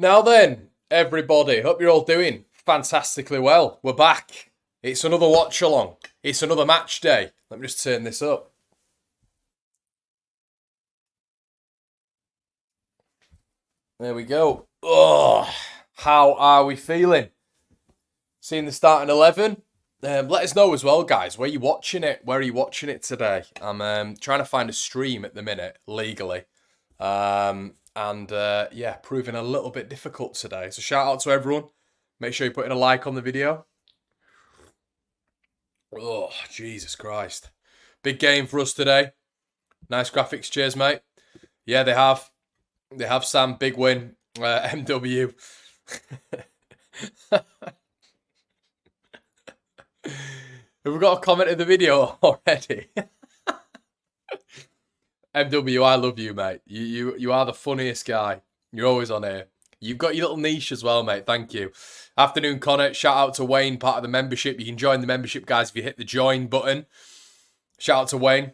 Now then, everybody, hope you're all doing fantastically well. We're back. It's another watch along. It's another match day. Let me just turn this up. There we go. Oh, how are we feeling? Seeing the starting 11? Let us know as well, guys. Where are you watching it? Where are you watching it today? I'm trying to find a stream at the minute, legally. Yeah, proving a little bit difficult today. So shout out to everyone. Make sure you're putting a like on the video. Oh, Jesus Christ. Big game for us today. Nice graphics. Cheers, mate. Yeah, they have. They have, Sam. Big win. MW. Have we got a comment in the video already? MW, I love you, mate. You are the funniest guy. You're always on here. You've got your little niche as well, mate. Thank you. Afternoon, Conor. Shout out to Wayne, part of the membership. You can join the membership, guys, if you hit the join button. Shout out to Wayne.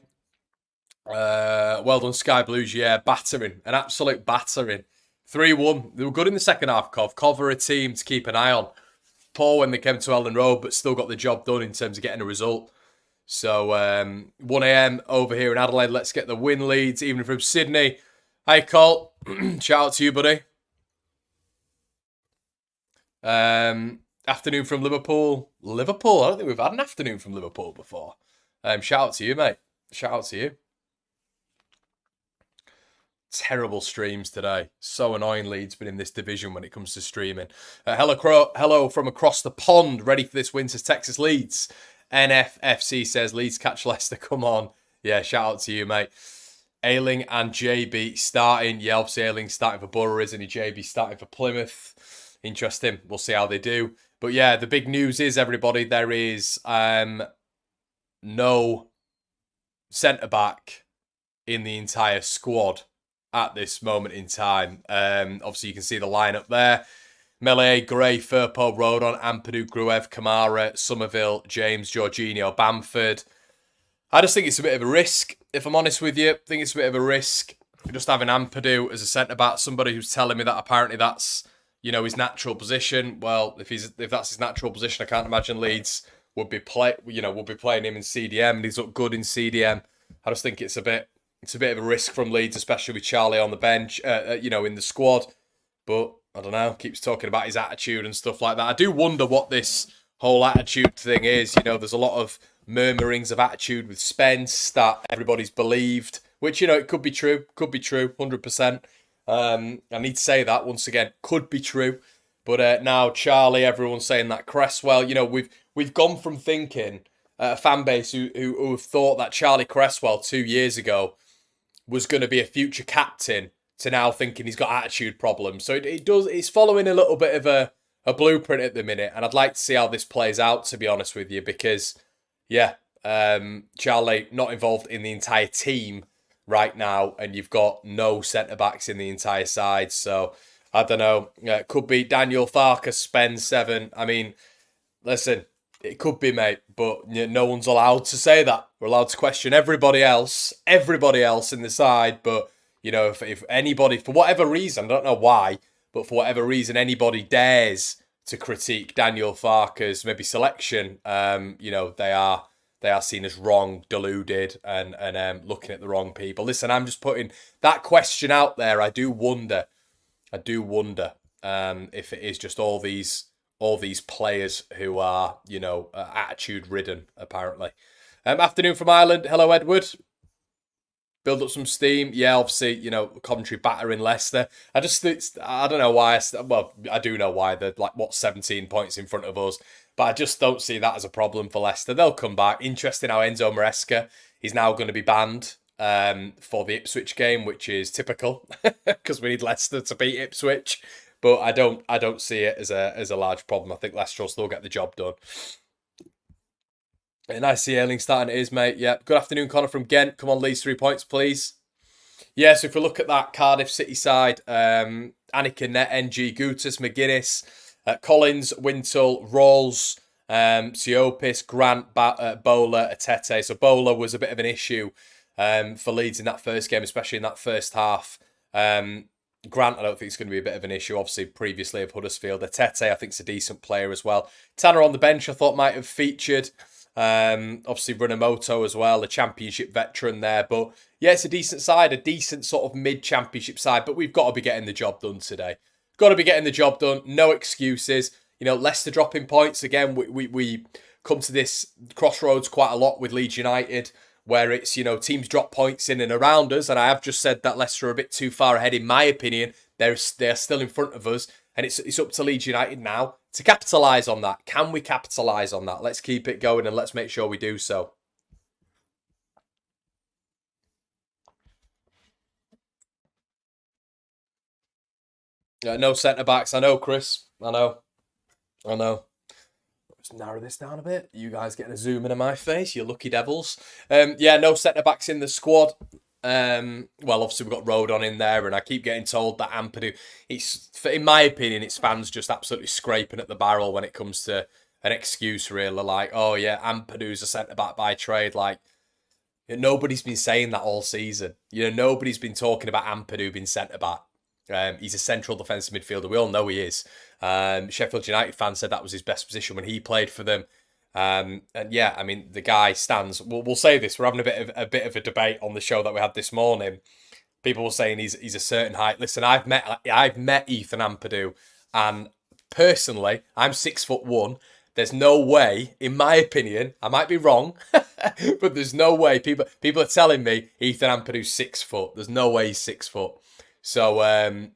Well done, Sky Blues. Yeah, battering. An absolute battering. 3-1. They were good in the second half, Cov. Cov are a team to keep an eye on. Poor when they came to Ellen Road, but still got the job done in terms of getting a result. So, 1 a.m. over here in Adelaide. Let's get the win, Leeds, even from Sydney. Hi, Cole. Shout out to you, buddy. Afternoon from Liverpool. Liverpool? I don't think we've had an afternoon from Liverpool before. Shout out to you, mate. Shout out to you. Terrible streams today. So annoying, Leeds been in this division when it comes to streaming. Hello from across the pond. Ready for this win, says Texas Leeds. NFFC says Leeds catch Leicester. Come on. Yeah, shout out to you, mate. Ayling and JB starting. Yeah, obviously Ayling starting for Borough, isn't he? JB starting for Plymouth. Interesting. We'll see how they do. But yeah, the big news is, everybody, there is no centre-back in the entire squad at this moment in time. Obviously, you can see the lineup there. Melee, Gray, Firpo, Rodon, Ampadu, Gruev, Kamara, Somerville, James, Jorginho, Bamford. I just think it's a bit of a risk, if I'm honest with you. I think it's a bit of a risk just having Ampadu as a centre-back. Somebody who's telling me that apparently that's, you know, his natural position. Well, if that's his natural position, I can't imagine Leeds would be playing him in CDM, and he's looked good in CDM. I just think it's a bit of a risk from Leeds, especially with Charlie on the bench, in the squad. But I don't know, keeps talking about his attitude and stuff like that. I do wonder what this whole attitude thing is. You know, there's a lot of murmurings of attitude with Spence that everybody's believed, which, it could be true, 100%. I need to say that once again, could be true. But now Charlie, everyone's saying that Cresswell, we've gone from thinking a fan base who have thought that Charlie Cresswell 2 years ago was going to be a future captain to now thinking he's got attitude problems. So it's following a little bit of a blueprint at the minute, and I'd like to see how this plays out, to be honest with you, because, yeah, Charlie not involved in the entire team right now, and you've got no centre-backs in the entire side, so I don't know. Could be Daniel Farkas, Spence, 7. I mean, listen, it could be, mate, but no one's allowed to say that. We're allowed to question everybody else in the side, but if anybody, for whatever reason, I don't know why, but for whatever reason, anybody dares to critique Daniel Farker's maybe selection, they are seen as wrong, deluded, and looking at the wrong people. Listen, I'm just putting that question out there. I do wonder if it is just all these players who are, attitude ridden, apparently. Afternoon from Ireland. Hello, Edward. Build up some steam. Yeah, obviously, Coventry battering Leicester. I don't know why. I do know why. They're 17 points in front of us. But I just don't see that as a problem for Leicester. They'll come back. Interesting how Enzo Maresca is now going to be banned for the Ipswich game, which is typical because we need Leicester to beat Ipswich. But I don't see it as a large problem. I think Leicester will still get the job done. And I see Erling starting it is, mate. Yeah. Good afternoon, Conor from Ghent. Come on, Leeds, 3 points, please. Yeah, so if we look at that Cardiff City side, Anakin, Net, NG, Gutas, McGuinness, Collins, Wintle, Rawls, Siopis, Grant, Bowler, Atete. So Bowler was a bit of an issue for Leeds in that first game, especially in that first half. Grant, I don't think it's going to be a bit of an issue. Obviously, previously of Huddersfield. Tete, I think, is a decent player as well. Tanner on the bench, I thought might have featured. Obviously, Runamoto as well, a championship veteran there. But yeah, it's a decent side, a decent sort of mid-championship side. But we've got to be getting the job done today. Got to be getting the job done. No excuses. You know, Leicester dropping points again. We come to this crossroads quite a lot with Leeds United, where it's, you know, teams drop points in and around us. And I have just said that Leicester are a bit too far ahead, in my opinion. They're still in front of us. And it's up to Leeds United now to capitalise on that. Can we capitalise on that? Let's keep it going and let's make sure we do so. No centre-backs. I know, Chris. I know. I know. Let's narrow this down a bit. You guys getting a zoom in on my face, you lucky devils. Yeah, no centre backs in the squad. Well, obviously we've got Rodon in there, and I keep getting told that Ampadu, in my opinion, it's fans just absolutely scraping at the barrel when it comes to an excuse, really. Like, oh yeah, Ampadu's a centre back by trade. Like, nobody's been saying that all season. You know, nobody's been talking about Ampadu being centre back. He's a central defensive midfielder. We all know he is. Sheffield United fans said that was his best position when he played for them. And yeah, I mean, the guy stands. We'll say this. We're having a bit of a debate on the show that we had this morning. People were saying he's a certain height. Listen, I've met Ethan Ampadu, and personally, I'm 6'1". There's no way, in my opinion, I might be wrong, but there's no way. People are telling me Ethan Ampadu's 6 foot. There's no way he's 6 foot. So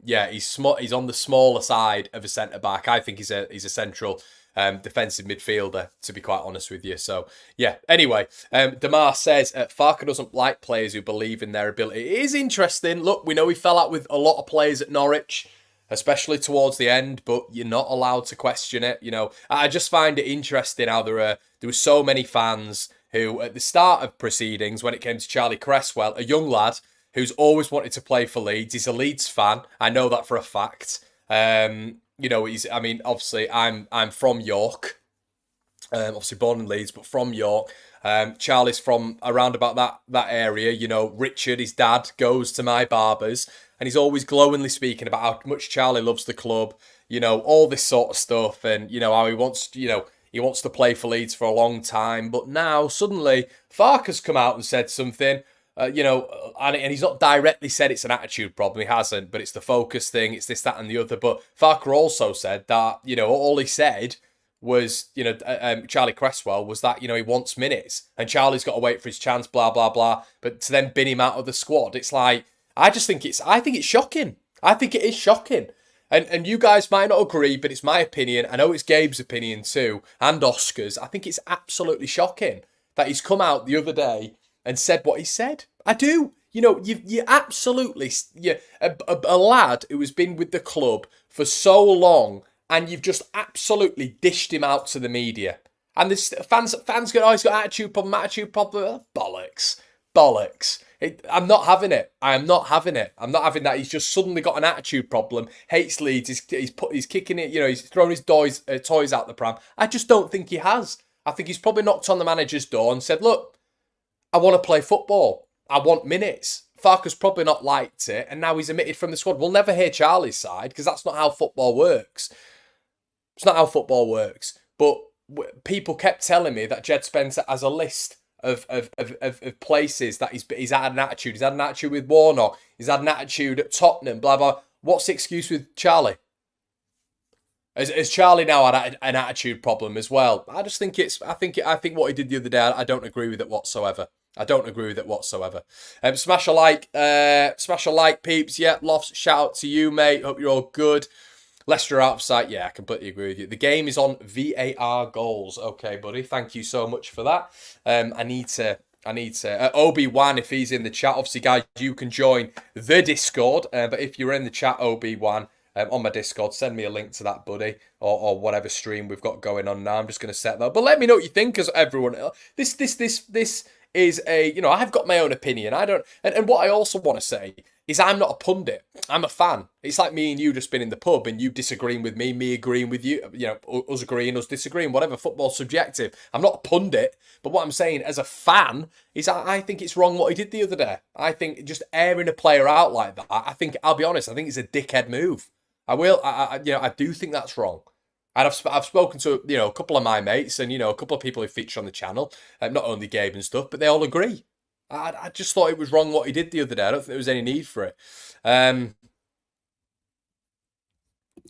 yeah, he's small. He's on the smaller side of a centre back. I think he's a central defensive midfielder, to be quite honest with you. So yeah. Anyway, Damar says Farke doesn't like players who believe in their ability. It is interesting. Look, we know he fell out with a lot of players at Norwich, especially towards the end, but you're not allowed to question it. You know, I just find it interesting how there were so many fans who, at the start of proceedings, when it came to Charlie Cresswell, a young lad who's always wanted to play for Leeds. He's a Leeds fan. I know that for a fact. You know, obviously, I'm from York. Obviously born in Leeds, but from York. Charlie's from around about that area. You know, Richard, his dad, goes to my barbers, and he's always glowingly speaking about how much Charlie loves the club. You know, all this sort of stuff, and you know how he wants to play for Leeds for a long time. But now suddenly, Farke's come out and said something. You know, and he's not directly said it's an attitude problem. He hasn't, but it's the focus thing. It's this, that, and the other. But Farke also said that, you know, all he said was, you know, Charlie Cresswell was that, you know, he wants minutes and Charlie's got to wait for his chance, blah, blah, blah. But to then bin him out of the squad, it's like, I think it's shocking. I think it is shocking. And you guys might not agree, but it's my opinion. I know it's Gabe's opinion too, and Oscar's. I think it's absolutely shocking that he's come out the other day and said what he said. I do. You know, you absolutely, a lad who has been with the club for so long, and you've just absolutely dished him out to the media. And this fans go, oh, he's got attitude problem. Bollocks. I'm not having it. I am not having it. I'm not having that. He's just suddenly got an attitude problem. Hates Leeds. He's kicking it. You know, he's throwing his toys out the pram. I just don't think he has. I think he's probably knocked on the manager's door and said, look, I want to play football. I want minutes. Farke's probably not liked it, and now he's omitted from the squad. We'll never hear Charlie's side because that's not how football works. It's not how football works. But people kept telling me that Jed Spencer has a list of places that he's had an attitude. He's had an attitude with Warnock. He's had an attitude at Tottenham. Blah blah. What's the excuse with Charlie? Has Charlie now had an attitude problem as well? I just think I think what he did the other day, I don't agree with it whatsoever. Smash a like, peeps. Yeah, Lofts, shout out to you, mate. Hope you're all good. Leicester out of sight. Yeah, I completely agree with you. The game is on VAR goals. Okay, buddy. Thank you so much for that. I need to. Obi-Wan, if he's in the chat, obviously, guys, you can join the Discord. But if you're in the chat, Obi-Wan, on my Discord, send me a link to that, buddy, or whatever stream we've got going on now. I'm just going to set that up. But let me know what you think, because everyone, this is a, you know, I've got my own opinion. I don't, and what I also want to say is I'm not a pundit. I'm a fan. It's like me and you just been in the pub and you disagreeing with me agreeing with you, us agreeing, us disagreeing, whatever. Football's subjective. I'm not a pundit, but what I'm saying as a fan is I think it's wrong what he did the other day. I think just airing a player out like that, I'll be honest, I think it's a dickhead move. I do think that's wrong. And I've spoken to, a couple of my mates and, a couple of people who feature on the channel, not only Gabe and stuff, but they all agree. I just thought it was wrong what he did the other day. I don't think there was any need for it.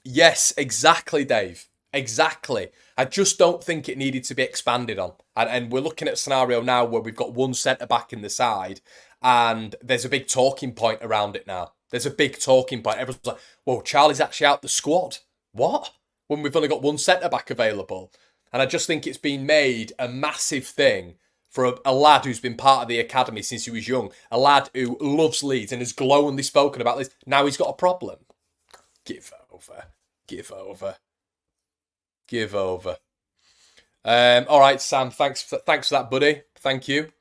Yes, exactly, Dave. Exactly. I just don't think it needed to be expanded on. And we're looking at a scenario now where we've got one centre-back in the side and there's a big talking point around it now. There's a big talking point. Everyone's like, whoa, Charlie's actually out the squad. What? When we've only got one centre-back available. And I just think it's been made a massive thing for a lad who's been part of the academy since he was young, a lad who loves Leeds and has glowingly spoken about this. Now he's got a problem. Give over. Give over. Give over. All right, Sam, thanks for that, buddy. Thank you.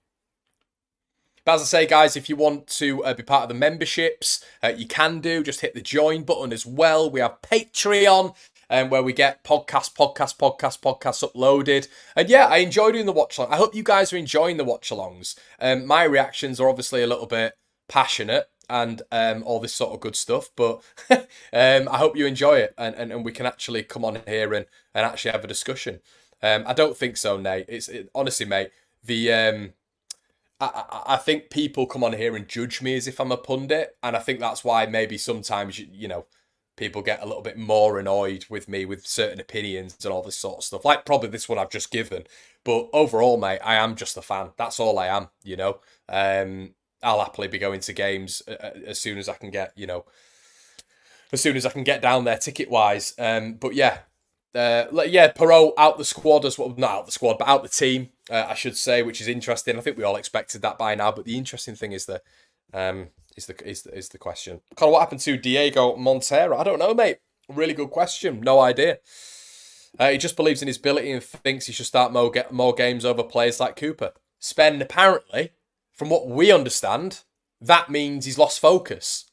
But as I say, guys, if you want to be part of the memberships, you can do. Just hit the join button as well. We have Patreon, where we get podcasts uploaded. And yeah, I enjoy doing the watch-along. I hope you guys are enjoying the watch-alongs. My reactions are obviously a little bit passionate and all this sort of good stuff. But I hope you enjoy it and we can actually come on here and actually have a discussion. I don't think so, Nate. Honestly, mate, I think people come on here and judge me as if I'm a pundit. And I think that's why maybe sometimes, people get a little bit more annoyed with me with certain opinions and all this sort of stuff. Like probably this one I've just given. But overall, mate, I am just a fan. That's all I am, I'll happily be going to games as soon as I can get, as soon as I can get down there ticket-wise. But yeah. Perot out the squad as well. Not out the squad, but out the team, I should say, which is interesting. I think we all expected that by now. But the interesting thing is the question. Conor, what happened to Diego Montero? I don't know, mate. Really good question. No idea. He just believes in his ability and thinks he should start more games over players like Cooper. Spen, apparently, from what we understand, that means he's lost focus.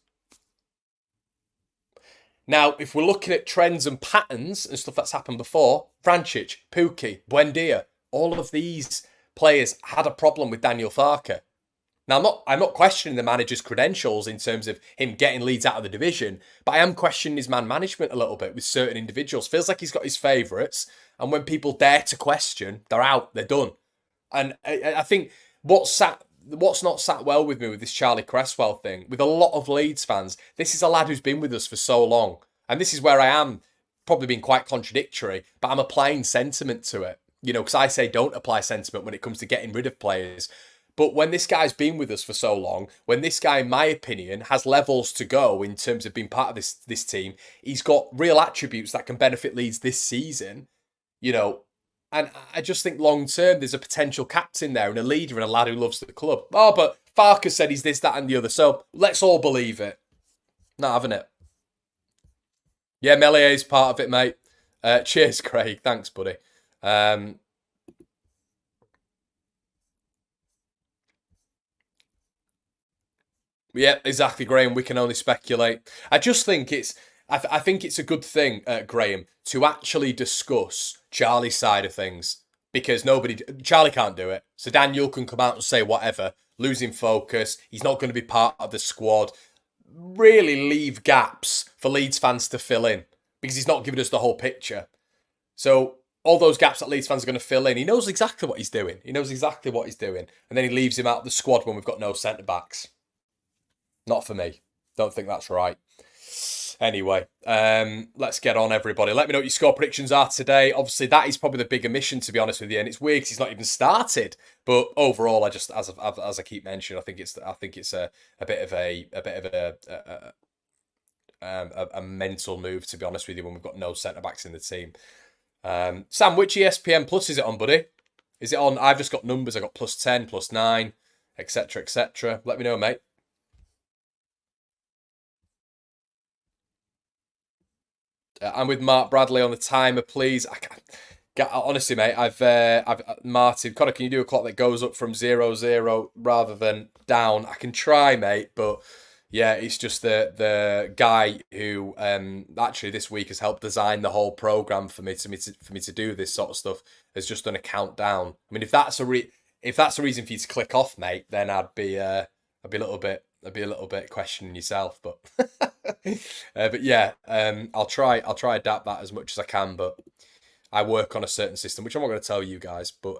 Now, if we're looking at trends and patterns and stuff that's happened before, Vrancic, Pukki, Buendia, all of these players had a problem with Daniel Farke. Now, I'm not questioning the manager's credentials in terms of him getting Leeds out of the division, but I am questioning his man management a little bit with certain individuals. Feels like he's got his favourites, and when people dare to question, they're out, they're done. And I think what's not sat well with me with this Charlie Cresswell thing, with a lot of Leeds fans, this is a lad who's been with us for so long. And this is where I am probably being quite contradictory, but I'm applying sentiment to it. Because I say don't apply sentiment when it comes to getting rid of players. But when this guy's been with us for so long, when this guy, in my opinion, has levels to go in terms of being part of this team, he's got real attributes that can benefit Leeds this season, and I just think long term, there's a potential captain there and a leader and a lad who loves the club. Oh, but Farke said he's this, that, and the other. So let's all believe it. Not having it. Yeah, Mellier's part of it, mate. Cheers, Craig. Thanks, buddy. Yeah, exactly, Graham. We can only speculate. I just think I think it's a good thing, Graham, to actually discuss Charlie's side of things because Charlie can't do it. So Daniel can come out and say whatever, losing focus. He's not going to be part of the squad. Really leave gaps for Leeds fans to fill in because he's not giving us the whole picture. So all those gaps that Leeds fans are going to fill in, he knows exactly what he's doing. And then he leaves him out of the squad when we've got no centre-backs. Not for me. Don't think that's right. Anyway, let's get on, everybody. Let me know what your score predictions are today. Obviously, that is probably the bigger mission, to be honest with you. And it's weird because he's not even started. But overall, I just, as I keep mentioning, I think it's a bit of a mental move, to be honest with you, when we've got no centre backs in the team. Sam, which ESPN Plus is it on, buddy? Is it on? I've just got numbers. I got +10, +9, etc., etc. Let me know, mate. I'm with Mark Bradley on the timer, please. Honestly, mate, I've Martin, Conor, can you do a clock that goes up from 0-0 rather than down? I can try, mate, but Yeah, it's just the guy who actually this week has helped design the whole program for me to do this sort of stuff has just done a countdown. I mean, if that's a reason for you to click off, mate, then I'd be a little bit questioning yourself. But but yeah, I'll try adapt that as much as I can. But I work on a certain system, which I'm not going to tell you guys. But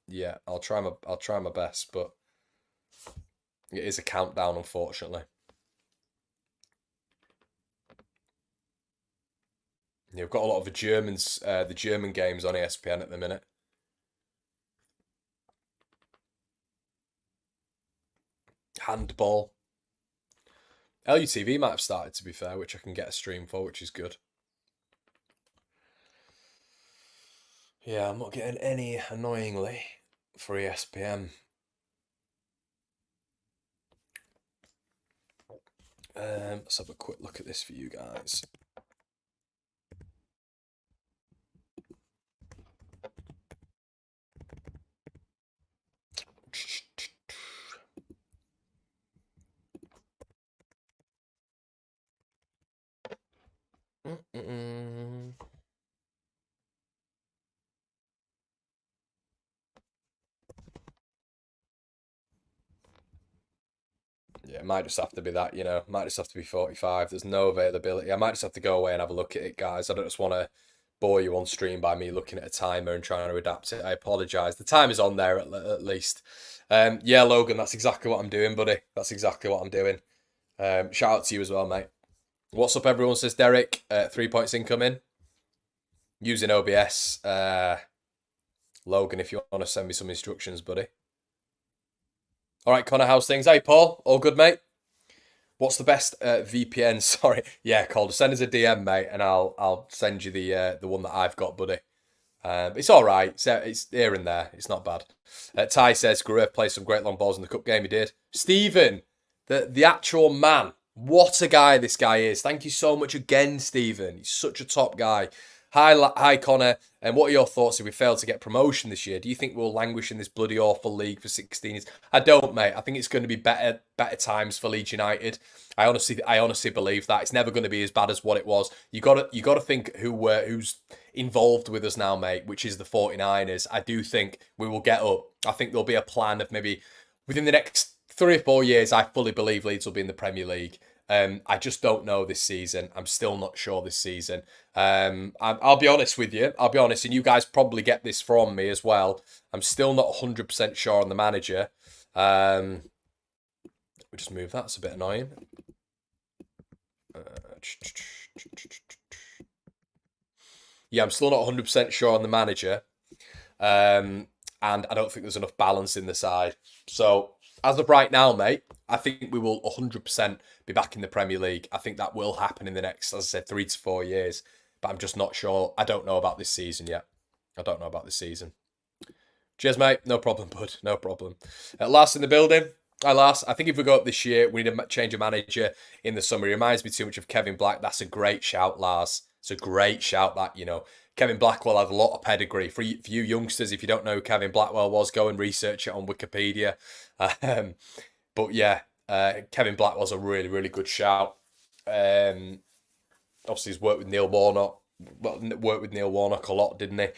yeah, I'll try my best. But it is a countdown, unfortunately. Yeah, we've got a lot of the German games on ESPN at the minute. Handball. LUTV might have started, to be fair, which I can get a stream for, which is good. Yeah, I'm not getting any, annoyingly, for ESPN. Let's have a quick look at this for you guys. Yeah, it might just have to be that, might just have to be 45. There's no availability. I might just have to go away and have a look at it, guys. I don't just want to bore you on stream by me looking at a timer and trying to adapt it. I apologise. The time is on there at least. Yeah, Logan, that's exactly what I'm doing, buddy. That's exactly what I'm doing. Shout out to you as well, mate. What's up, everyone? Says Derek. 3 points incoming. Using OBS. Logan, if you want to send me some instructions, buddy. All right, Connor, how's things? Hey, Paul. All good, mate? What's the best VPN? Sorry. Yeah, Calder. Send us a DM, mate, and I'll send you the one that I've got, buddy. It's all right. It's here and there. It's not bad. Ty says Gruev played some great long balls in the cup game. He did. Stephen, the actual man. What a guy this guy is. Thank you so much again, Stephen. He's such a top guy. Hi, Connor. And what are your thoughts if we fail to get promotion this year? Do you think we'll languish in this bloody awful league for 16? I don't, mate. I think it's going to be better times for Leeds United. I honestly believe that it's never going to be as bad as what it was. You got to think who's involved with us now, mate, which is the 49ers. I do think we will get up. I think there'll be a plan of maybe within the next 3 or 4 years. I fully believe Leeds will be in the Premier League. I just don't know this season. I'm still not sure this season. I'll be honest with you. I'll be honest, and you guys probably get this from me as well. I'm still not 100% sure on the manager. We just move that. It's a bit annoying. Yeah, I'm still not 100% sure on the manager. And I don't think there's enough balance in the side. So as of right now, mate, I think we will 100% be back in the Premier League. I think that will happen in the next, as I said, 3 to 4 years. But I'm just not sure. I don't know about this season yet. I don't know about this season. Cheers, mate. No problem, bud. No problem. Lars in the building. Hi, Lars. I think if we go up this year, we need to change a manager in the summer. It reminds me too much of Kevin Black. That's a great shout, Lars. It's a great shout that, Kevin Blackwell had a lot of pedigree. For you youngsters, if you don't know who Kevin Blackwell was, go and research it on Wikipedia. But yeah, Kevin Blackwell's a really, really good shout. Obviously, he's worked with Neil Warnock. Well, worked with Neil Warnock a lot, didn't he?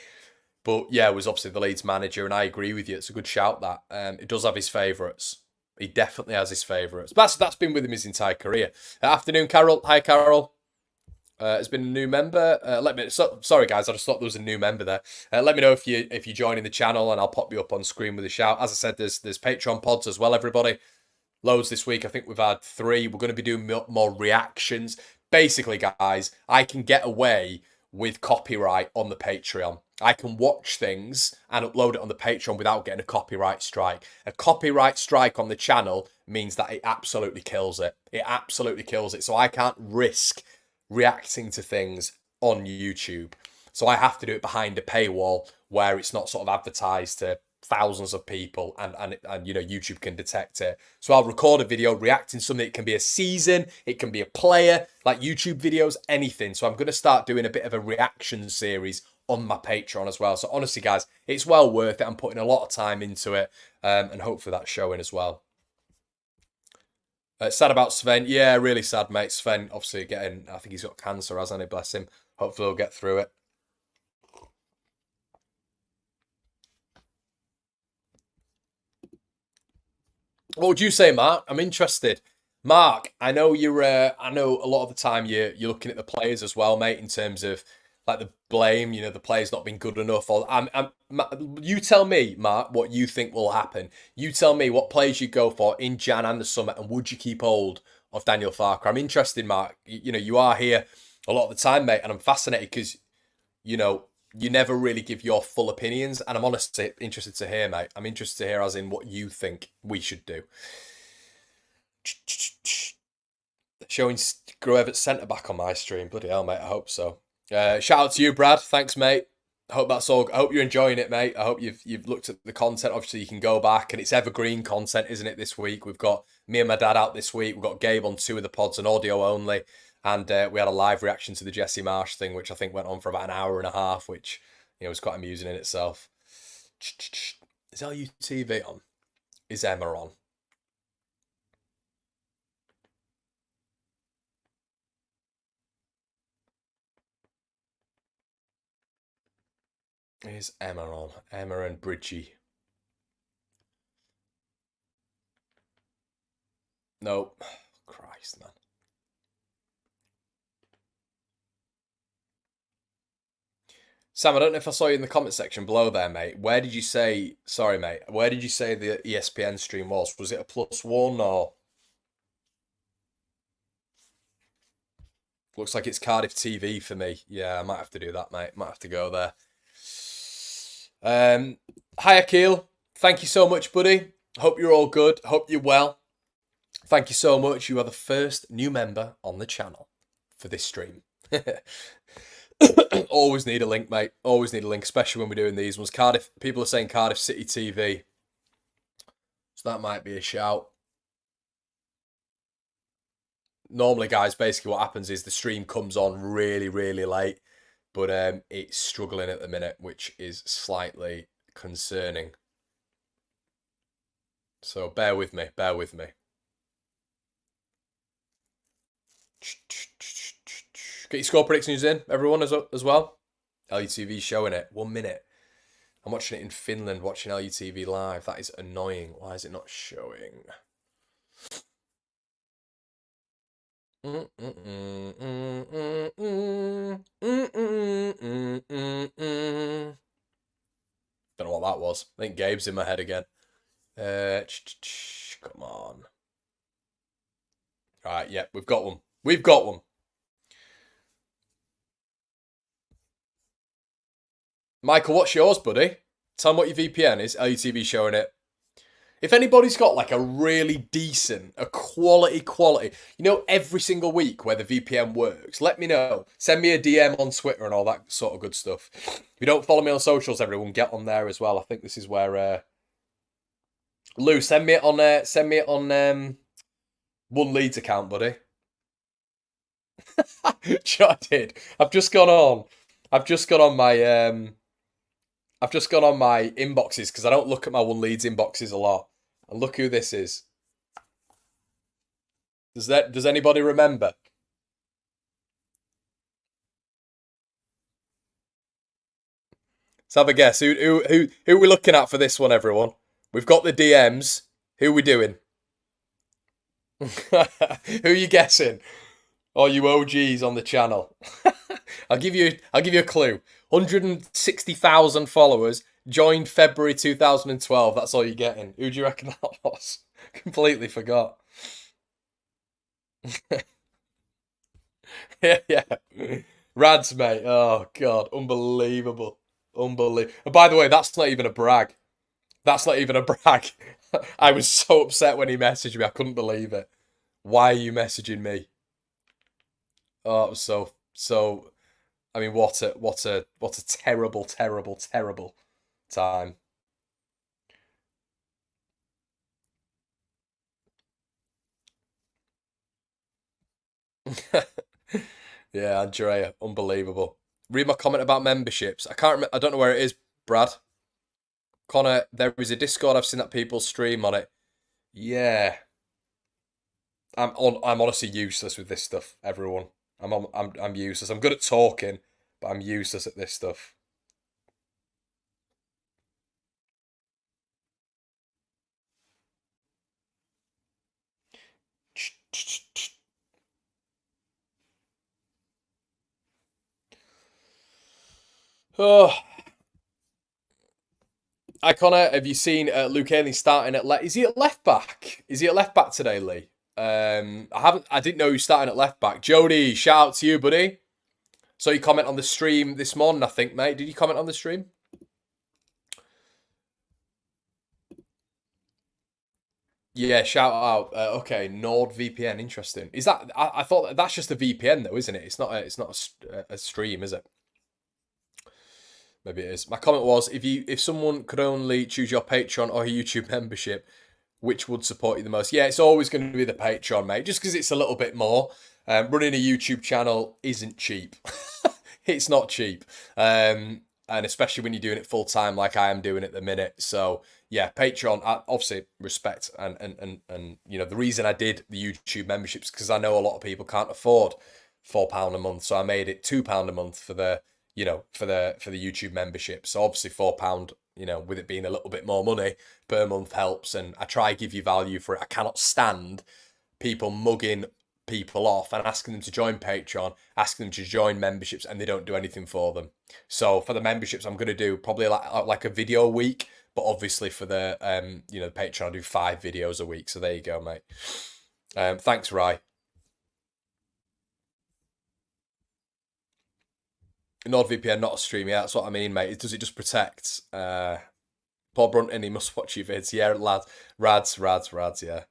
But yeah, was obviously the Leeds manager, and I agree with you. It's a good shout that. It does have his favourites. He definitely has his favourites. But that's been with him his entire career. Afternoon, Carol. Hi, Carol. Has been a new member. Sorry guys, I just thought there was a new member there. Let me know if you're joining the channel, and I'll pop you up on screen with a shout. As I said, there's Patreon pods as well, everybody. Loads this week. I think we've had 3. We're going to be doing more reactions. Basically, guys, I can get away with copyright on the Patreon. I can watch things and upload it on the Patreon without getting a copyright strike. A copyright strike on the channel means that it absolutely kills it. It absolutely kills it. So I can't risk reacting to things on YouTube. So I have to do it behind a paywall where it's not sort of advertised to thousands of people and YouTube can detect it. So I'll record a video reacting to something. It can be a season, it can be a player, like YouTube videos, anything. So I'm going to start doing a bit of a reaction series on my Patreon as well. So honestly, guys, it's well worth it. I'm putting a lot of time into it, and hopefully that's showing as well. Sad about Sven. Yeah, really sad, mate. Sven, obviously getting, I think he's got cancer, hasn't he? Bless him. Hopefully he'll get through it. What would you say, Mark? I'm interested. Mark, I know you're. I know a lot of the time you're looking at the players as well, mate. In terms of like the blame, the players not being good enough. Or you tell me, Mark, what you think will happen. You tell me what players you go for in Jan and the summer, and would you keep hold of Daniel Farker? I'm interested, Mark. You are here a lot of the time, mate, and I'm fascinated because you know, you never really give your full opinions, and I'm honestly interested to hear, mate. I'm interested to hear, as in what you think we should do. Showing Gruev at centre back on my stream. Bloody hell, mate. I hope so. Shout out to you, Brad. Thanks, mate. I hope that's all. I hope you're enjoying it, mate. I hope you've looked at the content. Obviously, you can go back, and it's evergreen content, isn't it? This week we've got me and my dad out this week. We've got Gabe on 2 of the pods and audio only. And we had a live reaction to the Jesse Marsh thing, which I think went on for about an hour and a half, which was quite amusing in itself. Is LUTV on? Is Emma on? Is Emma on? Emma and Bridgie. Nope. Christ, man. Sam, I don't know if I saw you in the comment section below there, mate. Where did you say, sorry, mate, where did you say the ESPN stream was? Was it a +1 or? Looks like it's Cardiff TV for me. Yeah, I might have to do that, mate. Might have to go there. Hi, Akil. Thank you so much, buddy. Hope you're all good. Hope you're well. Thank you so much. You are the first new member on the channel for this stream. Always need a link, mate. Always need a link, especially when we're doing these ones. Cardiff, people are saying Cardiff City TV. So that might be a shout. Normally, guys, basically what happens is the stream comes on really, really late. But it's struggling at the minute, which is slightly concerning. So bear with me, bear with me. Get your score predictions in, everyone, as well. LUTV showing it. 1 minute. I'm watching it in Finland, watching LUTV live. That is annoying. Why is it not showing? Don't know what that was. I think Gabe's in my head again. Come on. Right, yeah, we've got one. We've got one. Michael, what's yours, buddy? Tell me what your VPN is. LUTV showing it. If anybody's got like a really decent, a quality, every single week where the VPN works, let me know. Send me a DM on Twitter and all that sort of good stuff. If you don't follow me on socials, everyone, get on there as well. I think this is where Lou, send me it on One Leeds account, buddy. I did. I've just gone on my inboxes because I don't look at my One Leeds inboxes a lot. And look who this is. Does anybody remember? Let's have a guess. Who are we looking at for this one, everyone? We've got the DMs. Who are we doing? Who are you guessing? Oh, you OGs on the channel. I'll give you a clue. 160,000 followers. Joined February 2012. That's all you're getting. Who do you reckon that was? Completely forgot. yeah. Rads, mate. Oh, God. Unbelievable. Unbelievable. And by the way, that's not even a brag. That's not even a brag. I was so upset when he messaged me. I couldn't believe it. Why are you messaging me? Oh, it was so. I mean, what a terrible, terrible, terrible time. Yeah, Andrea, unbelievable. Read my comment about memberships. I can't remember. I don't know where it is, Brad. Conor, there is a Discord. I've seen that people stream on it. Yeah. I'm honestly useless with this stuff, everyone. I'm useless. I'm good at talking, but I'm useless at this stuff. Oh, Conor, have you seen Luke Haley starting at left? Is he at left back? Is he at left back today, Lee? I haven't. I didn't know he was starting at left back. Jody, shout out to you, buddy. So you comment on the stream this morning, I think, mate. Did you comment on the stream? Yeah, shout out. Okay, NordVPN, interesting. Is that? I thought that's just a VPN though, isn't it? It's not. It's not a stream, is it? Maybe it is. My comment was, if someone could only choose your Patreon or YouTube membership, which would support you the most? Yeah, it's always going to be the Patreon, mate. Just because it's a little bit more. Running a YouTube channel isn't cheap. It's not cheap. And especially when you're doing it full time like I am doing at the minute. So yeah, Patreon, obviously respect and you know the reason I did the YouTube memberships because I know a lot of people can't afford £4 a month, so I made it £2 a month for the for the YouTube membership. So obviously £4, you know, with it being a little bit more money per month helps, and I try give you value for it. I cannot stand people mugging people off and asking them to join Patreon, asking them to join memberships, and they don't do anything for them. So for the memberships, I'm going to do probably like a video a week, but obviously for the you know Patreon, I do 5 videos a week. So there you go, mate. Thanks, Rye. NordVPN, not a stream. Yeah, that's what I mean, mate. Does it just protect? Paul Brunton, he must watch your vids. Yeah, lads, rads. Yeah.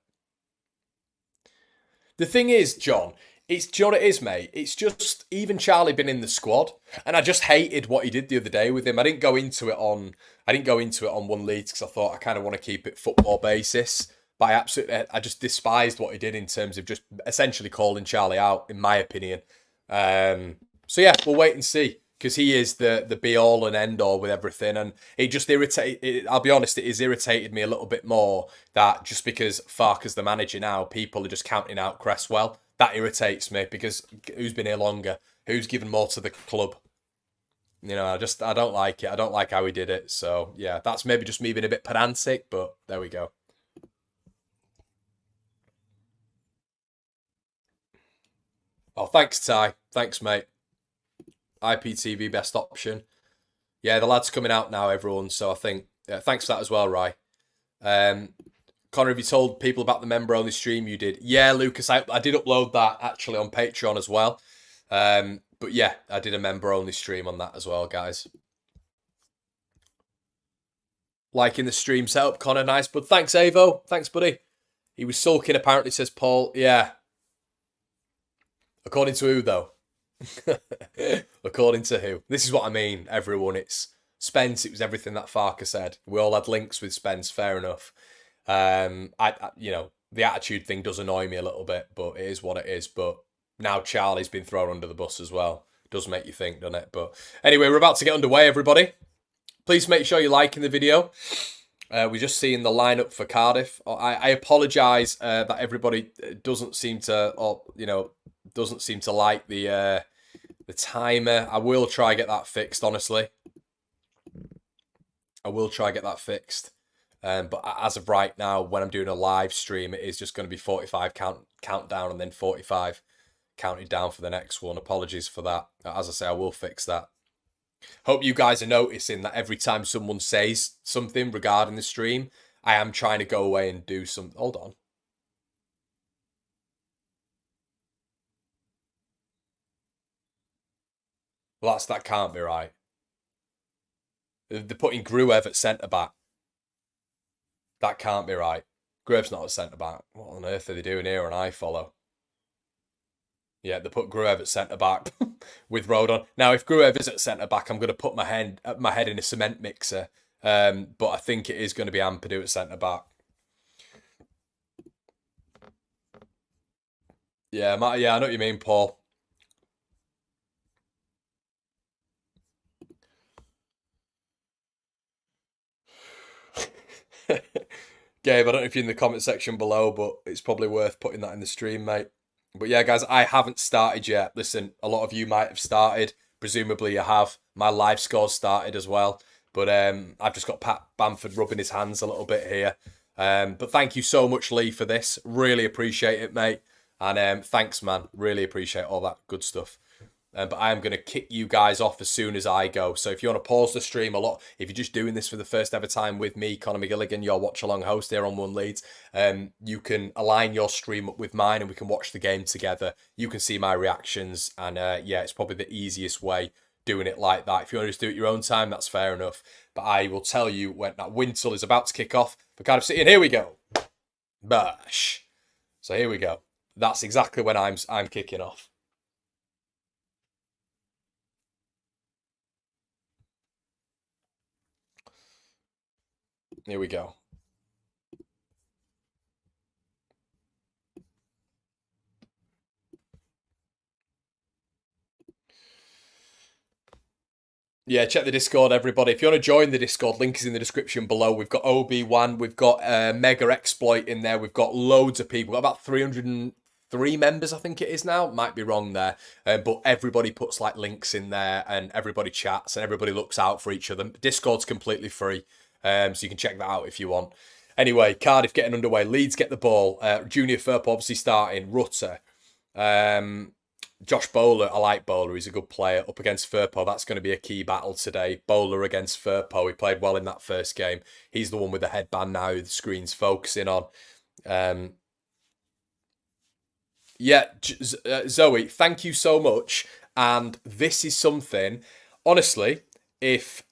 The thing is, John, do you know what it is, mate? It's just even Charlie been in the squad, and I just hated what he did the other day with him. I didn't go into it on one Leeds because I thought I kind of want to keep it football basis. But I just despised what he did in terms of just essentially calling Charlie out, in my opinion. So yeah, we'll wait and see because he is the be all and end all with everything, and it just irritated. I'll be honest, it has irritated me a little bit more that just because Farker's the manager now, people are just counting out Cresswell. That irritates me because who's been here longer? Who's given more to the club? You know, I don't like it. I don't like how he did it. So yeah, that's maybe just me being a bit pedantic, but there we go. Oh, thanks, Ty. Thanks, mate. IPTV best option. Yeah, the lad's coming out now, everyone. So I think thanks for that as well, Rye. Conor, have you told people about the member only stream you did? Yeah, Lucas, I did upload that actually on Patreon as well. But yeah, I did a member only stream on that as well, guys. Liking the stream setup, Conor, nice. But thanks, Avo. Thanks, buddy. He was sulking, apparently, says Paul. Yeah. According to who, though? According to who? This is what I mean, everyone. It's Spence. It was everything that Farker said. We all had links with Spence. Fair enough. You know, the attitude thing does annoy me a little bit, but it is what it is. But now Charlie's been thrown under the bus as well. Does make you think, doesn't it? But anyway, we're about to get underway, everybody. Please make sure you're liking the video. We're just seeing the lineup for Cardiff. I apologise that everybody doesn't seem to, or you know, doesn't seem to like the timer. I will try get that fixed. Honestly, I will try get that fixed. But as of right now, when I'm doing a live stream, it is just going to be 45 countdown and then 45 counted down for the next one. Apologies for that. As I say, I will fix that. Hope you guys are noticing that every time someone says something regarding the stream, I am trying to go away and do some. Hold on. Well, that can't be right. They're putting Gruev at centre back. That can't be right. Gruev's not a centre back. What on earth are they doing here? And I follow. Yeah, they put Gruev at centre back with Rodon. Now, if Gruev is at centre back, I'm going to put my head in a cement mixer. But I think it is going to be Ampadu at centre back. Yeah, yeah, I know what you mean, Paul. Gabe, I don't know if you're in the comment section below, but it's probably worth putting that in the stream, mate. But yeah, guys, I haven't started yet. Listen, a lot of you might have started. Presumably you have. My live score's started as well. But I've just got Pat Bamford rubbing his hands a little bit here. But thank you so much, Lee, for this. Really appreciate it, mate. And thanks, man. Really appreciate all that good stuff. But I am going to kick you guys off as soon as I go. So if you want to pause the stream a lot, if you're just doing this for the first ever time with me, Conor McGilligan, your watch-along host here on One Leeds, you can align your stream up with mine and we can watch the game together. You can see my reactions. And yeah, it's probably the easiest way doing it like that. If you want to just do it your own time, that's fair enough. But I will tell you when that whistle is about to kick off for Cardiff City. And here we go. Bash. So here we go. That's exactly when I'm kicking off. Here we go. Yeah, check the Discord, everybody. If you want to join the Discord, link is in the description below. We've got Obi-Wan, we've got Mega Exploit in there. We've got loads of people. We've got about 303 members, I think it is now. Might be wrong there. But everybody puts like links in there and everybody chats and everybody looks out for each other. Discord's completely free. So you can check that out if you want. Anyway, Cardiff getting underway. Leeds get the ball. Junior Firpo obviously starting. Rutter. Josh Bowler. I like Bowler. He's a good player. Up against Firpo. That's going to be a key battle today. Bowler against Firpo. He played well in that first game. He's the one with the headband now who the screen's focusing on. Yeah, Zoe, thank you so much. And this is something, honestly, if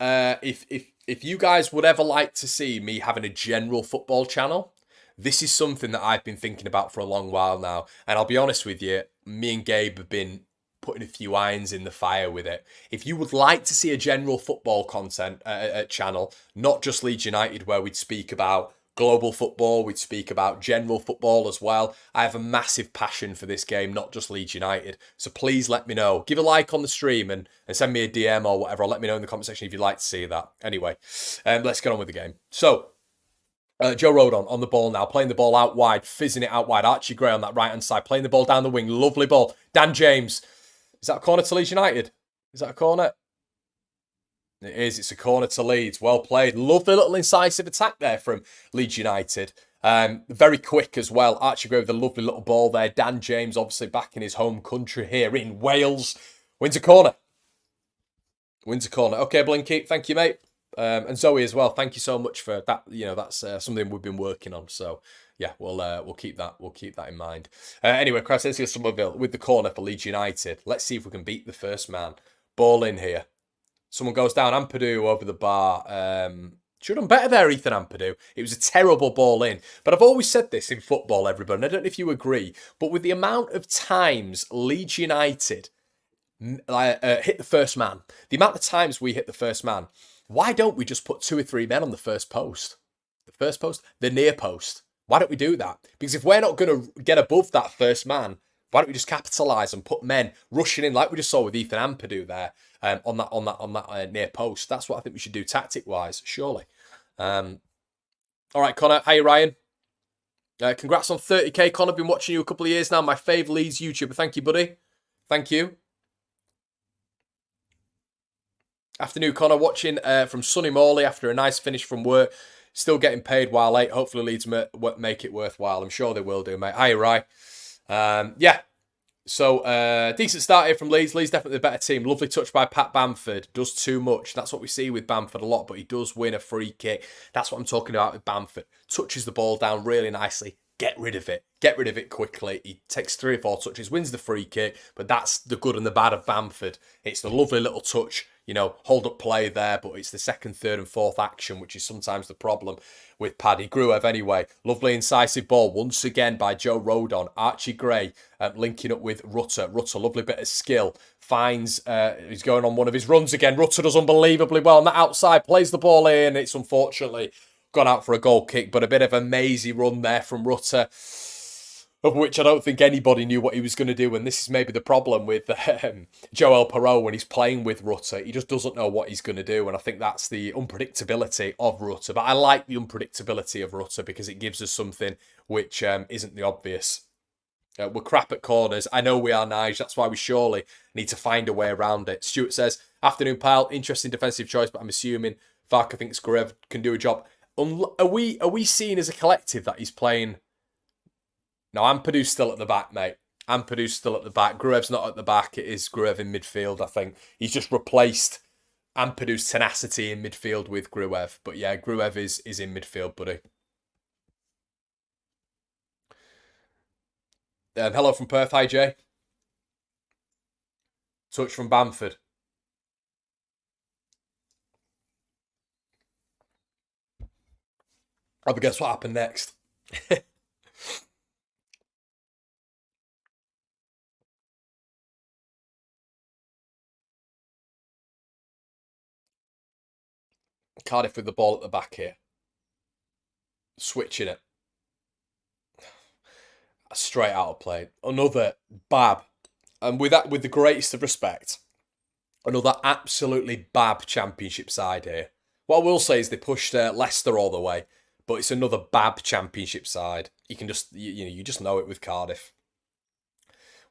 you guys would ever like to see me having a general football channel, this is something that I've been thinking about for a long while now. And I'll be honest with you, me and Gabe have been putting a few irons in the fire with it. If you would like to see a general football content channel, not just Leeds United, where we'd speak about global football, we'd speak about general football as well. I have a massive passion for this game, not just Leeds United. So please let me know. Give a like on the stream and send me a DM or whatever. Or let me know in the comment section if you'd like to see that. Anyway, let's get on with the game. So, Joe Rodon on the ball now, playing the ball out wide, fizzing it out wide. Archie Gray on that right-hand side, playing the ball down the wing. Lovely ball. Dan James. Is that a corner to Leeds United? Is that a corner? It is. It's a corner to Leeds. Well played. Lovely little incisive attack there from Leeds United. Very quick as well. Archie Gray with a lovely little ball there. Dan James obviously back in his home country here in Wales. Wins a corner. Wins a corner. Okay, Blinky. Thank you, mate. And Zoe as well. Thank you so much for that. You know, that's something we've been working on. So yeah, we'll keep that. We'll keep that in mind. Anyway, Crescencio Somerville with the corner for Leeds United. Let's see if we can beat the first man. Ball in here. Someone goes down. Ampadu over the bar. Should have done better there, Ethan Ampadu. It was a terrible ball in. But I've always said this in football, everybody. And I don't know if you agree, but with the amount of times Leeds United hit the first man, the amount of times we hit the first man, why don't we just put 2 or 3 men on the first post? The first post? The near post. Why don't we do that? Because if we're not going to get above that first man, why don't we just capitalise and put men rushing in like we just saw with Ethan Ampadu there on that near post? That's what I think we should do tactic-wise, surely. All right, Conor. Hey, Ryan. Congrats on 30k, Conor. Been watching you a couple of years now. My fave Leeds YouTuber. Thank you, buddy. Thank you. Afternoon, Conor. Watching from sunny Morley after a nice finish from work. Still getting paid while late. Hopefully Leeds make it worthwhile. I'm sure they will do, mate. Hi, Ryan. Yeah. So, decent start here from Leeds. Leeds definitely the better team. Lovely touch by Pat Bamford. Does too much. That's what we see with Bamford a lot, but he does win a free kick. That's what I'm talking about with Bamford. Touches the ball down really nicely. Get rid of it. Get rid of it quickly. He takes 3 or 4 touches, wins the free kick, but that's the good and the bad of Bamford. It's the lovely little touch, you know, hold up play there, but it's the 2nd, 3rd and 4th action, which is sometimes the problem with Paddy Gruev anyway. Lovely incisive ball once again by Joe Rodon. Archie Gray linking up with Rutter. Rutter, lovely bit of skill. Finds, he's going on one of his runs again. Rutter does unbelievably well on that outside, plays the ball in. It's unfortunately gone out for a goal kick, but a bit of a mazy run there from Rutter. of which I don't think anybody knew what he was going to do. And this is maybe the problem with Joel Perreault when he's playing with Rutter. He just doesn't know what he's going to do. And I think that's the unpredictability of Rutter. But I like the unpredictability of Rutter because it gives us something which isn't the obvious. We're crap at corners. I know we are, Nige. That's why we surely need to find a way around it. Stuart says, afternoon, pal. Interesting defensive choice, but I'm assuming Farka thinks Gurev can do a job. Are we seen as a collective that he's playing? No, Ampadu's still at the back, mate. Ampadu's still at the back. Gruev's not at the back. It is Gurev in midfield, I think. He's just replaced Ampadu's tenacity in midfield with Gruev. But yeah, Gruev is in midfield, buddy. Hello from Perth. Hi, Jay. Touch from Bamford. Oh, but guess what happened next? Cardiff with the ball at the back here. Switching it. Straight out of play. Another bab. And with that, with the greatest of respect, another absolutely bab championship side here. What I will say is they pushed Leicester all the way, but it's another bab championship side. You can just, you just know it with Cardiff.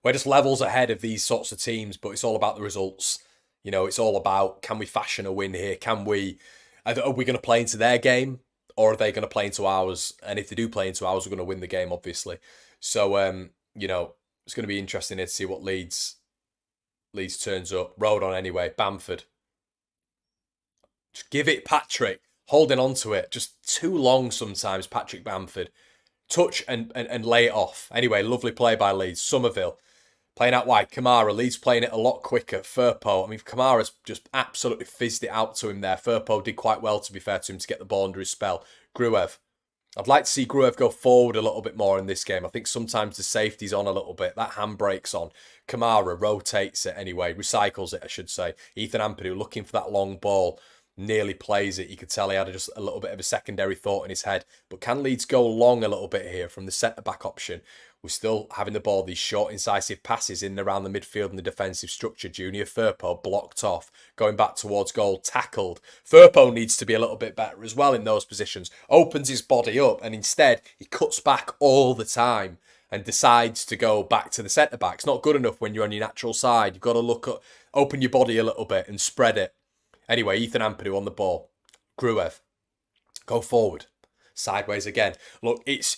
We're just levels ahead of these sorts of teams, but it's all about the results. It's all about, can we fashion a win here? Are we going to play into their game, or are they going to play into ours? And if they do play into ours, we're going to win the game, obviously. So, it's going to be interesting to see what Leeds turns up. Road on anyway. Bamford. Just give it, Patrick. Holding on to it. Just too long sometimes, Patrick Bamford. Touch and lay it off. Anyway, lovely play by Leeds. Somerville. Playing out wide. Kamara. Leeds playing it a lot quicker. Firpo. I mean, Kamara's just absolutely fizzed it out to him there. Firpo did quite well, to be fair to him, to get the ball under his spell. Gruev. I'd like to see Gruev go forward a little bit more in this game. I think sometimes the safety's on a little bit. That handbrake's on. Kamara rotates it anyway. Recycles it, I should say. Ethan Ampadu looking for that long ball. Nearly plays it. You could tell he had just a little bit of a secondary thought in his head. But can Leeds go long a little bit here from the centre-back option? We're still having the ball, these short, incisive passes in and around the midfield and the defensive structure. Junior Firpo blocked off, going back towards goal, tackled. Firpo needs to be a little bit better as well in those positions. Opens his body up, and instead he cuts back all the time and decides to go back to the centre-back. It's not good enough when you're on your natural side. You've got to open your body a little bit and spread it. Anyway, Ethan Ampadu on the ball. Gruev, go forward. Sideways again. Look, it's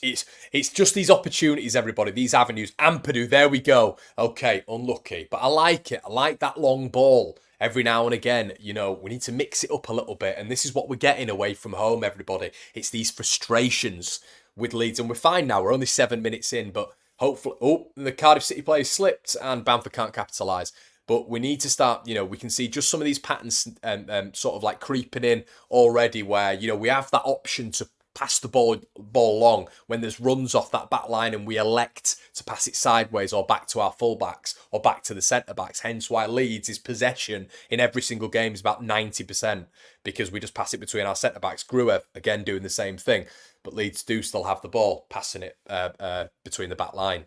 just these opportunities, everybody. These avenues. Ampadu, there we go. Okay, unlucky. But I like it. I like that long ball. Every now and again, we need to mix it up a little bit. And this is what we're getting away from home, everybody. It's these frustrations with Leeds. And we're fine now. We're only 7 minutes in. But hopefully... Oh, the Cardiff City players slipped and Bamford can't capitalise. But we need to start, we can see just some of these patterns sort of like creeping in already where, we have that option to pass the ball long when there's runs off that back line and we elect to pass it sideways or back to our fullbacks or back to the centre-backs. Hence why Leeds' possession in every single game is about 90% because we just pass it between our centre-backs. Gruev, again, doing the same thing. But Leeds do still have the ball, passing it between the back line.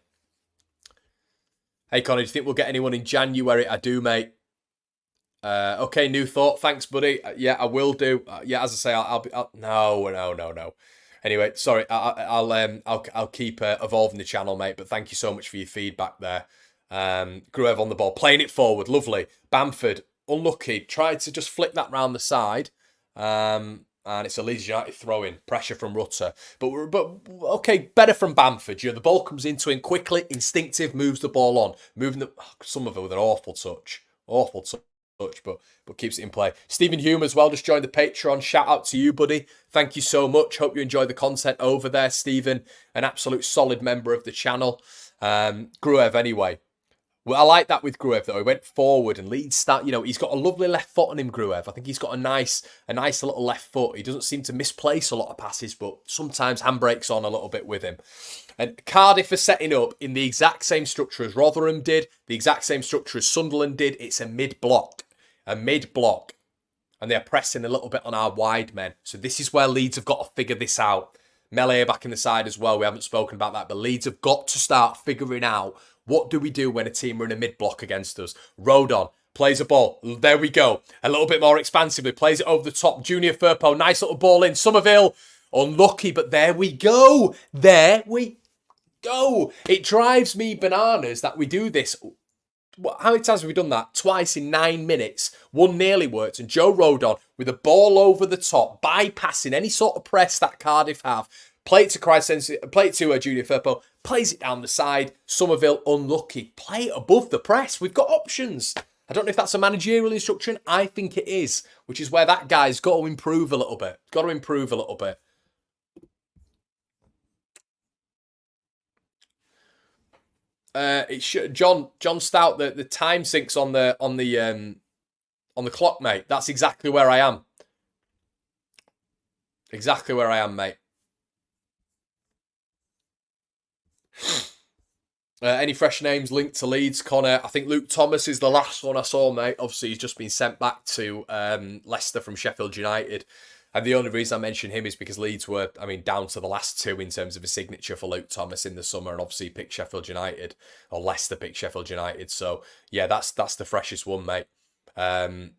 Hey, Conor, do you think we'll get anyone in January? I do, mate. Okay, new thought. Thanks, buddy. Yeah, I will do. Yeah, as I say, no. Anyway, sorry. I'll keep evolving the channel, mate. But thank you so much for your feedback there. Gruev on the ball, playing it forward, lovely. Bamford, unlucky. Tried to just flick that round the side. And it's a Leeds United throw-in. Pressure from Rutter. But okay, better from Bamford. The ball comes into him quickly, instinctive, moves the ball on. Some of it with an awful touch. But keeps it in play. Stephen Hume as well just joined the Patreon. Shout out to you, buddy. Thank you so much. Hope you enjoy the content over there, Stephen. An absolute solid member of the channel. Gruev anyway. Well, I like that with Gruev though. He went forward and Leeds start. He's got a lovely left foot on him, Gruev. I think he's got a nice little left foot. He doesn't seem to misplace a lot of passes, but sometimes handbrakes on a little bit with him. And Cardiff are setting up in the exact same structure as Rotherham did, the exact same structure as Sunderland did. It's a mid-block. And they're pressing a little bit on our wide men. So this is where Leeds have got to figure this out. Melee back in the side as well. We haven't spoken about that, but Leeds have got to start figuring out what do we do when a team are in a mid-block against us. Rodon plays a ball. There we go. A little bit more expansively. Plays it over the top. Junior Firpo, nice little ball in. Somerville, unlucky, but there we go. There we go. It drives me bananas that we do this. How many times have we done that? Twice in 9 minutes. One nearly worked. And Joe Rodon with a ball over the top, bypassing any sort of press that Cardiff have. Play it to Junior Firpo. Plays it down the side. Somerville unlucky. Play it above the press. We've got options. I don't know if that's a managerial instruction. I think it is, which is where that guy's got to improve a little bit. Got to improve a little bit. It's John Stout. The time syncs on the clock, mate. That's exactly where I am. Exactly where I am, mate. Any fresh names linked to Leeds? Conor. I think Luke Thomas is the last one I saw, mate. Obviously, he's just been sent back to Leicester from Sheffield United. And the only reason I mention him is because Leeds were, down to the last two in terms of a signature for Luke Thomas in the summer, and obviously picked Sheffield United, or Leicester picked Sheffield United. So yeah, that's the freshest one, mate. And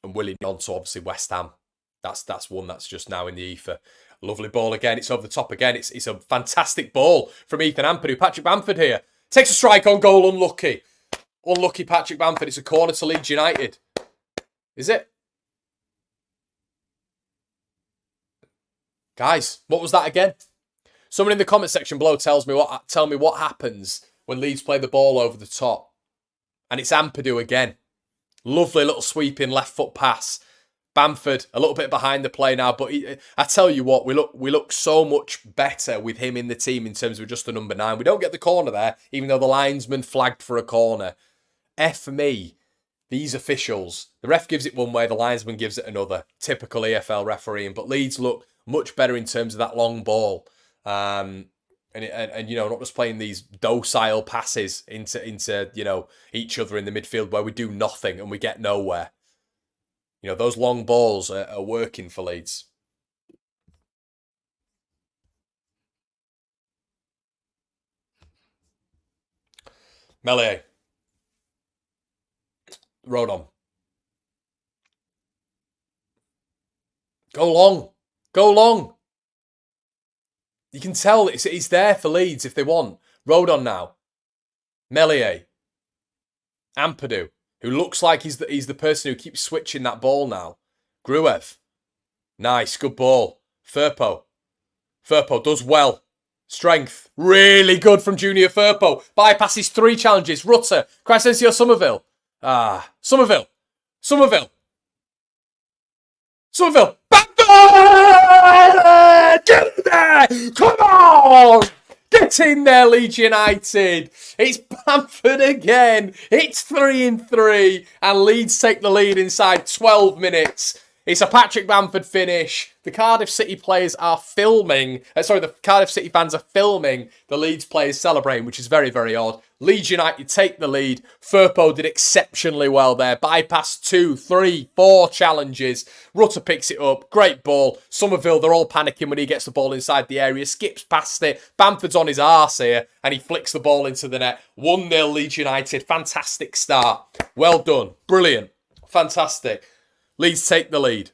Willie on to obviously West Ham. That's one that's just now in the ether. Lovely ball again. It's over the top again. It's a fantastic ball from Ethan Ampadu. Patrick Bamford here takes a strike on goal. Unlucky. Unlucky Patrick Bamford. It's a corner to Leeds United. Is it? Guys, what was that again? Someone in the comment section below tell me what happens when Leeds play the ball over the top. And it's Ampadu again. Lovely little sweeping left foot pass. Bamford a little bit behind the play now, but I tell you what, we look so much better with him in the team in terms of just the number 9. We don't get the corner there, even though the linesman flagged for a corner. F me. These officials. The ref gives it one way, the linesman gives it another. Typical EFL refereeing. But Leeds look much better in terms of that long ball. And not just playing these docile passes into each other in the midfield where we do nothing and we get nowhere. Those long balls are working for Leeds. Melee. Rodon. Go long. Go long. You can tell it's there for Leeds if they want. Rodon now. Melee. Ampadu, who looks like he's the person who keeps switching that ball now. Gruev. Nice, good ball. Firpo does well. Strength. Really good from Junior Firpo. Bypasses 3 challenges. Rutter. Crescencio Somerville. Somerville. Bamford! Get in there! Come on! Get in there, Leeds United. It's Bamford again. It's 3-3, and Leeds take the lead inside 12 minutes. It's a Patrick Bamford finish. The Cardiff City players are filming. The Cardiff City fans are filming the Leeds players celebrating, which is very, very odd. Leeds United take the lead. Firpo did exceptionally well there. Bypassed 2, 3, 4 challenges. Rutter picks it up. Great ball. Somerville, they're all panicking when he gets the ball inside the area. Skips past it. Bamford's on his arse here, and he flicks the ball into the net. 1-0 Leeds United. Fantastic start. Well done. Brilliant. Fantastic. Leeds take the lead.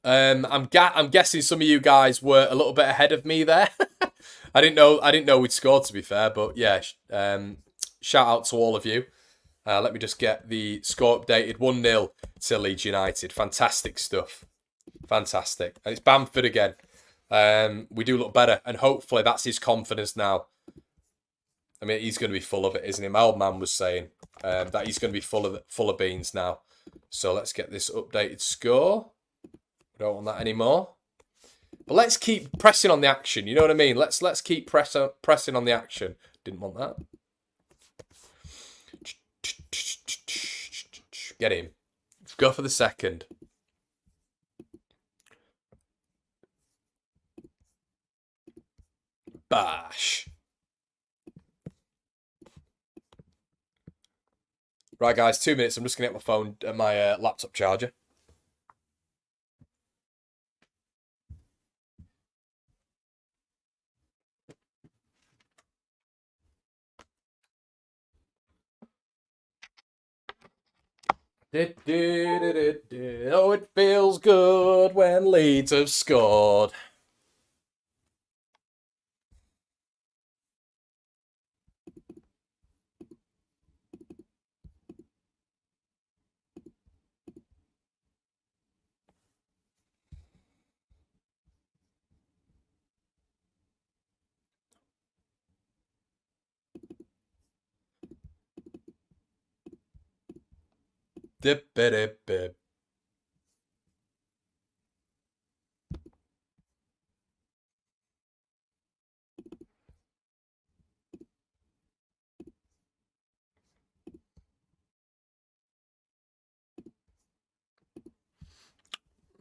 I'm guessing some of you guys were a little bit ahead of me there. I didn't know we'd scored, to be fair, but yeah. Shout out to all of you. Let me just get the score updated. 1-0 to Leeds United. Fantastic stuff. Fantastic. And it's Bamford again. We do look better, and hopefully that's his confidence now. He's going to be full of it, isn't he? My old man was saying that he's going to be full of beans now. So let's get this updated score. We don't want that anymore. But let's keep pressing on the action. You know what I mean? Let's keep pressing on the action. Didn't want that. Get him. Let's go for the second. Bash. Right, guys, 2 minutes. I'm just going to get my phone and my laptop charger. Oh, it feels good when Leeds have scored. Dip, dip, dip.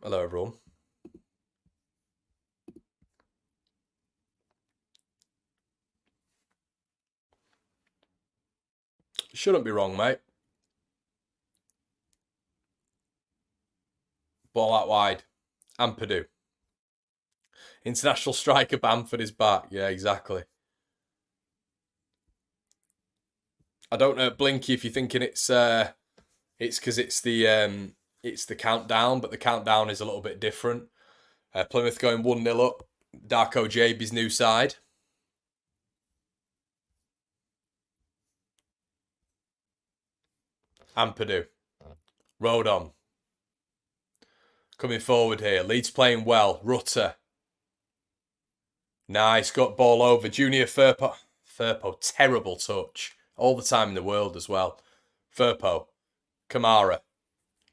Hello, everyone. Shouldn't be wrong, mate. Ball out wide. Ampadu. International striker Bamford is back. Yeah, exactly. I don't know, Blinky, if you're thinking it's because it's the countdown, but the countdown is a little bit different. Plymouth going 1-0 up. Darko Jaby's new side. Ampadu. Rodon. Coming forward here. Leeds playing well. Rutter. Nice. Got ball over. Junior Firpo. Firpo. Terrible touch. All the time in the world as well. Firpo. Kamara.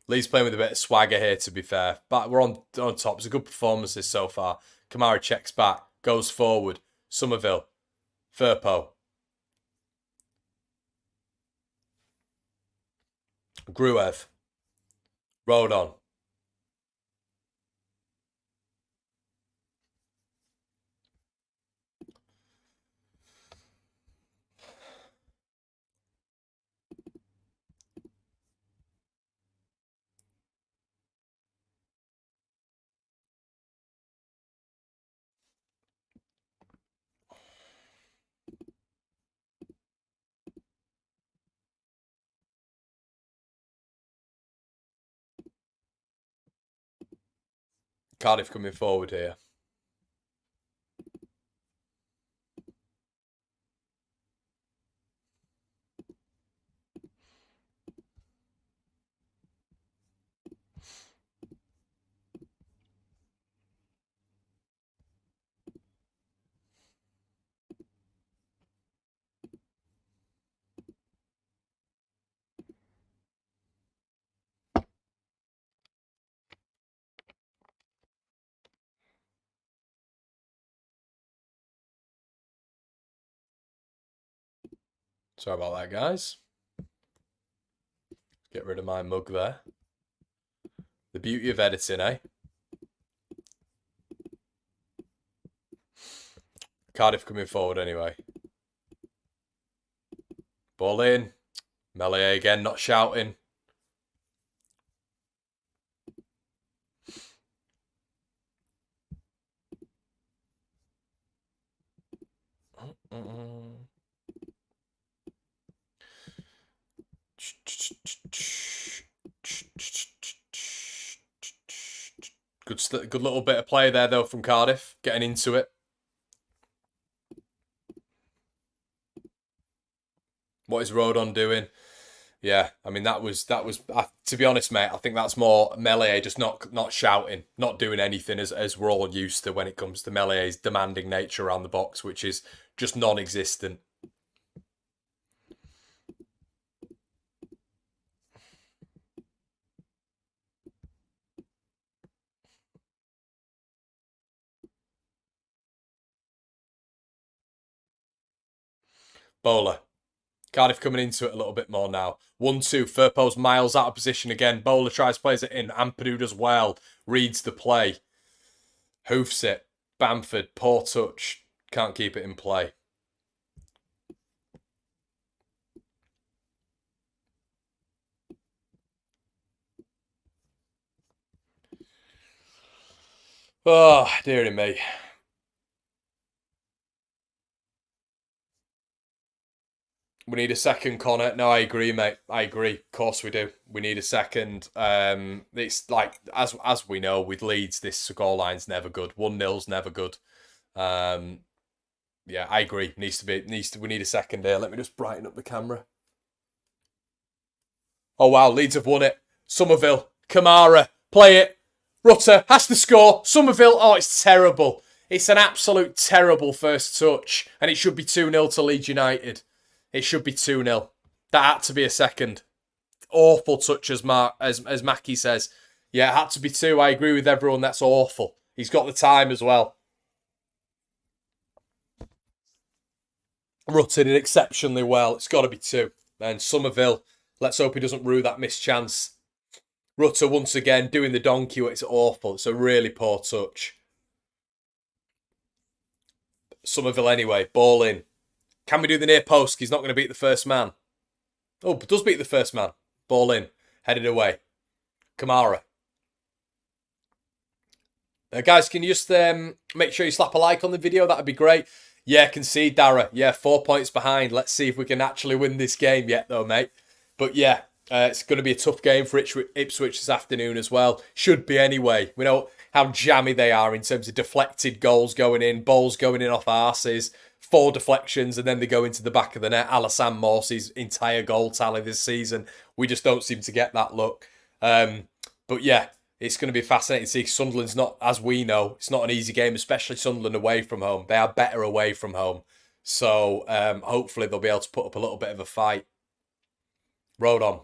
Leeds playing with a bit of swagger here, to be fair. But we're on top. It's a good performances so far. Kamara checks back. Goes forward. Somerville. Firpo. Gruev. Rodon. Cardiff coming forward here. Sorry about that, guys. Get rid of my mug there. The beauty of editing, eh? Cardiff coming forward anyway. Ball in. Melee again, not shouting. Good little bit of play there, though, from Cardiff. Getting into it. What is Rodon doing? Yeah, I mean that was to be honest, mate. I think that's more Melee just not shouting, not doing anything as we're all used to when it comes to Melee's demanding nature around the box, which is just non-existent. Bowler. Cardiff coming into it a little bit more now. 1-2. Firpo's miles out of position again. Bowler tries, plays it in. Ampadu does well. Reads the play. Hoofs it. Bamford, poor touch. Can't keep it in play. Oh, dearie me. We need a second, Conor. No, I agree, mate. I agree. Of course we do. We need a second. It's like as we know with Leeds, this scoreline's never good. 1-0's never good. Yeah, I agree. We need a second here. Let me just brighten up the camera. Oh wow, Leeds have won it. Somerville, Kamara, play it. Rutter has to score. Somerville, oh, it's terrible. It's an absolute terrible first touch, and it should be 2-0 to Leeds United. It should be 2-0. That had to be a second. Awful touch, as Mackie says. Yeah, it had to be 2. I agree with everyone. That's awful. He's got the time as well. Rutter did exceptionally well. It's got to be 2. And Somerville, let's hope he doesn't rue that missed chance. Rutter once again doing the donkey. It's awful. It's a really poor touch. Somerville anyway. Ball in. Can we do the near post? He's not going to beat the first man. Oh, but does beat the first man. Ball in. Headed away. Kamara. Guys, can you just make sure you slap a like on the video? That'd be great. Yeah, concede, Dara. Yeah, 4 points behind. Let's see if we can actually win this game yet, though, mate. But yeah, it's going to be a tough game for Ipswich this afternoon as well. Should be anyway. We know how jammy they are in terms of deflected goals going in, balls going in off arses, 4 deflections, and then they go into the back of the net. Alassane Morsey's entire goal tally this season. We just don't seem to get that look. But yeah, it's going to be fascinating to see. Sunderland's not, as we know, it's not an easy game, especially Sunderland away from home. They are better away from home. So hopefully they'll be able to put up a little bit of a fight. Road on.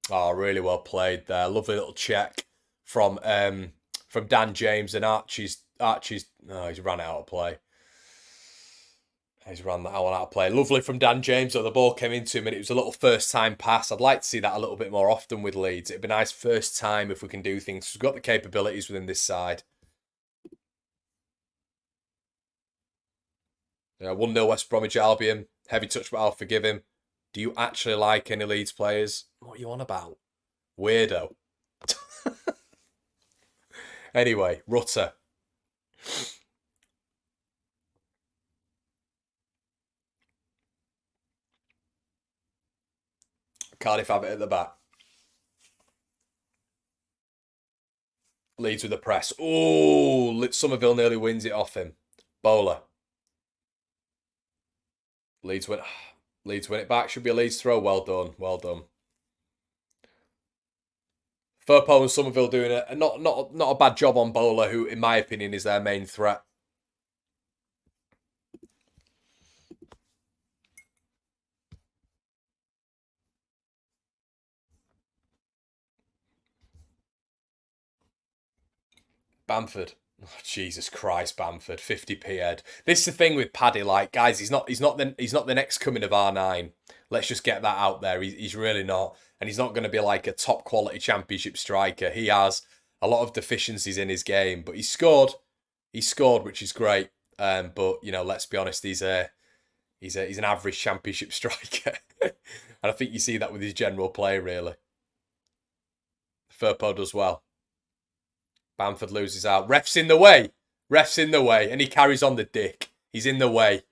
Oh, really well played there. Lovely little check from Dan James, and Archie's. Oh, he's ran out of play. He's run that one out of play. Lovely from Dan James. So the ball came into him, and it was a little first-time pass. I'd like to see that a little bit more often with Leeds. It'd be nice first time if we can do things. We've got the capabilities within this side. Yeah, 1-0 West Bromwich Albion. Heavy touch, but I'll forgive him. Do you actually like any Leeds players? What are you on about? Weirdo. Anyway, Rutter. Cardiff have it at the back. Leeds with the press. Oh, Somerville nearly wins it off him. Bowler. Leeds win it back. Should be a Leeds throw. Well done. Well done. Firpo and Somerville doing a not a bad job on Bowler, who, in my opinion, is their main threat. Bamford. Oh, Jesus Christ, Bamford, 50p head. This is the thing with Paddy. Like, guys, he's not the next coming of R9. Let's just get that out there. He's really not, and he's not going to be like a top quality Championship striker. He has a lot of deficiencies in his game, but he scored. He scored, which is great. But you know, let's be honest, he's an average Championship striker, and I think you see that with his general play, really. Firpo does well. Bamford loses out. Ref's in the way. Ref's in the way. And he carries on the dick. He's in the way.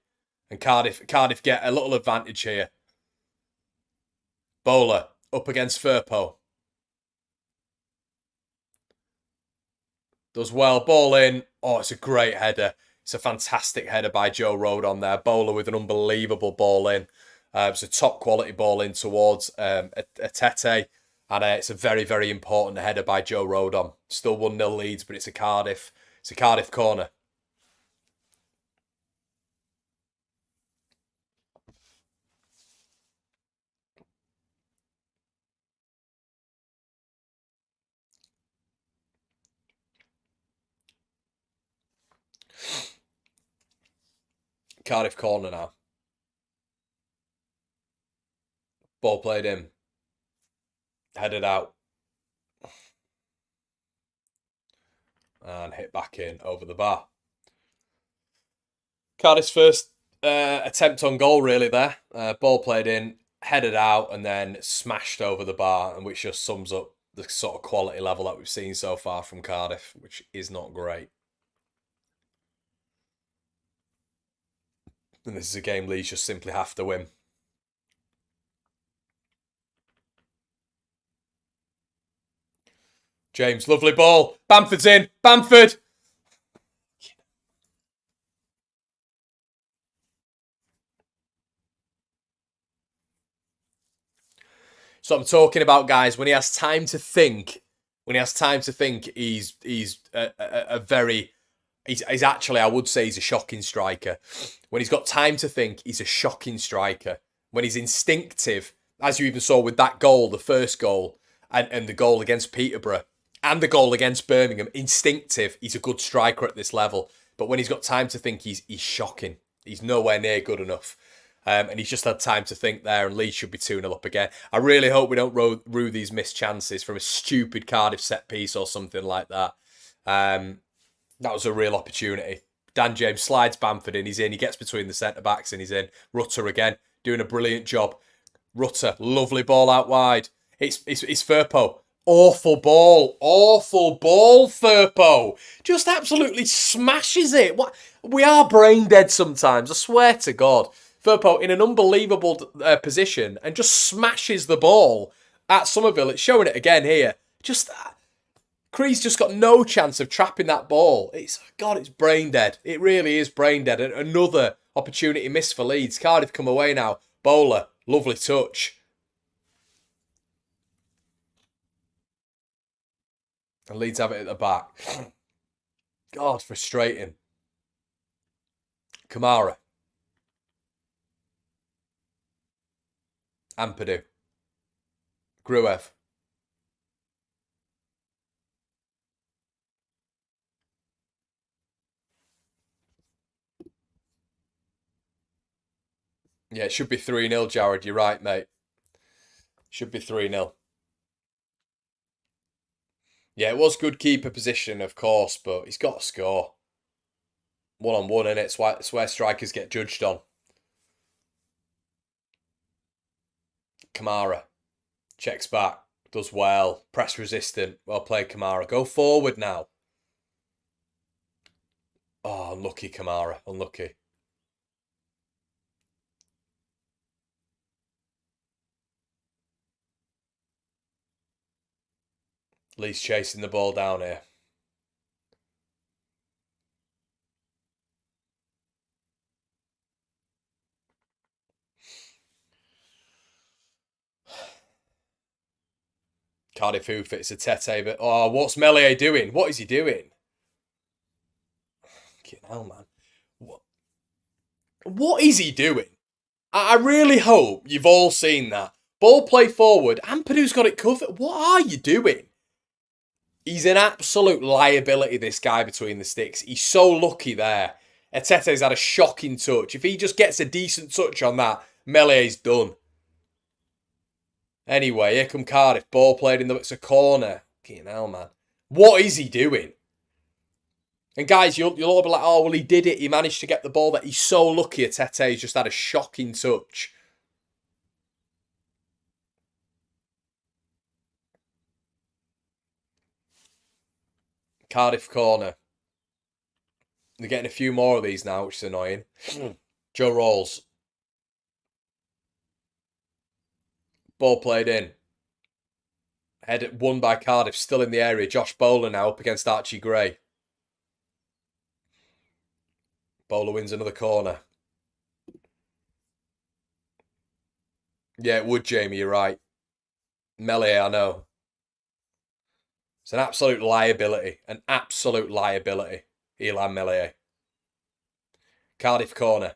And Cardiff get a little advantage here. Bowler up against Firpo. Does well. Ball in. Oh, it's a great header. It's a fantastic header by Joe Rodon there. Bowler with an unbelievable ball in. It's a top quality ball in towards Atete. And it's a very, very important header by Joe Rodon. Still 1-0 Leeds, but it's a Cardiff corner. Cardiff corner now. Ball played in. Headed out. And hit back in over the bar. Cardiff's first attempt on goal, really, there. Ball played in, headed out, and then smashed over the bar, and which just sums up the sort of quality level that we've seen so far from Cardiff, which is not great. And this is a game Leeds just simply have to win. James, lovely ball. Bamford's in. Bamford! So I'm talking about, guys, when he has time to think, he's a very... He's actually, I would say, he's a shocking striker. When he's got time to think, he's a shocking striker. When he's instinctive, as you even saw with that goal, the first goal, and the goal against Peterborough, and the goal against Birmingham, instinctive, he's a good striker at this level. But when he's got time to think, he's shocking. He's nowhere near good enough. And he's just had time to think there, and Leeds should be 2-0 up again. I really hope we don't rue these missed chances from a stupid Cardiff set piece or something like that. That was a real opportunity. Dan James slides Bamford in. He's in. He gets between the centre-backs and he's in. Rutter again, doing a brilliant job. Rutter, lovely ball out wide. It's Firpo. Awful ball, Firpo. Just absolutely smashes it. What? We are brain dead sometimes, I swear to God. Firpo in an unbelievable position and just smashes the ball at Somerville. It's showing it again here. Just... Cree's just got no chance of trapping that ball. It's brain dead. It really is brain dead. And another opportunity missed for Leeds. Cardiff come away now. Bowler, lovely touch. And Leeds have it at the back. God, frustrating. Kamara. Ampadu. Gruev. Yeah, it should be 3-0, Jared. You're right, mate. Should be 3-0. Yeah, it was good keeper position, of course, but he's got to score. One-on-one, innit? It's where strikers get judged on. Kamara. Checks back. Does well. Press resistant. Well played, Kamara. Go forward now. Oh, unlucky, Kamara. Unlucky. Leeds chasing the ball down here. Cardiff who fits a Tete, but oh, what's Meslier doing? What is he doing? Fucking hell, man. What is he doing? I really hope you've all seen that. Ball play forward. Ampadu's got it covered. What are you doing? He's an absolute liability, this guy between the sticks. He's so lucky there. Etete's had a shocking touch. If he just gets a decent touch on that, Melee's done. Anyway, here come Cardiff. Ball played in the... It's a corner. Fucking hell, man. What is he doing? And guys, you'll all be like, oh, well, he did it. He managed to get the ball. That he's so lucky. Tete's just had a shocking touch. Cardiff corner. They're getting a few more of these now, which is annoying. Joe Rolls. Ball played in. Head won by Cardiff, still in the area. Josh Bowler now up against Archie Gray. Bowler wins another corner. Yeah, it would, Jamie, you're right. Meslier, I know. It's an absolute liability. An absolute liability. Elan Meslier. Cardiff corner.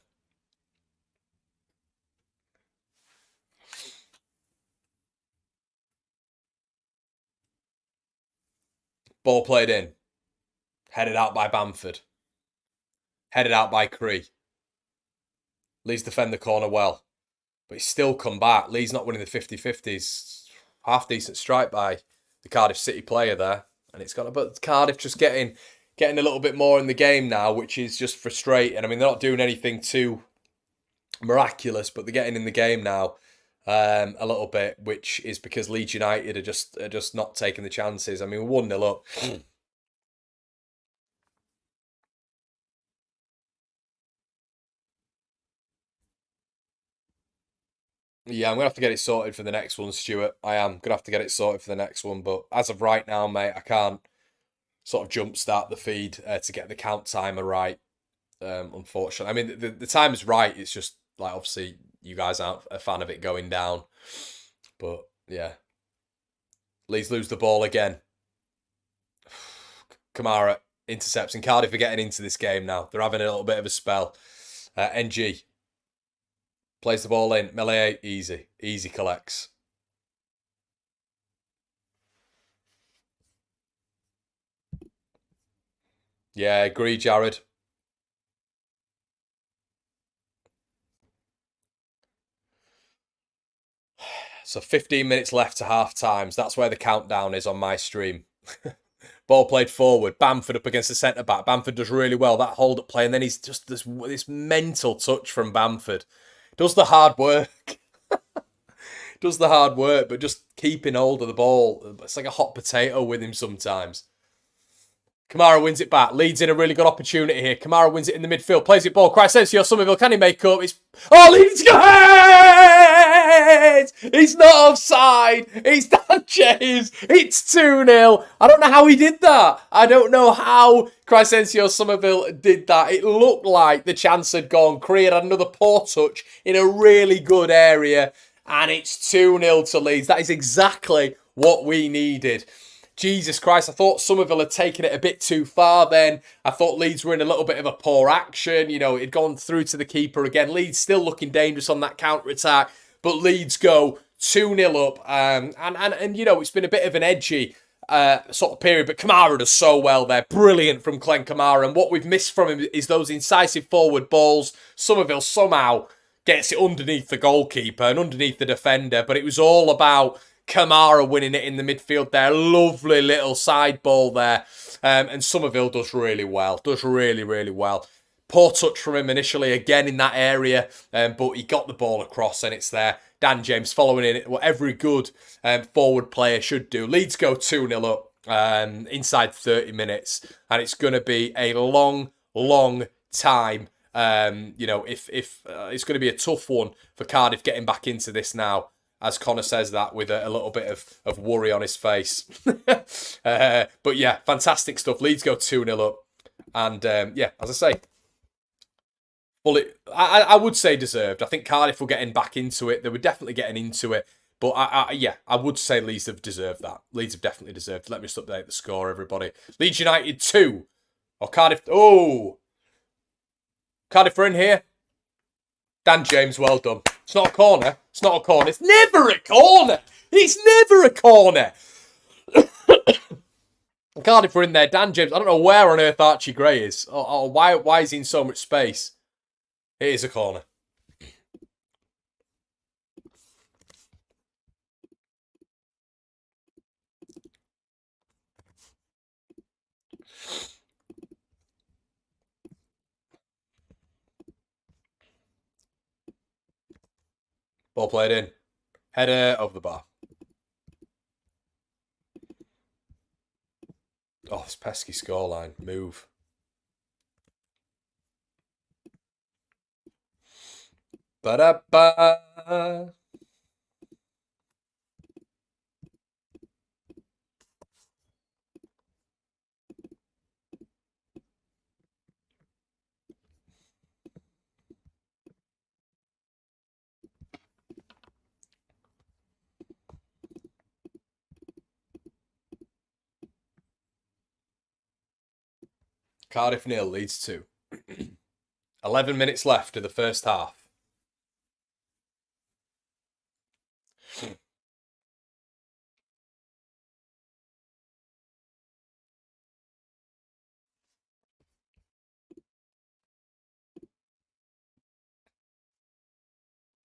Ball played in. Headed out by Bamford. Headed out by Cree. Leeds defend the corner well. But he's still come back. Leeds not winning the 50-50s. Half decent strike by the Cardiff City player there. And it's got but Cardiff just getting a little bit more in the game now, which is just frustrating. I mean, they're not doing anything too miraculous, but they're getting in the game now a little bit, which is because Leeds United are just not taking the chances. I mean, we're 1-0 up. Yeah, I'm going to have to get it sorted for the next one, Stuart. I am going to have to get it sorted for the next one. But as of right now, mate, I can't sort of jumpstart the feed to get the count timer right, unfortunately. I mean, the time is right. It's just, like, obviously, you guys aren't a fan of it going down. But, yeah. Leeds lose the ball again. Kamara intercepts, and Cardiff are getting into this game now. They're having a little bit of a spell. NG plays the ball in. Melee, easy. Easy collects. Yeah, agree, Jared. So 15 minutes left to half times. That's where the countdown is on my stream. Ball played forward. Bamford up against the centre back. Bamford does really well. That hold up play. And then he's just this mental touch from Bamford. Does the hard work. Does the hard work, but just keeping hold of the ball. It's like a hot potato with him sometimes. Kamara wins it back. Leeds in a really good opportunity here. Kamara wins it in the midfield. Plays it ball. Crescencio Somerville. Can he make up? Leeds go ahead! He's not offside. It's Dan James. It's 2-0. I don't know how he did that. I don't know how Crescencio Somerville did that. It looked like the chance had gone. Creed had another poor touch in a really good area. And it's 2-0 to Leeds. That is exactly what we needed. Jesus Christ, I thought Somerville had taken it a bit too far then. I thought Leeds were in a little bit of a poor action. You know, it'd gone through to the keeper again. Leeds still looking dangerous on that counter-attack. But Leeds go 2-0 up. And you know, it's been a bit of an edgy sort of period. But Kamara does so well there. Brilliant from Glenn Kamara. And what we've missed from him is those incisive forward balls. Somerville somehow gets it underneath the goalkeeper and underneath the defender. But it was all about Kamara winning it in the midfield there. Lovely little side ball there. And Somerville does really well. Does really, really well. Poor touch from him initially again in that area. But he got the ball across and it's there. Dan James following in it. What every good forward player should do. Leeds go 2-0 up inside 30 minutes. And it's going to be a long, long time. You know, if it's going to be a tough one for Cardiff getting back into this now. As Conor says that with a little bit of worry on his face. But yeah, fantastic stuff. Leeds go 2-0 up. And yeah, as I say, I would say deserved. I think Cardiff were getting back into it. They were definitely getting into it. But I would say Leeds have deserved that. Leeds have definitely deserved. Let me just update the score, everybody. Leeds United 2. Or Cardiff. Oh! Cardiff are in here. Dan James, well done. It's not a corner. It's not a corner. It's never a corner. It's never a corner. Cardiff are in there. Dan James. I don't know where on earth Archie Gray is. Or why is he in so much space? It is a corner. Ball played in. Header over the bar. Oh, this pesky scoreline. Move. Ba-da-ba. Cardiff 0, Leeds 2. 11 minutes left of the first half.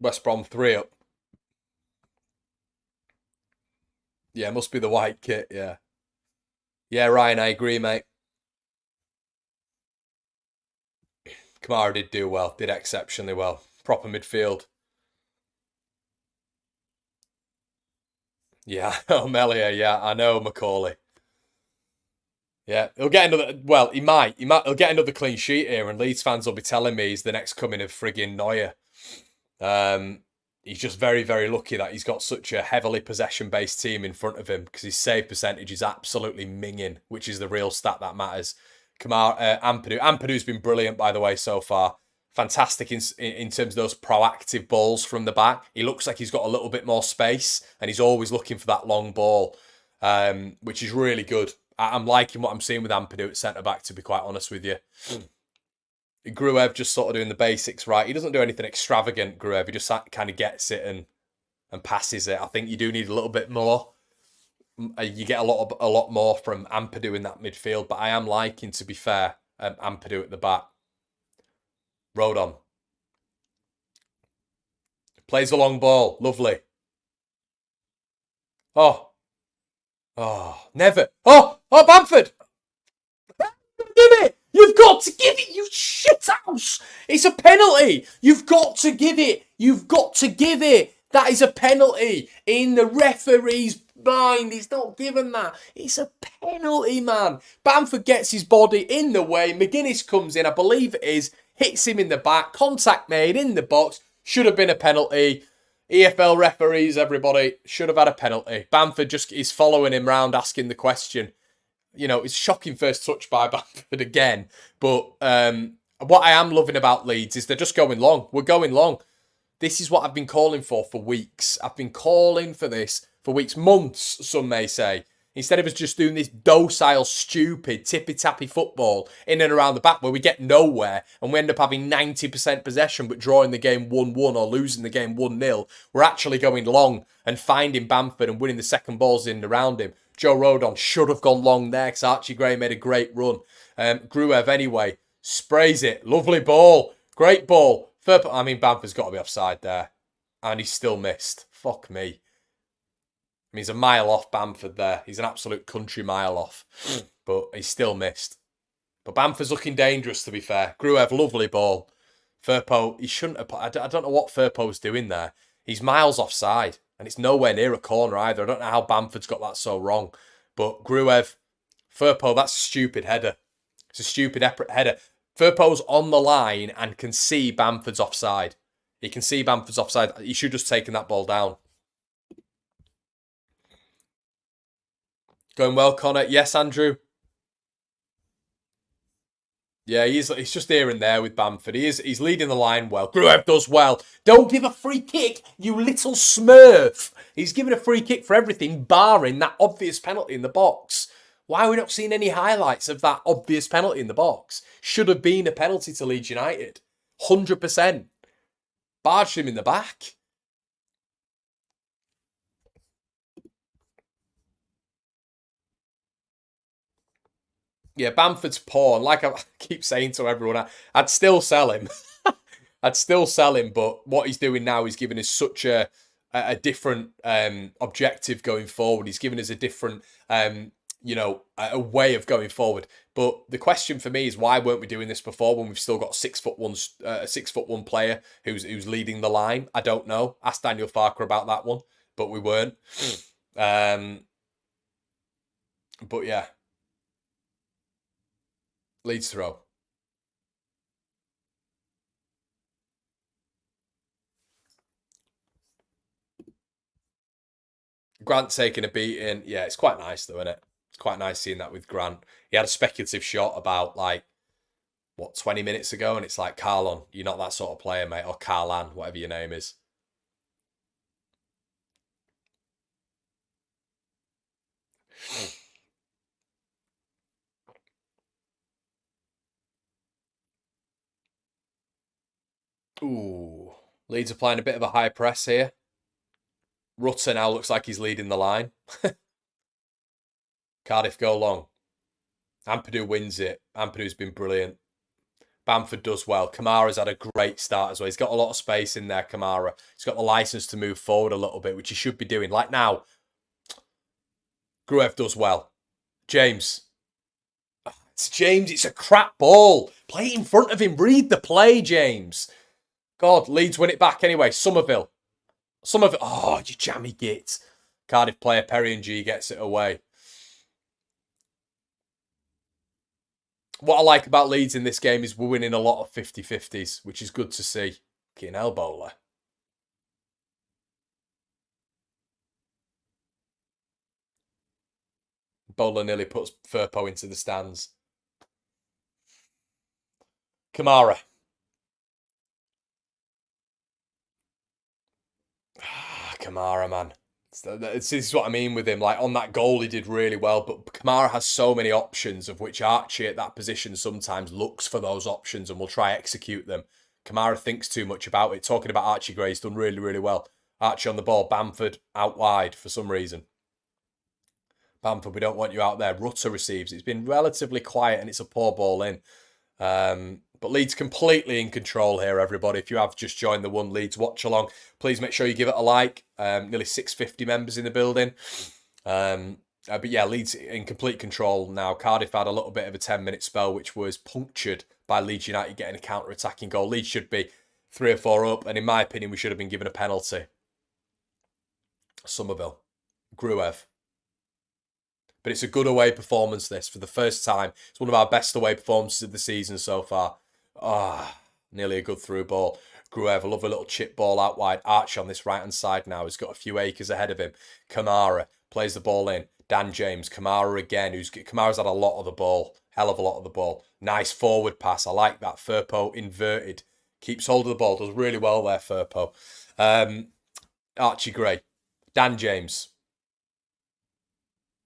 West Brom 3 up. Yeah, must be the white kit, yeah. Yeah, Ryan, I agree, mate. Kamara did do well, did exceptionally well. Proper midfield. Yeah, O'Melia, yeah, I know, Macaulay. Yeah, he'll get another. Well, he might. He'll get another clean sheet here, and Leeds fans will be telling me he's the next coming of friggin' Neuer. he's just very, very lucky that he's got such a heavily possession-based team in front of him because his save percentage is absolutely minging, which is the real stat that matters. Ampadu. Ampadu's been brilliant, by the way, so far. Fantastic in terms of those proactive balls from the back. He looks like he's got a little bit more space and he's always looking for that long ball, which is really good. I'm liking what I'm seeing with Ampadu at centre-back, to be quite honest with you. Gruev just sort of doing the basics right. He doesn't do anything extravagant, Gruev. He just kind of gets it and passes it. I think you do need a little bit more. You get a lot more from Ampadu in that midfield, but I am liking, to be fair, Ampadu at the back. Rodon. Plays the long ball. Lovely. Oh. Oh, never. Oh, Bamford. Give it. You've got to give it, you shithouse. It's a penalty. You've got to give it. You've got to give it. That is a penalty in the referee's mind. He's not given that. It's a penalty, man. Bamford gets his body in the way. McGuinness comes in, I believe it is, hits him in the back. Contact made in the box. Should have been a penalty. EFL referees, everybody, should have had a penalty. Bamford just is following him round asking the question. You know, it's shocking first touch by Bamford again. But what I am loving about Leeds is they're just going long. We're going long. This is what I've been calling for weeks. I've been calling for this for weeks, months, some may say. Instead of us just doing this docile, stupid, tippy-tappy football in and around the back where we get nowhere and we end up having 90% possession but drawing the game 1-1 or losing the game 1-0, we're actually going long and finding Bamford and winning the second balls in and around him. Joe Rodon should have gone long there because Archie Gray made a great run. Gruev, anyway, sprays it. Lovely ball. Great ball. I mean, Bamford's got to be offside there. And he's still missed. Fuck me. I mean, he's a mile off Bamford there. He's an absolute country mile off. But he's still missed. But Bamford's looking dangerous, to be fair. Gruev, lovely ball. Firpo, he shouldn't have... I don't know what Firpo's doing there. He's miles offside. And it's nowhere near a corner either. I don't know how Bamford's got that so wrong. But Gruev, Firpo, that's a stupid header. It's a stupid header. Firpo's on the line and can see Bamford's offside. He can see Bamford's offside. He should have just taken that ball down. Going well, Conor. Yes, Andrew. Yeah, he's just here and there with Bamford. He's leading the line well. Gruev does well. Don't give a free kick, you little smurf. He's given a free kick for everything, barring that obvious penalty in the box. Why are we not seeing any highlights of that obvious penalty in the box? Should have been a penalty to Leeds United. 100%. Barged him in the back. Yeah, Bamford's poor. And like I keep saying to everyone, I'd still sell him. I'd still sell him, but what he's doing now is giving us such a different objective going forward. He's given us a different, a way of going forward. But the question for me is, why weren't we doing this before when we've still got a 6'1" player who's leading the line? I don't know. Ask Daniel Farker about that one, but we weren't. But yeah. Leeds throw. Grant taking a beating. Yeah, it's quite nice though, isn't it? It's quite nice seeing that with Grant. He had a speculative shot about 20 minutes ago, and it's like, Carlon, you're not that sort of player, mate, or Carlan, whatever your name is. Ooh. Leeds are playing a bit of a high press here. Rutter now looks like he's leading the line. Cardiff go long. Ampadu wins it. Ampadu's been brilliant. Bamford does well. Kamara's had a great start as well. He's got a lot of space in there, Kamara. He's got the license to move forward a little bit, which he should be doing. Like now, Gruev does well. James. It's James. It's a crap ball. Play it in front of him. Read the play, James. God, Leeds win it back anyway. Somerville. Oh, you jammy git. Cardiff player Perry and G gets it away. What I like about Leeds in this game is we're winning a lot of 50-50s, which is good to see. Fucking hell, bowler. Bowler nearly puts Firpo into the stands. Kamara. Kamara, man. This is what I mean with him. Like, on that goal, he did really well, but Kamara has so many options, of which Archie at that position sometimes looks for those options and will try execute them. Kamara thinks too much about it. Talking about Archie Gray, he's done really, really well. Archie on the ball, Bamford out wide for some reason. Bamford, we don't want you out there. Rutter receives. It's been relatively quiet and it's a poor ball in. But Leeds completely in control here, everybody. If you have just joined the One Leeds watch along, please make sure you give it a like. Nearly 650 members in the building. But yeah, Leeds in complete control now. Cardiff had a little bit of a 10-minute spell, which was punctured by Leeds United getting a counter-attacking goal. Leeds should be 3 or 4 up, and in my opinion, we should have been given a penalty. Somerville. Gruev. But it's a good away performance, this, for the first time. It's one of our best away performances of the season so far. Nearly a good through ball. Gruev, a lovely little chip ball out wide. Arch on this right-hand side now. He's got a few acres ahead of him. Kamara plays the ball in. Dan James. Kamara again. Kamara's had a lot of the ball. Hell of a lot of the ball. Nice forward pass. I like that. Firpo inverted. Keeps hold of the ball. Does really well there, Firpo. Archie Gray. Dan James.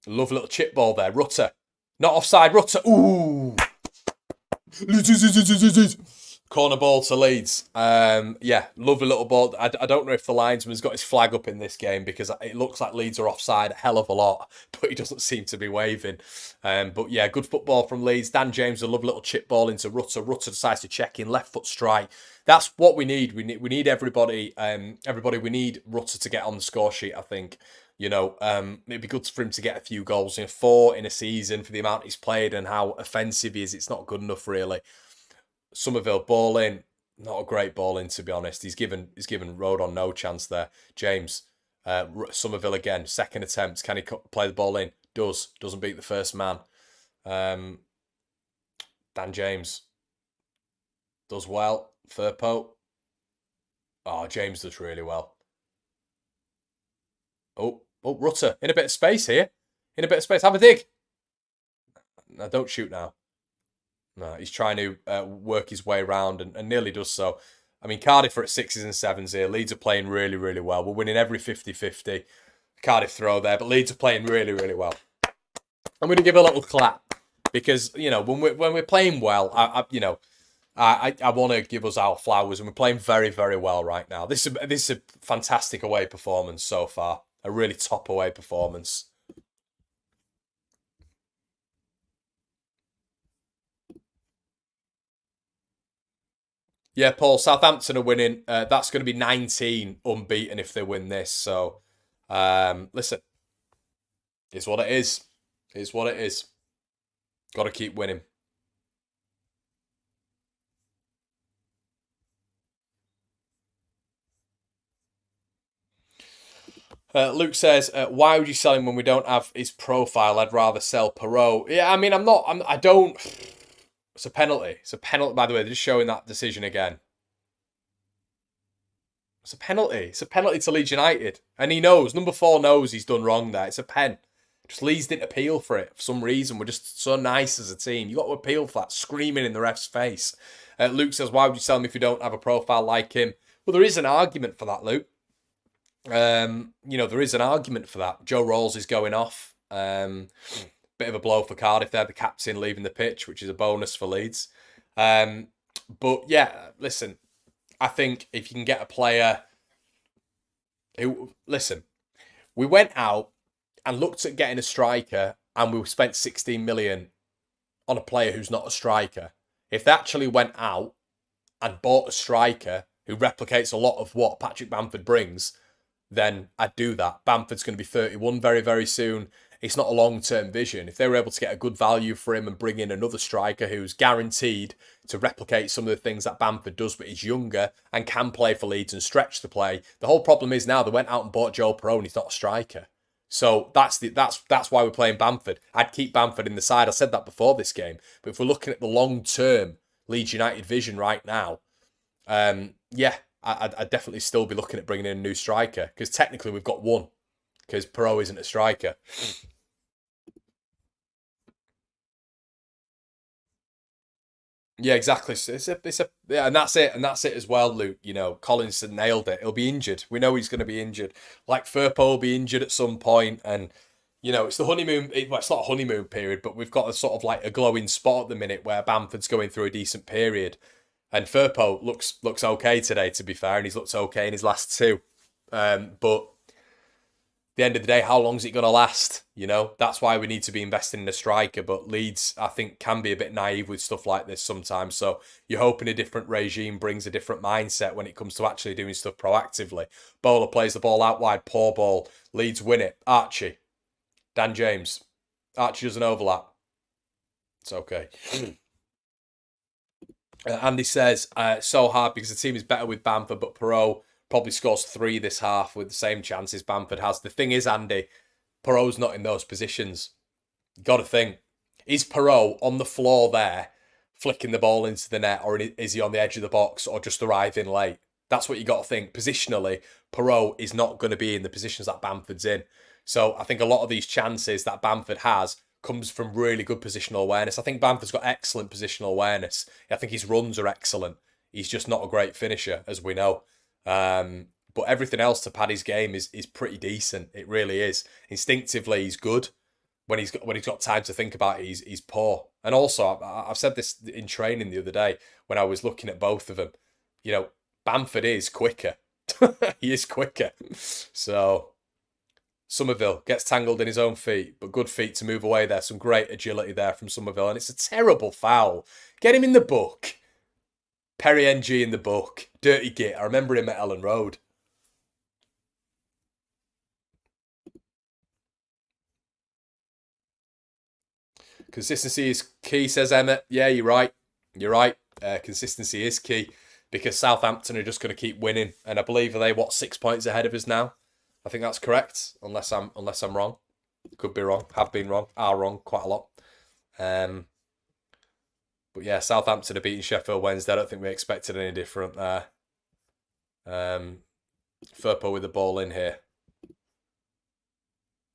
Lovely little chip ball there. Rutter. Not offside. Rutter. Ooh. Corner ball to Leeds. Yeah, lovely little ball. I don't know if the linesman's got his flag up in this game because it looks like Leeds are offside a hell of a lot, but he doesn't seem to be waving. But yeah, good football from Leeds. Dan James, a lovely little chip ball into Rutter. Rutter decides to check in, left foot strike. That's what we need. We need everybody. We need Rutter to get on the score sheet, I think. You know, it'd be good for him to get a few goals. 4 in a season for the amount he's played and how offensive he is. It's not good enough, really. Somerville, ball in. Not a great ball in, to be honest. He's given Rodon no chance there. James, Somerville again. Second attempt. Can he play the ball in? Doesn't beat the first man. Dan James does well. Firpo. Oh, James does really well. Oh, Rutter. In a bit of space here. In a bit of space. Have a dig. No, don't shoot now. No, he's trying to work his way around and nearly does so. I mean, Cardiff are at 6s and 7s here. Leeds are playing really, really well. We're winning every 50-50. Cardiff throw there, but Leeds are playing really, really well. I'm going to give a little clap because, you know, when we're playing well, I want to give us our flowers, and we're playing very, very well right now. This is a fantastic away performance so far. A really top away performance. Yeah, Paul, Southampton are winning. That's going to be 19 unbeaten if they win this. So, listen, it's what it is. It's what it is. Got to keep winning. Luke says, why would you sell him when we don't have his profile? I'd rather sell Perot. Yeah, I mean, I don't. It's a penalty. It's a penalty, by the way. They're just showing that decision again. It's a penalty. It's a penalty to Leeds United. And he knows. Number 4 knows he's done wrong there. It's a pen. Just Leeds didn't appeal for it for some reason. We're just so nice as a team. You got to appeal for that. Screaming in the ref's face. Luke says, why would you sell him if you don't have a profile like him? Well, there is an argument for that, Luke. There is an argument for that. Joe Rolls is going off. Bit of a blow for Cardiff there. The captain leaving the pitch, which is a bonus for Leeds. But yeah, listen, I think if you can get a player who, listen, we went out and looked at getting a striker and we spent 16 million on a player who's not a striker. If they actually went out and bought a striker who replicates a lot of what Patrick Bamford brings, then I'd do that. Bamford's going to be 31 very, very soon. It's not a long-term vision. If they were able to get a good value for him and bring in another striker who's guaranteed to replicate some of the things that Bamford does, but he's younger and can play for Leeds and stretch the play. The whole problem is now they went out and bought Joe Perot and he's not a striker. So that's why we're playing Bamford. I'd keep Bamford in the side. I said that before this game. But if we're looking at the long-term Leeds United vision right now, I'd definitely still be looking at bringing in a new striker because technically we've got one because Perot isn't a striker. Yeah, exactly. So yeah, and that's it, as well, Luke. You know, Collinson nailed it. He'll be injured. We know he's going to be injured. Like Firpo will be injured at some point, and you know, it's the honeymoon. Well, it's not a honeymoon period, but we've got a sort of like a glowing spot at the minute where Bamford's going through a decent period, and Firpo looks okay today. To be fair, and he's looked okay in his last two. But the end of the day, how long is it going to last? You know, that's why we need to be investing in a striker. But Leeds, I think, can be a bit naive with stuff like this sometimes. So you're hoping a different regime brings a different mindset when it comes to actually doing stuff proactively. Bowler plays the ball out wide, poor ball. Leeds win it. Archie, Dan James. Archie doesn't overlap. It's okay. Andy says, so hard because the team is better with Bamford, but Perot probably scores 3 this half with the same chances Bamford has. The thing is, Andy, Perot's not in those positions. Got to think, is Perot on the floor there, flicking the ball into the net, or is he on the edge of the box, or just arriving late? That's what you got to think. Positionally, Perot is not going to be in the positions that Bamford's in. So I think a lot of these chances that Bamford has comes from really good positional awareness. I think Bamford's got excellent positional awareness. I think his runs are excellent. He's just not a great finisher, as we know. But everything else to pad his game is pretty decent. It really is. Instinctively, he's good. When he's got time to think about it, he's poor. And also, I've said this in training the other day when I was looking at both of them. You know, Bamford is quicker. He is quicker. So Somerville gets tangled in his own feet, but good feet to move away there. Some great agility there from Somerville, and it's a terrible foul. Get him in the book. Perry NG in the book. Dirty git. I remember him at Ellen Road. Consistency is key, says Emmett. Yeah, you're right. You're right. Consistency is key because Southampton are just going to keep winning, and I believe they 6 points ahead of us now. I think that's correct, unless I'm wrong. Could be wrong. Have been wrong. Are wrong quite a lot. But yeah, Southampton are beating Sheffield Wednesday. I don't think we expected any different there. Firpo with the ball in here.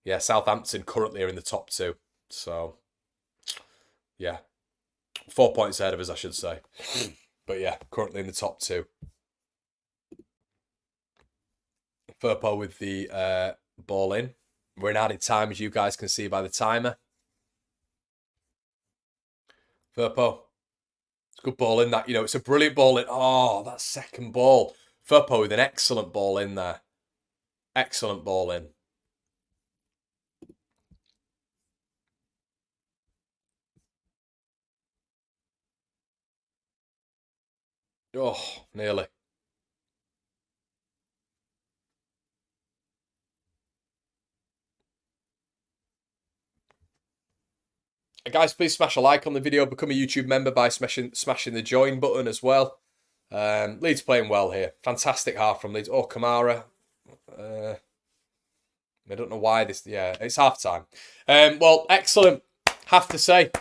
Yeah, Southampton currently are in the top 2. So, yeah. 4 points ahead of us, I should say. But yeah, currently in the top 2. Firpo with the ball in. We're in added time, as you guys can see by the timer. Firpo. It's a good ball in that. You know, it's a brilliant ball in. Oh, that second ball. Firpo with an excellent ball in there. Excellent ball in. Oh, nearly. Guys, please smash a like on the video. Become a YouTube member by smashing the join button as well. Leeds playing well here. Fantastic half from Leeds. Oh, Kamara. I don't know why this. Yeah, it's half time. Well, excellent. Have to say,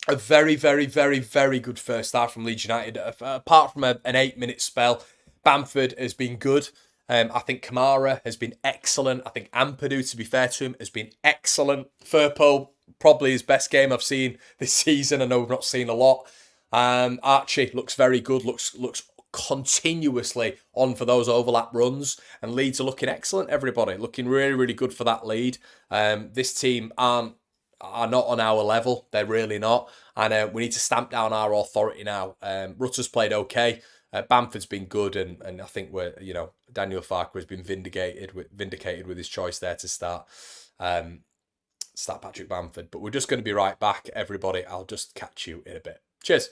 a very, very, very, very good first half from Leeds United. Apart from an 8-minute spell, Bamford has been good. I think Kamara has been excellent. I think Ampadu, to be fair to him, has been excellent. Firpo, probably his best game I've seen this season. I know we've not seen a lot. Archie looks very good. Looks continuously on for those overlap runs, and Leeds are looking excellent. Everybody looking really, really good for that lead. This team are not on our level. They're really not, and we need to stamp down our authority now. Rutter's played okay. Bamford's been good, and I think Daniel Farker has been vindicated with his choice there to start Patrick Bamford. But we're just going to be right back, everybody. I'll just catch you in a bit. Cheers.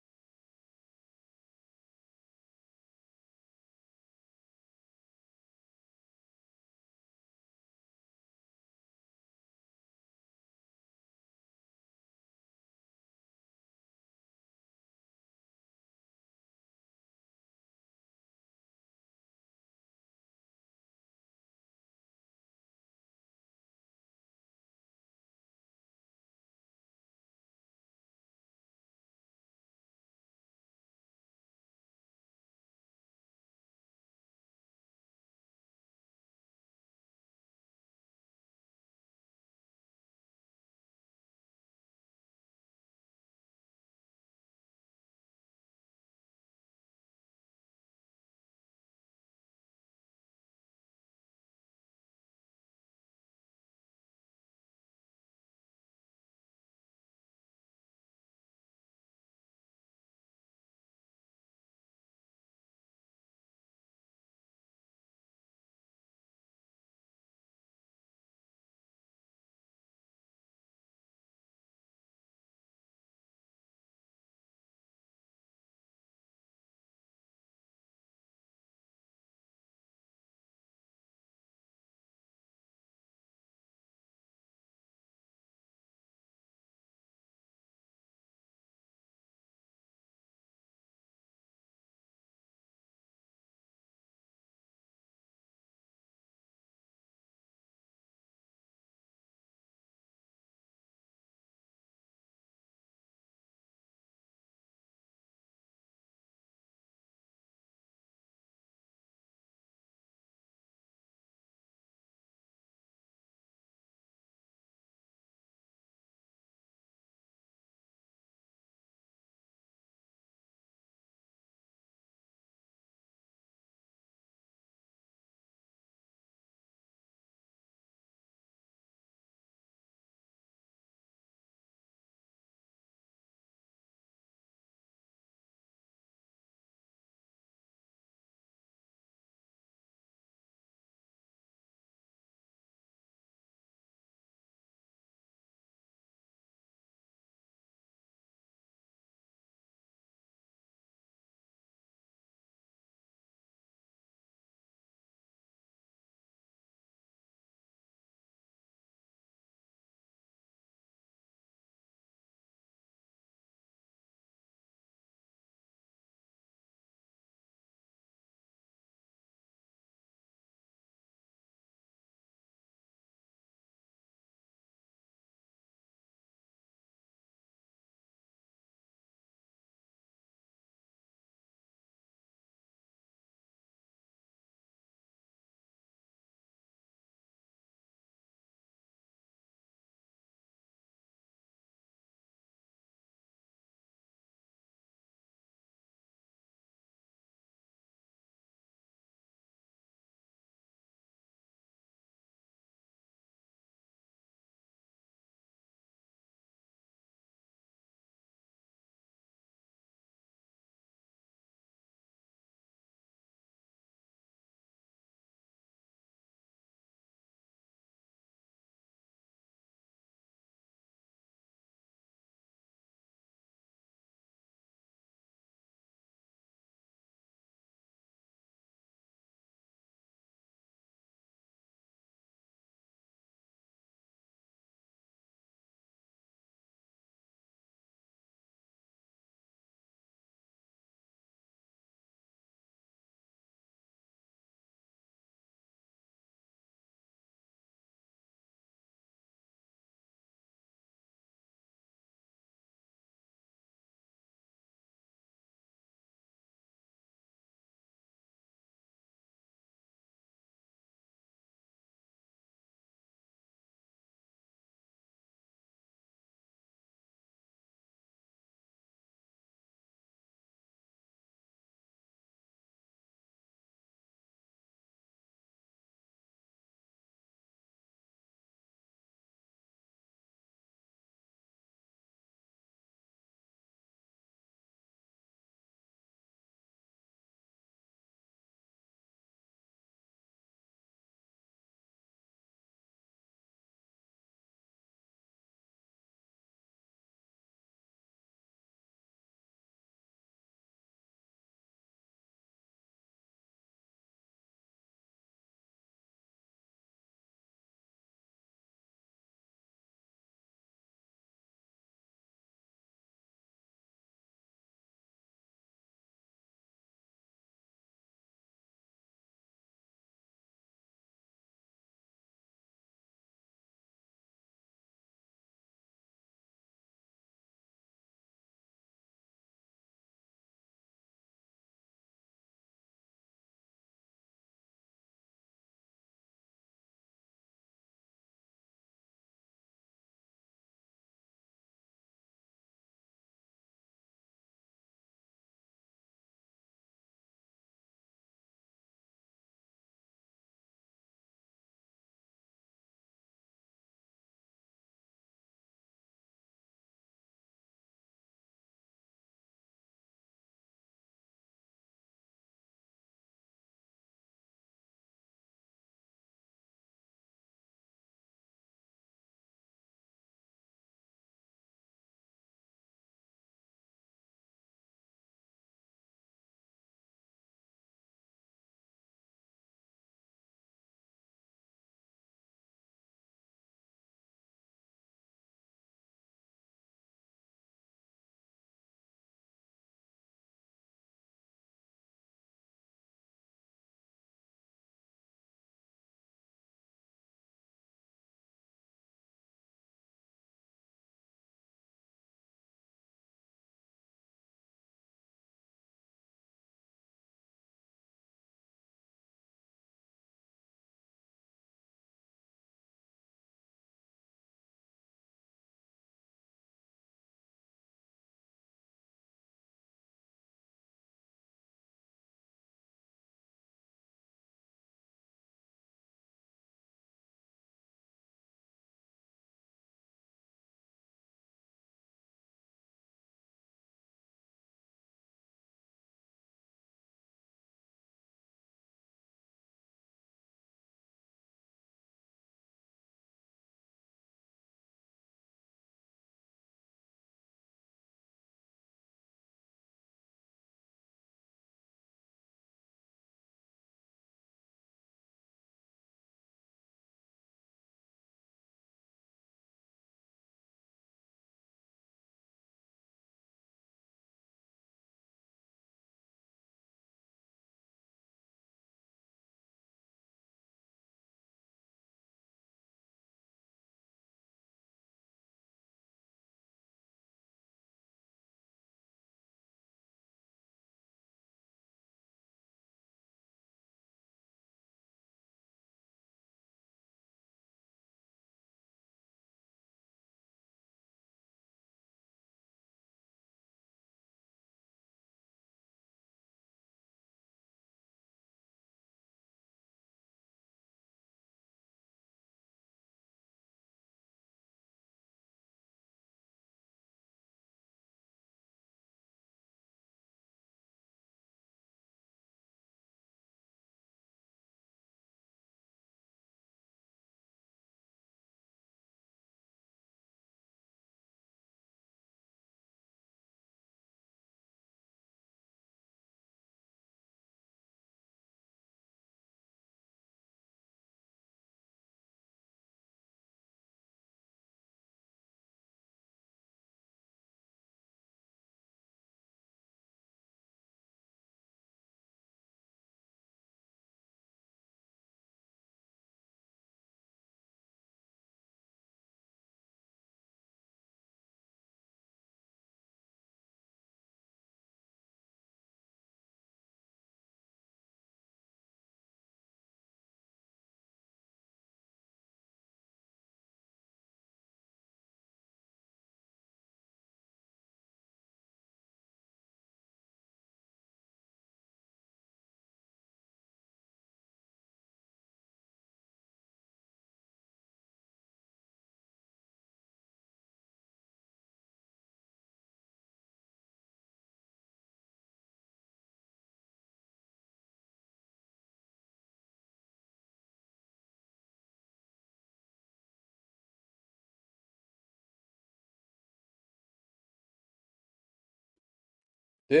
Oh,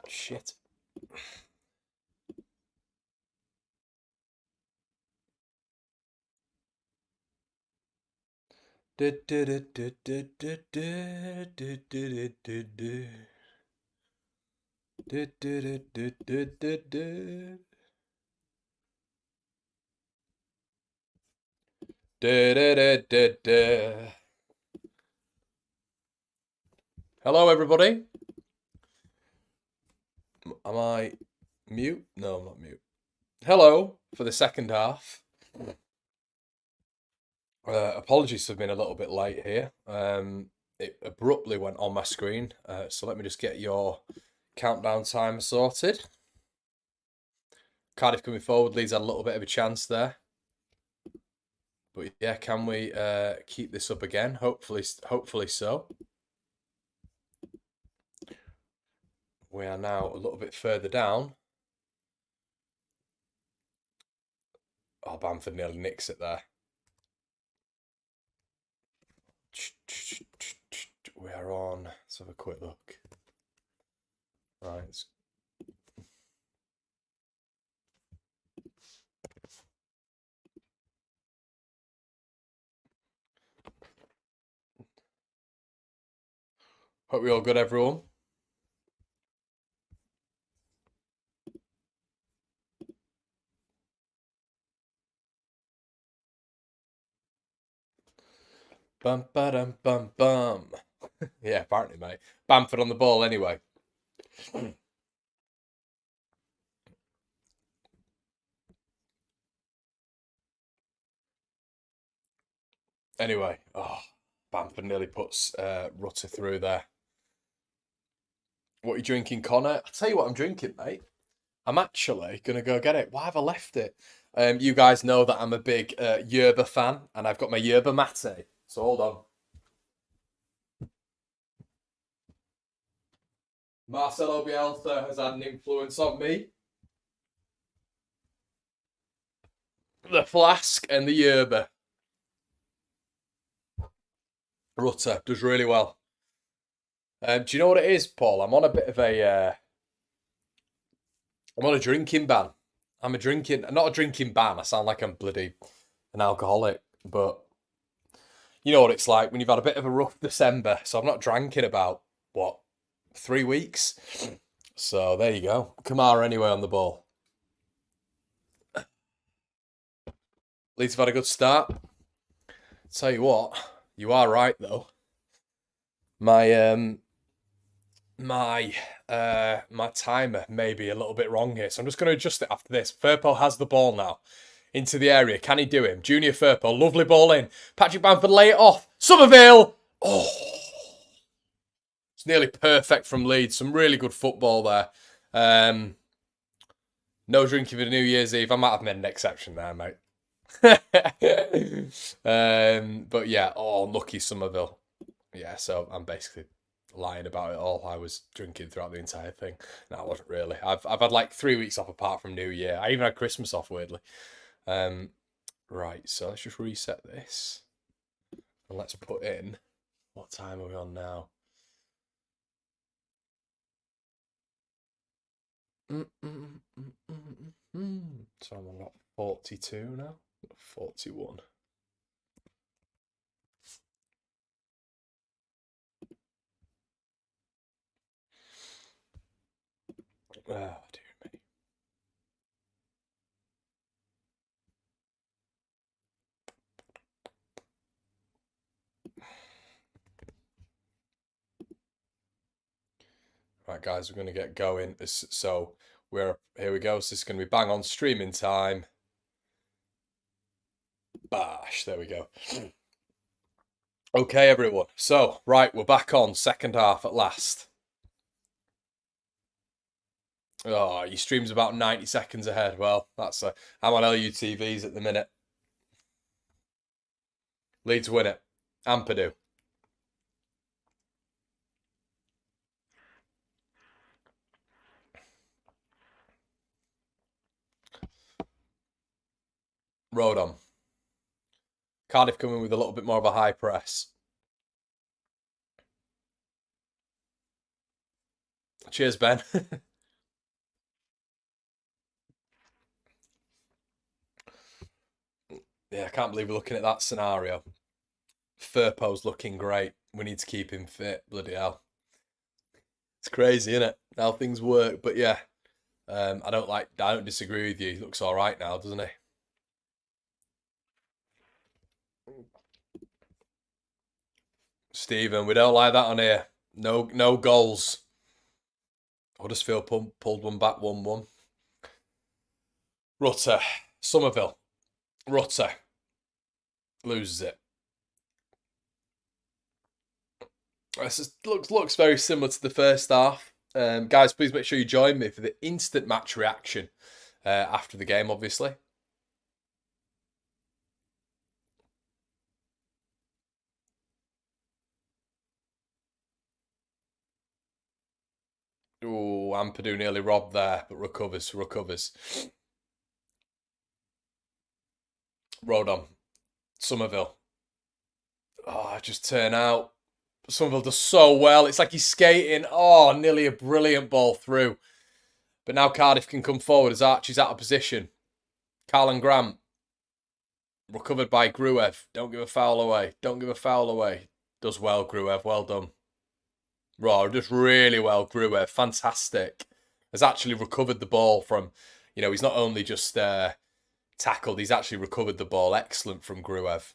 shit. Hello, everybody. Am I mute? No, I'm not mute. Hello for the second half. Apologies for being a little bit late here. It abruptly went on my screen. So let me just get your countdown timer sorted. Cardiff coming forward. Leeds had a little bit of a chance there. But yeah, can we keep this up again? Hopefully so. We are now a little bit further down. Oh, Bamford nearly nicks it there. We are on. Let's have a quick look. Right. Hope you're all good, everyone. Bum ba bum bum. Yeah, apparently, mate. Bamford on the ball anyway. Anyway, Bamford nearly puts Rutter through there. What are you drinking, Conor? I'll tell you what I'm drinking, mate. I'm actually going to go get it. Why have I left it? You guys know that I'm a big yerba fan, and I've got my yerba mate. So hold on. Marcelo Bielsa has had an influence on me. The flask and the yerba. Rutter does really well. Do you know what it is, Paul? I'm on a bit of a... I'm on a drinking ban. Not a drinking ban. I sound like I'm bloody an alcoholic, but you know what it's like when you've had a bit of a rough December. So I've not drank in about, 3 weeks? So there you go. Kamara anyway on the ball. Leeds have had a good start. Tell you what, you are right though. My timer may be a little bit wrong here, so I'm just going to adjust it after this. Firpo has the ball now. Into the area. Can he do him? Junior Firpo, lovely ball in. Patrick Bamford lay it off. Somerville! Oh! It's nearly perfect from Leeds. Some really good football there. No drinking for New Year's Eve. I might have made an exception there, mate. But yeah, lucky Somerville. Yeah, so I'm basically lying about it all. I was drinking throughout the entire thing. No, I wasn't really. I've had like 3 weeks off apart from New Year. I even had Christmas off, weirdly. Right, so let's just reset this. And let's put in... What time are we on now? So I'm on about 42 now. 41. Oh, dear me. Right, guys, we're going to get going. So here we go. So this is going to be bang on streaming time. Bash. There we go. Okay, everyone. So, right, we're back on second half at last. Oh, your stream's about 90 seconds ahead. Well, I'm on LUTVs at the minute. Leeds win it. Ampadu. Road on. Cardiff coming with a little bit more of a high press. Cheers, Ben. Yeah, I can't believe we're looking at that scenario. Firpo's looking great. We need to keep him fit. Bloody hell. It's crazy, isn't it? How things work. But yeah, I don't disagree with you. He looks all right now, doesn't he? Stephen, we don't like that on here. No goals. Huddersfield pulled one back 1-1. Rutter. Somerville. Rutter. Loses it. This looks very similar to the first half. Guys, please make sure you join me for the instant match reaction after the game, obviously. Oh, Ampadu nearly robbed there, but recovers. Rodon. Somerville. Oh, just turn out. Somerville does so well. It's like he's skating. Oh, nearly a brilliant ball through. But now Cardiff can come forward as Archie's out of position. Carlin Grant. Recovered by Gruev. Don't give a foul away. Does well, Gruev. Well done. Raw, just really well, Gruev. Fantastic. Has actually recovered the ball from, he's not only just tackled, he's actually recovered the ball. Excellent from Gruev.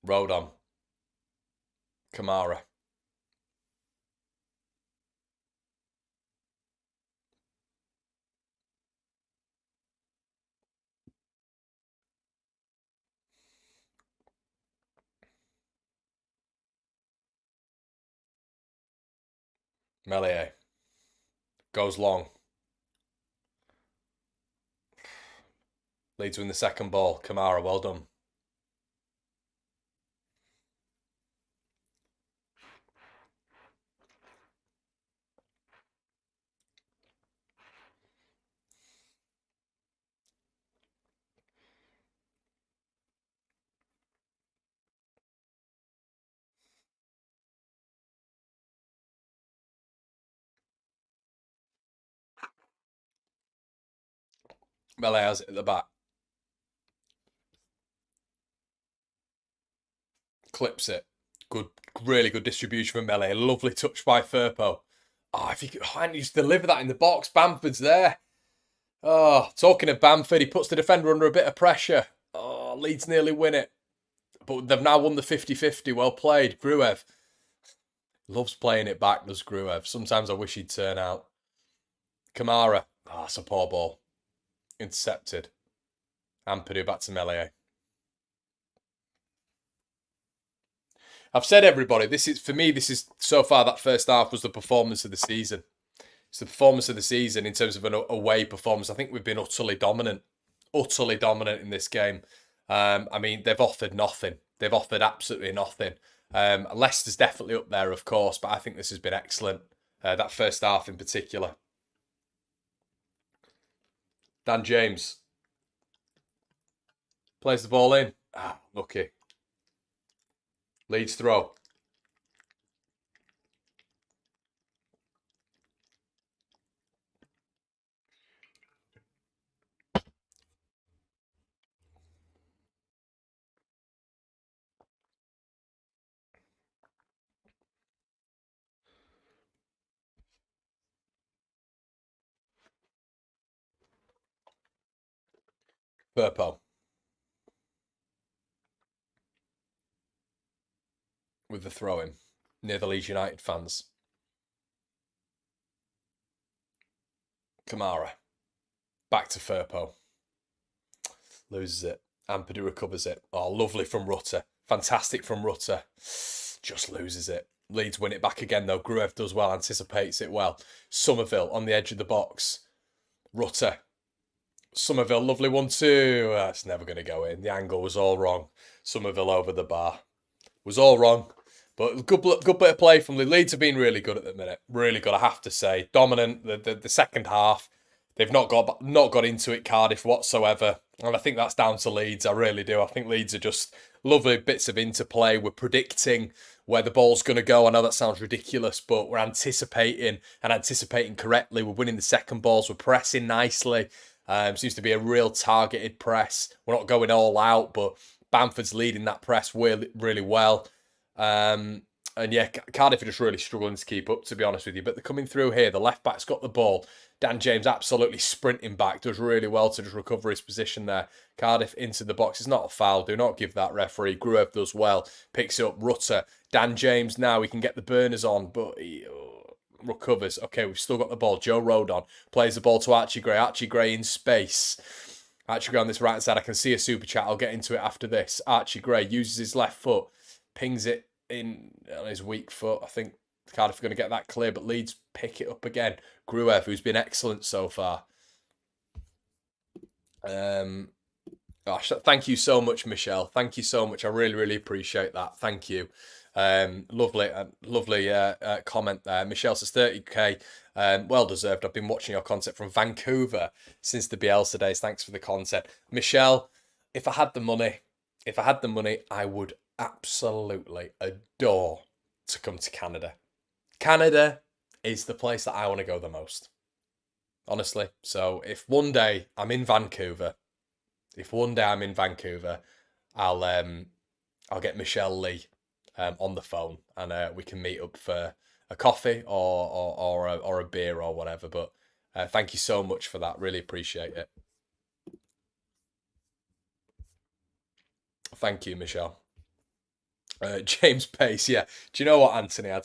Rodon. Kamara. Melier. Goes long. Leeds win the second ball. Kamara, well done. Melier has it at the back. Clips it. Good, really good distribution from Melier. Lovely touch by Firpo. Oh, if he could just deliver that in the box, Bamford's there. Oh, talking of Bamford, he puts the defender under a bit of pressure. Oh, Leeds nearly win it. But they've now won the 50-50. Well played, Gruev. Loves playing it back, does Gruev. Sometimes I wish he'd turn out. Kamara. Ah, it's a poor ball. Intercepted. Ampadu back to Melier. I've said, everybody, this is so far, that first half was the performance of the season. It's the performance of the season in terms of an away performance. I think we've been utterly dominant in this game. I mean, they've offered nothing. They've offered absolutely nothing. Leicester's definitely up there, of course, but I think this has been excellent. That first half in particular. Dan James plays the ball in. Ah, lucky. Leeds throw. Burpo. With the throw-in near the Leeds United fans. Kamara. Back to Firpo. Loses it. Ampadu recovers it. Oh, lovely from Rutter. Fantastic from Rutter. Just loses it. Leeds win it back again, though. Gruev does well, anticipates it well. Somerville on the edge of the box. Rutter. Somerville, lovely 1-2. That's never going to go in. The angle was all wrong. Somerville over the bar. Was all wrong. But good bit of play from Leeds. Have been really good at the minute. Really good, I have to say. Dominant. The second half. They've not got into it, Cardiff, whatsoever. And I think that's down to Leeds. I really do. I think Leeds are just lovely bits of interplay. We're predicting where the ball's going to go. I know that sounds ridiculous, but we're anticipating and anticipating correctly. We're winning the second balls. We're pressing nicely. Seems to be a real targeted press. We're not going all out, but Bamford's leading that press really, really well. And yeah, Cardiff are just really struggling to keep up, to be honest with you. But they're coming through here. The left back's got the ball. Dan James absolutely sprinting back. Does really well to just recover his position there. Cardiff into the box. It's not a foul. Do not give that referee. Gruev does well. Picks it up. Rutter. Dan James now. He can get the burners on, but he recovers. Okay, we've still got the ball. Joe Rodon plays the ball to Archie Gray. Archie Gray in space. Archie Gray on this right hand side. I can see a super chat. I'll get into it after this. Archie Gray uses his left foot. Pings it in on his weak foot. I think Cardiff are going to get that clear, but Leeds pick it up again. Gruev, who's been excellent so far. Gosh, thank you so much, Michelle. Thank you so much. I really, really appreciate that. Thank you. Lovely comment there. Michelle says 30k. Well deserved. I've been watching your content from Vancouver since the Bielsa days. Thanks for the content, Michelle. If I had the money, I would absolutely adore to come to Canada. Canada is the place that I want to go the most, honestly. So if one day I'm in Vancouver, I'll get Michelle Lee on the phone and we can meet up for a coffee or a beer or whatever. But thank you so much for that. Really appreciate it. Thank you, Michelle. James Pace, yeah. Do you know what, Anthony? I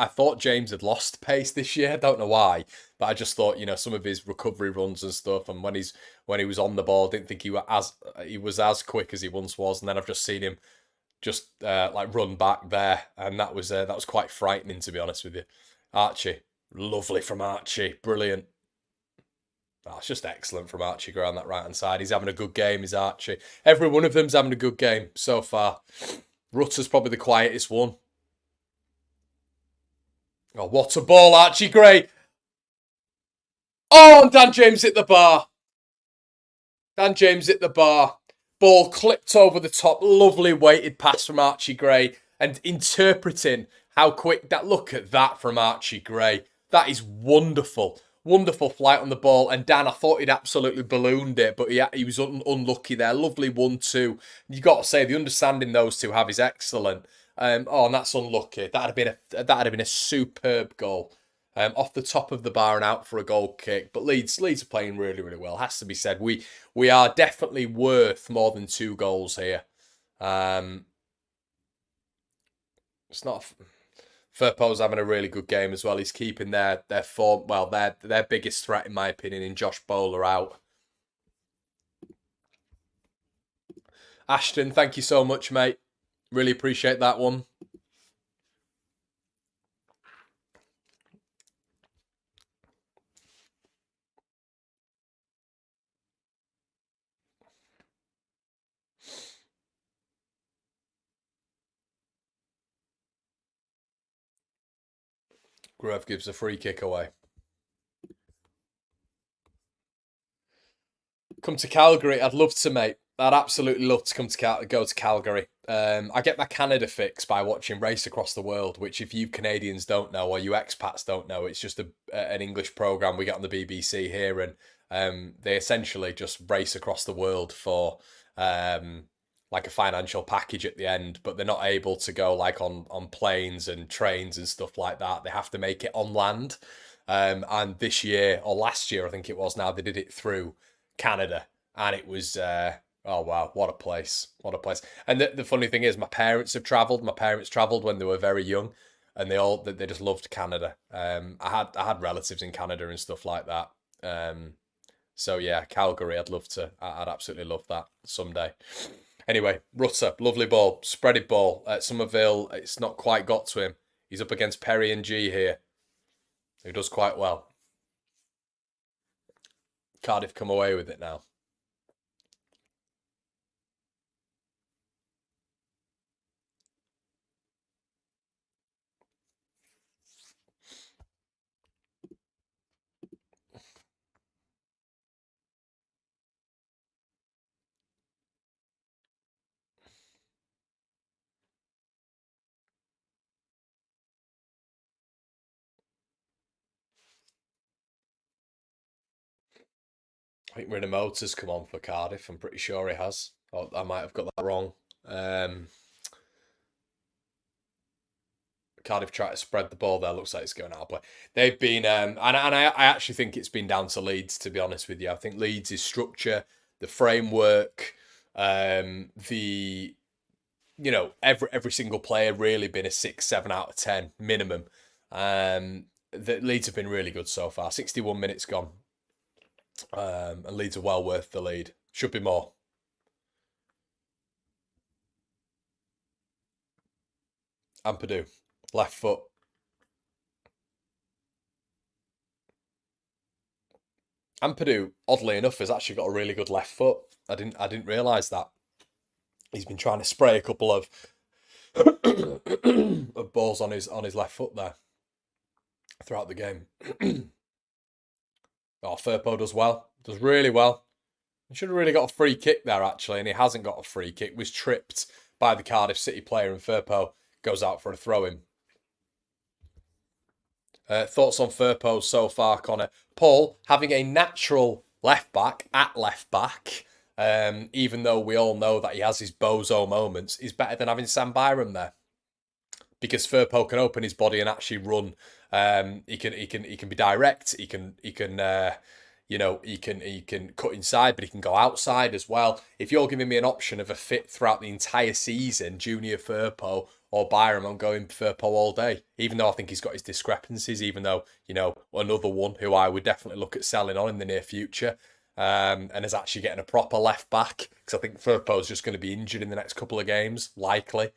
thought James had lost pace this year. I don't know why, but I just thought, some of his recovery runs and stuff, and when he was on the ball, I didn't think he was as quick as he once was. And then I've just seen him just like run back there, and that was quite frightening, to be honest with you. Archie, lovely from Archie, brilliant. Oh, it's just excellent from Archie Gray on that right hand side. He's having a good game, is Archie. Every one of them's having a good game so far. Rutter's probably the quietest one. Oh, what a ball, Archie Gray. Oh, and Dan James hit the bar. Ball clipped over the top. Lovely weighted pass from Archie Gray. And interpreting how quick that. Look at that from Archie Gray. That is wonderful. Wonderful flight on the ball. And Dan, I thought he'd absolutely ballooned it, but he was unlucky there. Lovely 1-2. You got to say, the understanding those two have is excellent. And that's unlucky. That'd have been a superb goal. Off the top of the bar and out for a goal kick. But Leeds are playing really, really well. Has to be said. We are definitely worth more than 2 goals here. It's not. Firpo's having a really good game as well. He's keeping their form. Well, their biggest threat, in my opinion, in Josh Bowler out. Ashton, thank you so much, mate. Really appreciate that one. Grove gives a free kick away. Come to Calgary. I'd love to, mate. I'd absolutely love to go to Calgary. I get my Canada fix by watching Race Across the World, which if you Canadians don't know or you expats don't know, it's just an English program we get on the BBC here, and they essentially just race across the world for like a financial package at the end, but they're not able to go like on planes and trains and stuff like that. They have to make it on land. And this year or last year, I think it was now, they did it through Canada, and it was oh wow, what a place. And the funny thing is, my parents travelled when they were very young, and they just loved Canada. I had relatives in Canada and stuff like that. So yeah, Calgary, I'd absolutely love that someday. Anyway, Rutter, lovely ball, spreaded ball at Somerville. It's not quite got to him. He's up against Perry and G here, who does quite well. Cardiff come away with it now. I think Rinamota's come on for Cardiff. I'm pretty sure he has. Oh, I might have got that wrong. Cardiff try to spread the ball there. Looks like it's going out of play. They've been, and I actually think it's been down to Leeds, to be honest with you. I think Leeds' structure, the framework, the every single player really been a 6, 7 out of 10 minimum. The Leeds have been really good so far. 61 minutes gone, and Leeds are well worth the lead. Should be more. Ampadu, left foot. Ampadu, oddly enough, has actually got a really good left foot. I didn't realise that. He's been trying to spray a couple of of balls on his left foot there throughout the game. Oh, Firpo does well. Does really well. He should have really got a free kick there, actually, and he hasn't got a free kick. Was tripped by the Cardiff City player, and Firpo goes out for a throw-in. Thoughts on Firpo so far, Conor? Paul, having a natural left-back at left-back, even though we all know that he has his bozo moments, is better than having Sam Byram there. Because Firpo can open his body and actually run. He can be direct. He can cut inside, but he can go outside as well. If you're giving me an option of a fit throughout the entire season, Junior Firpo or Byram, I'm going Firpo all day. Even though I think he's got his discrepancies, even though, another one who I would definitely look at selling on in the near future, and is actually getting a proper left back, because I think Firpo's just going to be injured in the next couple of games, likely.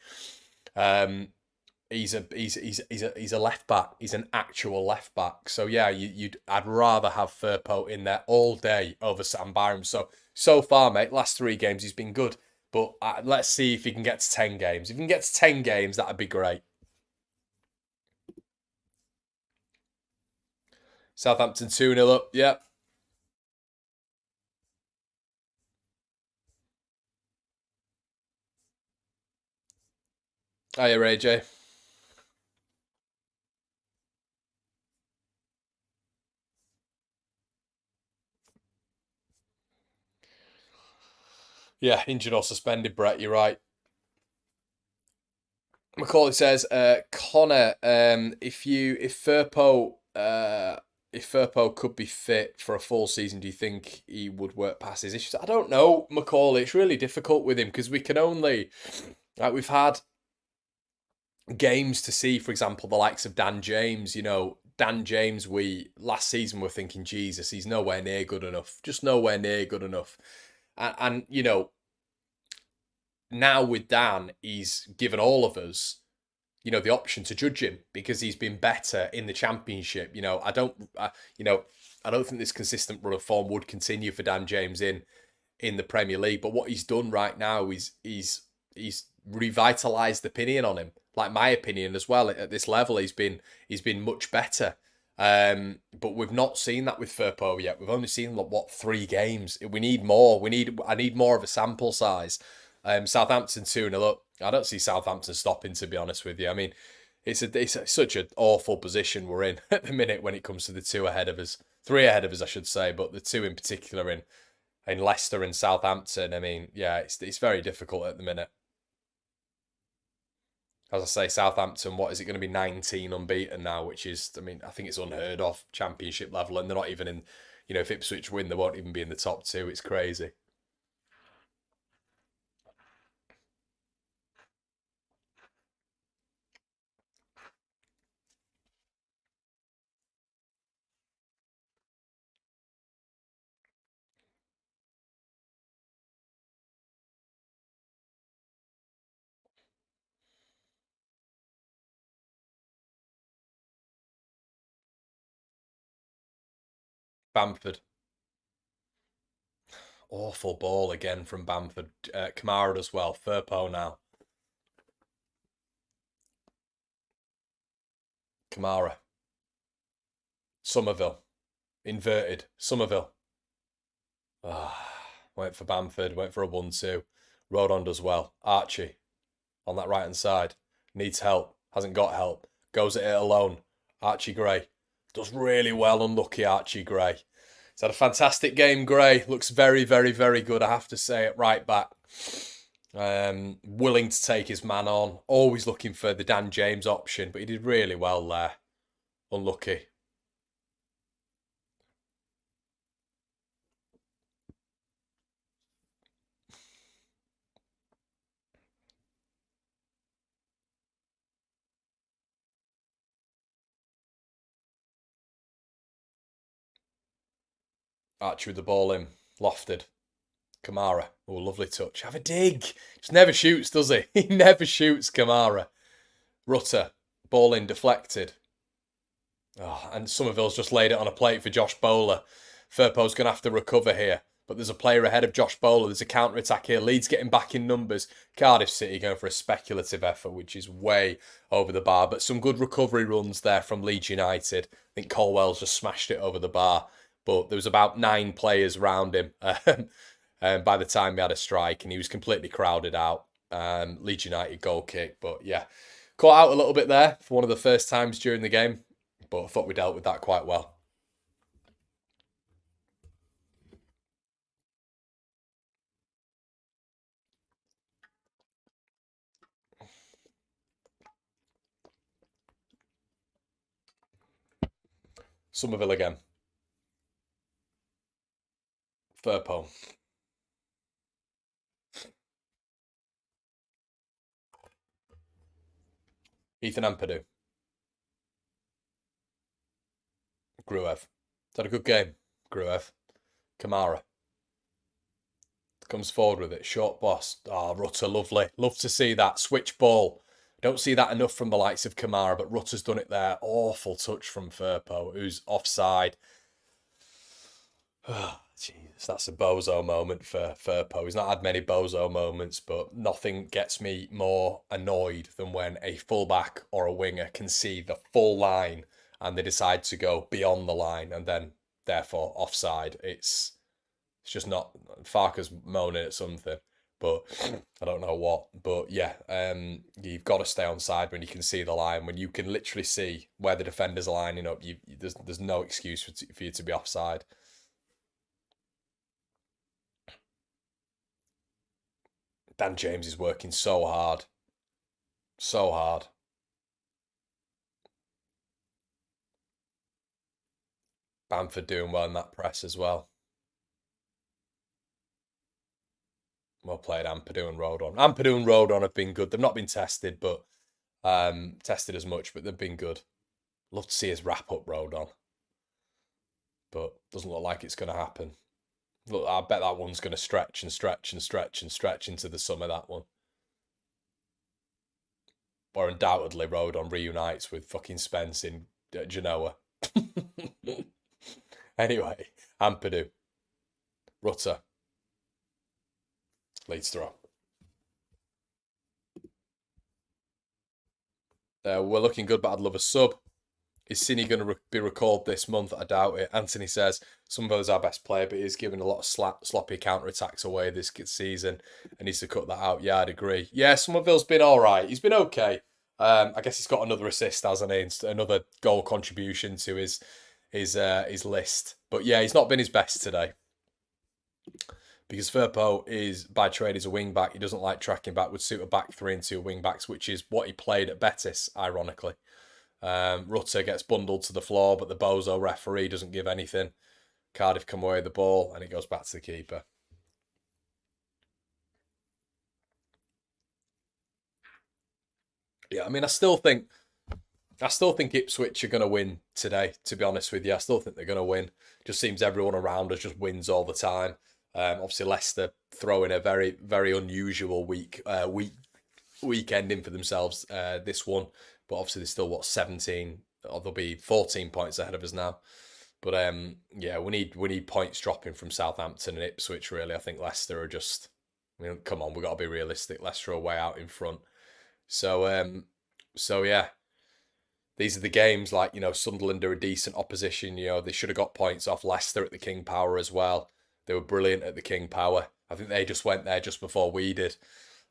He's a left back. He's an actual left back. So yeah, I'd rather have Firpo in there all day over Sam Byram. So far, mate, last 3 games he's been good. But let's see if he can get to 10 games. If he can get to 10 games, that'd be great. Southampton 2-0 up. Yep. Hiya, AJ. Yeah, injured or suspended, Brett. You're right. Macaulay says, Conor, if Firpo could be fit for a full season, do you think he would work past his issues? I don't know, Macaulay. It's really difficult with him because we can only, we've had games to see, for example, the likes of Dan James. Dan James, last season were thinking, Jesus, he's nowhere near good enough. Just nowhere near good enough. And now with Dan, he's given all of us, the option to judge him because he's been better in the Championship. I don't think this consistent run of form would continue for Dan James in the Premier League. But what he's done right now is he's revitalised the opinion on him. Like my opinion as well at this level, he's been much better. But we've not seen that with Firpo yet. We've only seen 3 games. We need more. I need more of a sample size. Southampton 2-0 up. I don't see Southampton stopping, to be honest with you. I mean, it's such an awful position we're in at the minute when it comes to the 2 ahead of us. 3 ahead of us, I should say, but the 2 in particular in Leicester and Southampton. I mean, yeah, it's very difficult at the minute. As I say, Southampton, what is it going to be, 19 unbeaten now, which is, I mean, I think it's unheard of, Championship level, and they're not even in, if Ipswich win, they won't even be in the top 2. It's crazy. Bamford. Awful ball again from Bamford. Kamara as well. Firpo now. Kamara. Somerville. Inverted. Somerville. Went for Bamford. Went for a 1-2. Rodon does well. Archie on that right hand side. Needs help. Hasn't got help. Goes at it alone. Archie Gray. Does really well. Unlucky Archie Gray. He's had a fantastic game, Gray. Looks very, very, very good, I have to say, at right back. Willing to take his man on. Always looking for the Dan James option, but he did really well there. Unlucky. Archer with the ball in. Lofted. Kamara. Oh, lovely touch. Have a dig. Just never shoots, does he? He never shoots, Kamara. Rutter. Ball in, deflected. Oh, and Somerville's just laid it on a plate for Josh Bowler. Firpo's going to have to recover here. But there's a player ahead of Josh Bowler. There's a counter-attack here. Leeds getting back in numbers. Cardiff City going for a speculative effort, which is way over the bar. But some good recovery runs there from Leeds United. I think Colwell's just smashed it over the bar. But there was about 9 players around him by the time he had a strike. And he was completely crowded out. Leeds United goal kick. But yeah, caught out a little bit there for one of the first times during the game. But I thought we dealt with that quite well. Somerville again. Firpo. Ethan Ampadu. Gruev. Had a good game, Gruev. Kamara. Comes forward with it. Short boss. Oh, Rutter, lovely. Love to see that. Switch ball. Don't see that enough from the likes of Kamara, but Rutter's done it there. Awful touch from Firpo, who's offside. Oh, Jesus, that's a bozo moment for Firpo. He's not had many bozo moments, but nothing gets me more annoyed than when a fullback or a winger can see the full line and they decide to go beyond the line and then, therefore, offside. It's just not. Farker's moaning at something, but I don't know what. But yeah, you've got to stay on side when you can see the line. When you can literally see where the defenders are lining up, there's no excuse for you to be offside. Dan James is working so hard. So hard. Bamford doing well in that press as well. Well played, Ampadu and Rodon. Ampadu and Rodon have been good. They've not been tested, but tested as much, but they've been good. Love to see us wrap up Rodon, but doesn't look like it's going to happen. Look, I bet that one's going to stretch and stretch and stretch and stretch into the summer, that one. Or undoubtedly Rodon reunites with fucking Spence in Genoa. Anyway, Ampadu. Rutter. Leeds throw. We're looking good, but I'd love a sub. Is Cine going to be recalled this month? I doubt it. Anthony says Somerville's our best player, but he's given a lot of sloppy counter-attacks away this season and needs to cut that out. Yeah, I'd agree. Yeah, Somerville's been all right. He's been okay. I guess he's got another assist, hasn't he? Another goal contribution to his list. But yeah, he's not been his best today. Because Firpo is, by trade, is a wing-back. He doesn't like tracking back, would suit a back three and 2 wing-backs, which is what he played at Betis, ironically. Rutter gets bundled to the floor, but the bozo referee doesn't give anything. Cardiff come away with the ball, and it goes back to the keeper. Yeah, I mean, I still think Ipswich are going to win today, to be honest with you. I still think they're going to win. Just seems everyone around us just wins all the time. Obviously, Leicester throwing a very, very unusual weekend in for themselves this one. But obviously, there's still, 17? Or there'll be 14 points ahead of us now. But yeah, we need points dropping from Southampton and Ipswich, really. I think Leicester are just... I mean, come on, we've got to be realistic. Leicester are way out in front. So yeah, these are the games like, Sunderland are a decent opposition. They should have got points off Leicester at the King Power as well. They were brilliant at the King Power. I think they just went there just before we did,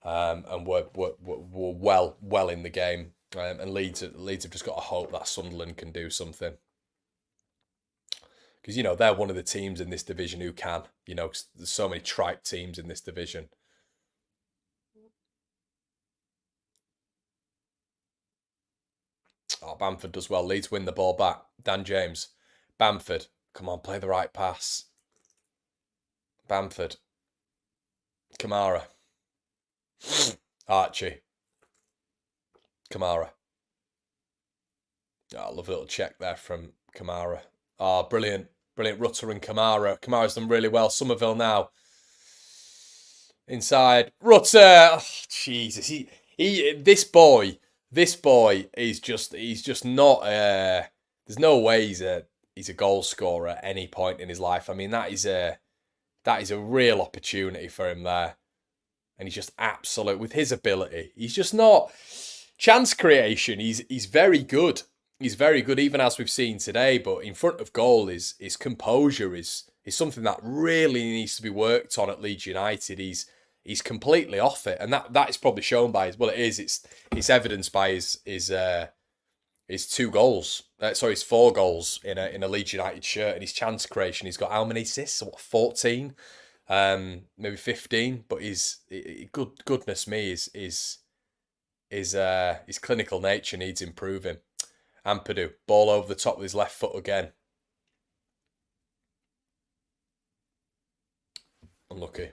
and were well in the game. And Leeds have just got to hope that Sunderland can do something. Because, you know, they're one of the teams in this division who can. You know, 'cause there's so many tripe teams in this division. Oh, Bamford does well. Leeds win the ball back. Dan James. Bamford. Come on, play the right pass. Bamford. Kamara. Archie. Kamara. Oh, I love a little check there from Kamara. Oh, brilliant. Brilliant. Rutter and Kamara. Kamara's done really well. Somerville now. Inside. Rutter. Oh, Jesus. This boy is just, he's just not, there's no way he's a goal scorer at any point in his life. I mean, that is a real opportunity for him there. And he's just absolute with his ability. He's just not chance creation. He's very good. He's very good, even as we've seen today. But in front of goal, his composure is something that really needs to be worked on at Leeds United. He's completely off it, and that is probably shown by his. Well, it is. It's evidenced by his 2 goals. His 4 goals in a Leeds United shirt, and his chance creation. He's got how many assists? What, 14? Maybe 15. But goodness me, his clinical nature needs improving. Ampadu, ball over the top with his left foot again. Unlucky.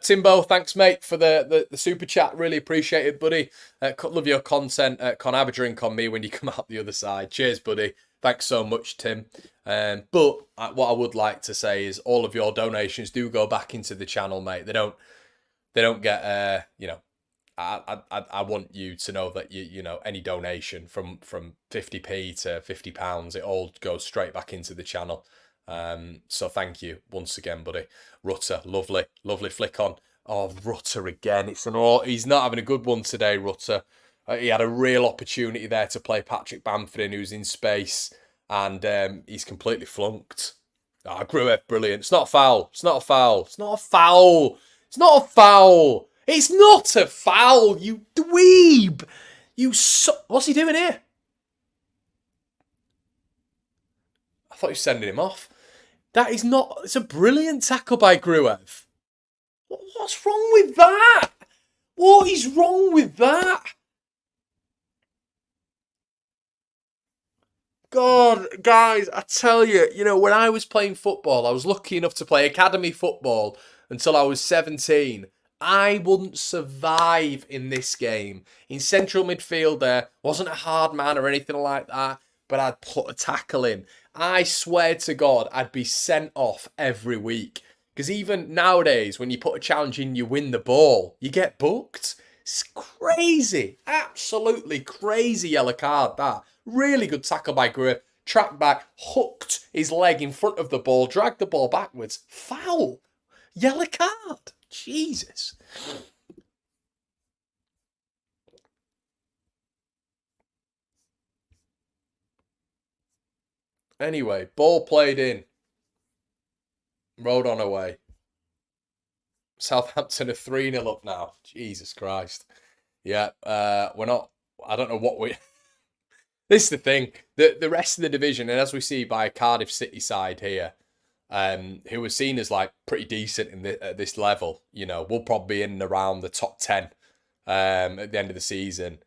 Timbo, thanks mate for the super chat. Really appreciate it, buddy. Love your content. Con, have a drink on me when you come out the other side. Cheers, buddy. Thanks so much, Tim. But what I would like to say is all of your donations do go back into the channel, mate. They don't get you know. I want you to know that you know any donation from 50p to £50, it all goes straight back into the channel. So thank you once again, buddy. Rutter, lovely flick on. Oh, Rutter again. He's not having a good one today, Rutter. He had a real opportunity there to play Patrick Bamford in, who's in space, and he's completely flunked. Ah, Gruev, brilliant. It's not a foul. It's not a foul. It's not a foul. It's not a foul. It's not a foul, you dweeb. What's he doing here? I thought he was sending him off. That is not... It's a brilliant tackle by Gruev. What's wrong with that? What is wrong with that? God, guys, I tell you, you know, when I was playing football, I was lucky enough to play academy football until I was 17. I wouldn't survive in this game. In central midfield there, wasn't a hard man or anything like that, but I'd put a tackle in. I swear to God, I'd be sent off every week. Because even nowadays, when you put a challenge in, you win the ball, you get booked. It's crazy. Absolutely crazy yellow card, that. Really good tackle by Gruev. Track back, hooked his leg in front of the ball, dragged the ball backwards. Foul. Yellow card. Jesus. Anyway, ball played in. Rode on away. Southampton are 3-0 up now. Jesus Christ. Yeah, we're not... I don't know what we... This is the thing. The rest of the division, and as we see by Cardiff City side here, who were seen as like pretty decent at this level, you know, will probably be in and around the top 10 at the end of the season,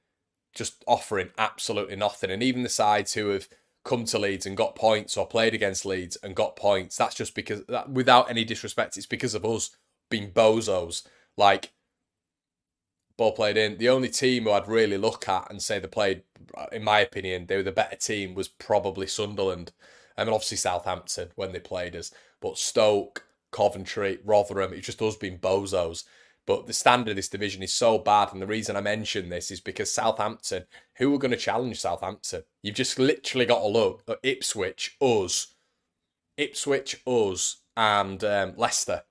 just offering absolutely nothing. And even the sides who have come to Leeds and got points or played against Leeds and got points, that's just because, without any disrespect, it's because of us being bozos. Like, ball played in. The only team who I'd really look at and say they played, in my opinion, they were the better team was probably Sunderland. And obviously Southampton when they played us. But Stoke, Coventry, Rotherham, it's just us being bozos. But the standard of this division is so bad. And the reason I mention this is because Southampton, who are going to challenge Southampton? You've just literally got to look at Ipswich, us, and Leicester.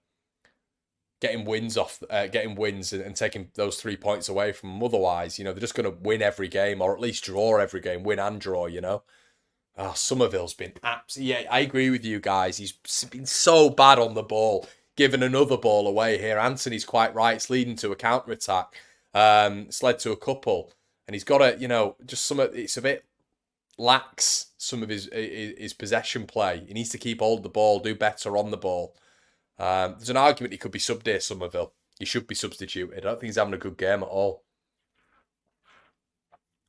Getting wins and taking those 3 points away from them. Otherwise, you know, they're just going to win every game or at least draw every game, win and draw, you know. Oh, Somerville's been absolutely... Yeah, I agree with you guys. He's been so bad on the ball, giving another ball away here. Anthony's quite right. It's leading to a counter-attack. It's led to a couple. And he's got to, you know, just some... It's a bit lacks some of his possession play. He needs to keep hold of the ball, do better on the ball. There's an argument he could be subbed here, Somerville. He should be substituted. I don't think he's having a good game at all.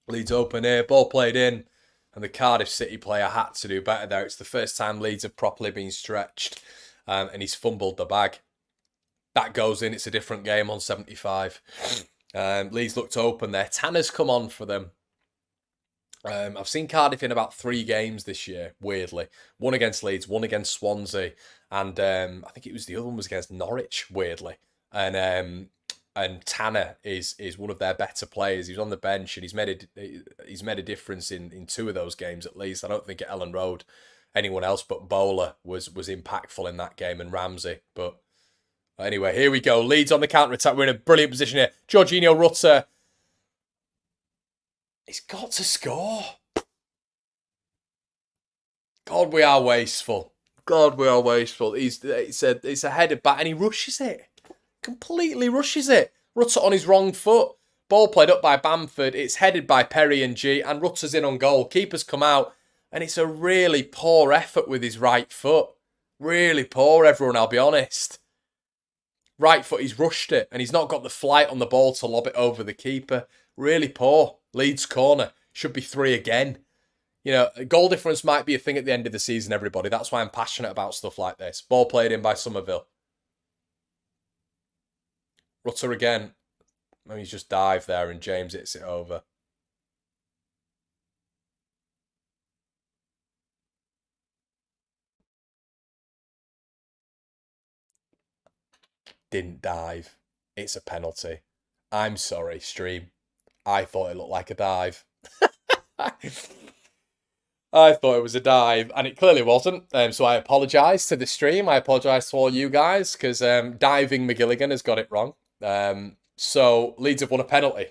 Leeds open here, ball played in, and the Cardiff City player had to do better there. It's the first time Leeds have properly been stretched, and he's fumbled the bag. That goes in, it's a different game on 75. Leeds looked open there. Tanner's come on for them. I've seen Cardiff in about 3 games this year, weirdly. One against Leeds, one against Swansea, and I think it was the other one was against Norwich, weirdly. And Tanner is one of their better players. He's on the bench and he's made a difference in 2 of those games at least. I don't think at Ellen Road anyone else but Bowler was impactful in that game, and Ramsey. But anyway, here we go. Leeds on the counter-attack. We're in a brilliant position here. Jorginho Rutter. He's got to score. God, we are wasteful. God, we are wasteful. It's a headed back and he rushes it. Completely rushes it. Rutter on his wrong foot. Ball played up by Bamford. It's headed by Perry and G, and Rutter's in on goal. Keeper's come out, and it's a really poor effort with his right foot. Really poor, everyone, I'll be honest. Right foot, he's rushed it, and he's not got the flight on the ball to lob it over the keeper. Really poor. Leeds corner. Should be 3 again. You know, goal difference might be a thing at the end of the season, everybody. That's why I'm passionate about stuff like this. Ball played in by Somerville. Rutter again. Maybe he's just dived there and James hits it over. Didn't dive. It's a penalty. I'm sorry, stream. I thought it looked like a dive. I thought it was a dive, and it clearly wasn't. So I apologise to the stream. I apologise to all you guys, because Diving McGilligan has got it wrong. So Leeds have won a penalty.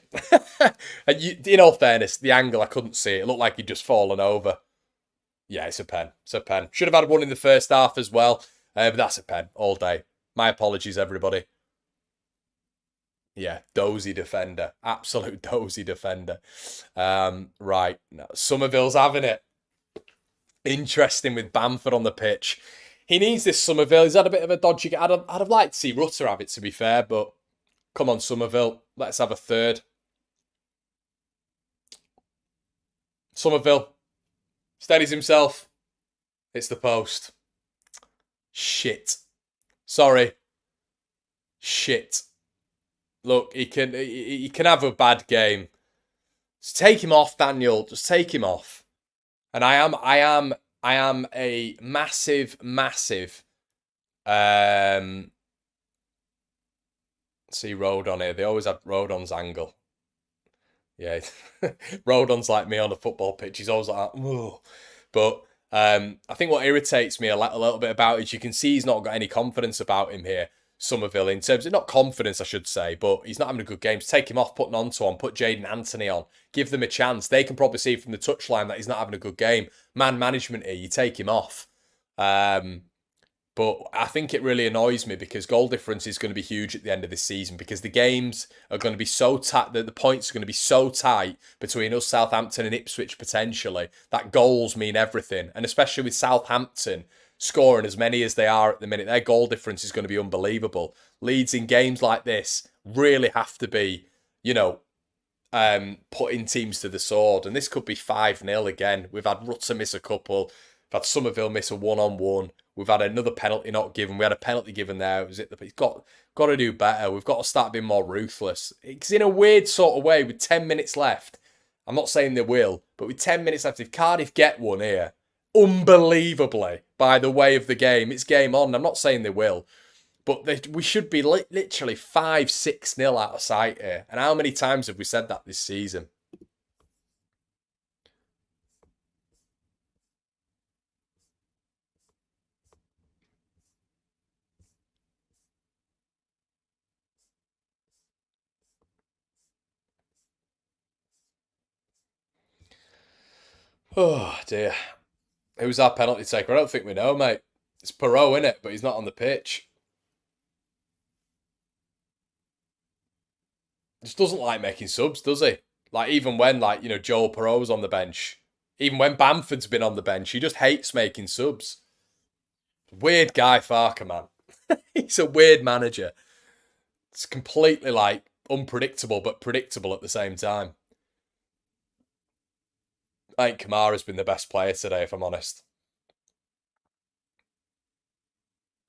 And in all fairness, the angle, I couldn't see it. It looked like he'd just fallen over. Yeah, it's a pen. It's a pen. Should have had one in the first half as well. But that's a pen all day. My apologies, everybody. Yeah, dozy defender. Absolute dozy defender. Right. No, Somerville's having it. Interesting with Bamford on the pitch. He needs this, Somerville. He's had a bit of a dodgy game. I'd have liked to see Rutter have it, to be fair, but come on, Somerville. Let's have a third. Somerville steadies himself. It's the post. Shit. Sorry. Shit. Look, he can have a bad game. Just take him off, Daniel. Just take him off. And I am a massive. See Rodon here. They always have Rodon's angle. Yeah, Rodon's like me on the football pitch. He's always like, whoa. But I think what irritates me a little bit about it is you can see he's not got any confidence about him here, Somerville, in terms of, not confidence, I should say, but he's not having a good game. So take him off, put Nonto on, put Jaden Anthony on, give them a chance. They can probably see from the touchline that he's not having a good game. Man management here, you take him off. But I think it really annoys me because goal difference is going to be huge at the end of this season because the games are going to be so tight, the points are going to be so tight between us, Southampton and Ipswich potentially, that goals mean everything. And especially with Southampton scoring as many as they are at the minute, their goal difference is going to be unbelievable. Leeds in games like this really have to be, putting teams to the sword. And this could be 5-0 again. We've had Rutter miss a couple. We've had Somerville miss a one-on-one. We've had another penalty not given. We had a penalty given there. He's got to do better. We've got to start being more ruthless. It's in a weird sort of way with 10 minutes left. I'm not saying they will, but with 10 minutes left, if Cardiff get one here, unbelievably, by the way of the game, it's game on. I'm not saying they will, but we should be literally 5-6-0 out of sight here. And how many times have we said that this season? Oh, dear. Who's our penalty taker? I don't think we know, mate. It's Perot, innit? But he's not on the pitch. Just doesn't like making subs, does he? Like, even when, Joel Perot's on the bench, Even when Bamford's been on the bench, he just hates making subs. Weird guy, Farker, man. He's a weird manager. It's completely like unpredictable, but predictable at the same time. I think Kamara's been the best player today, if I'm honest.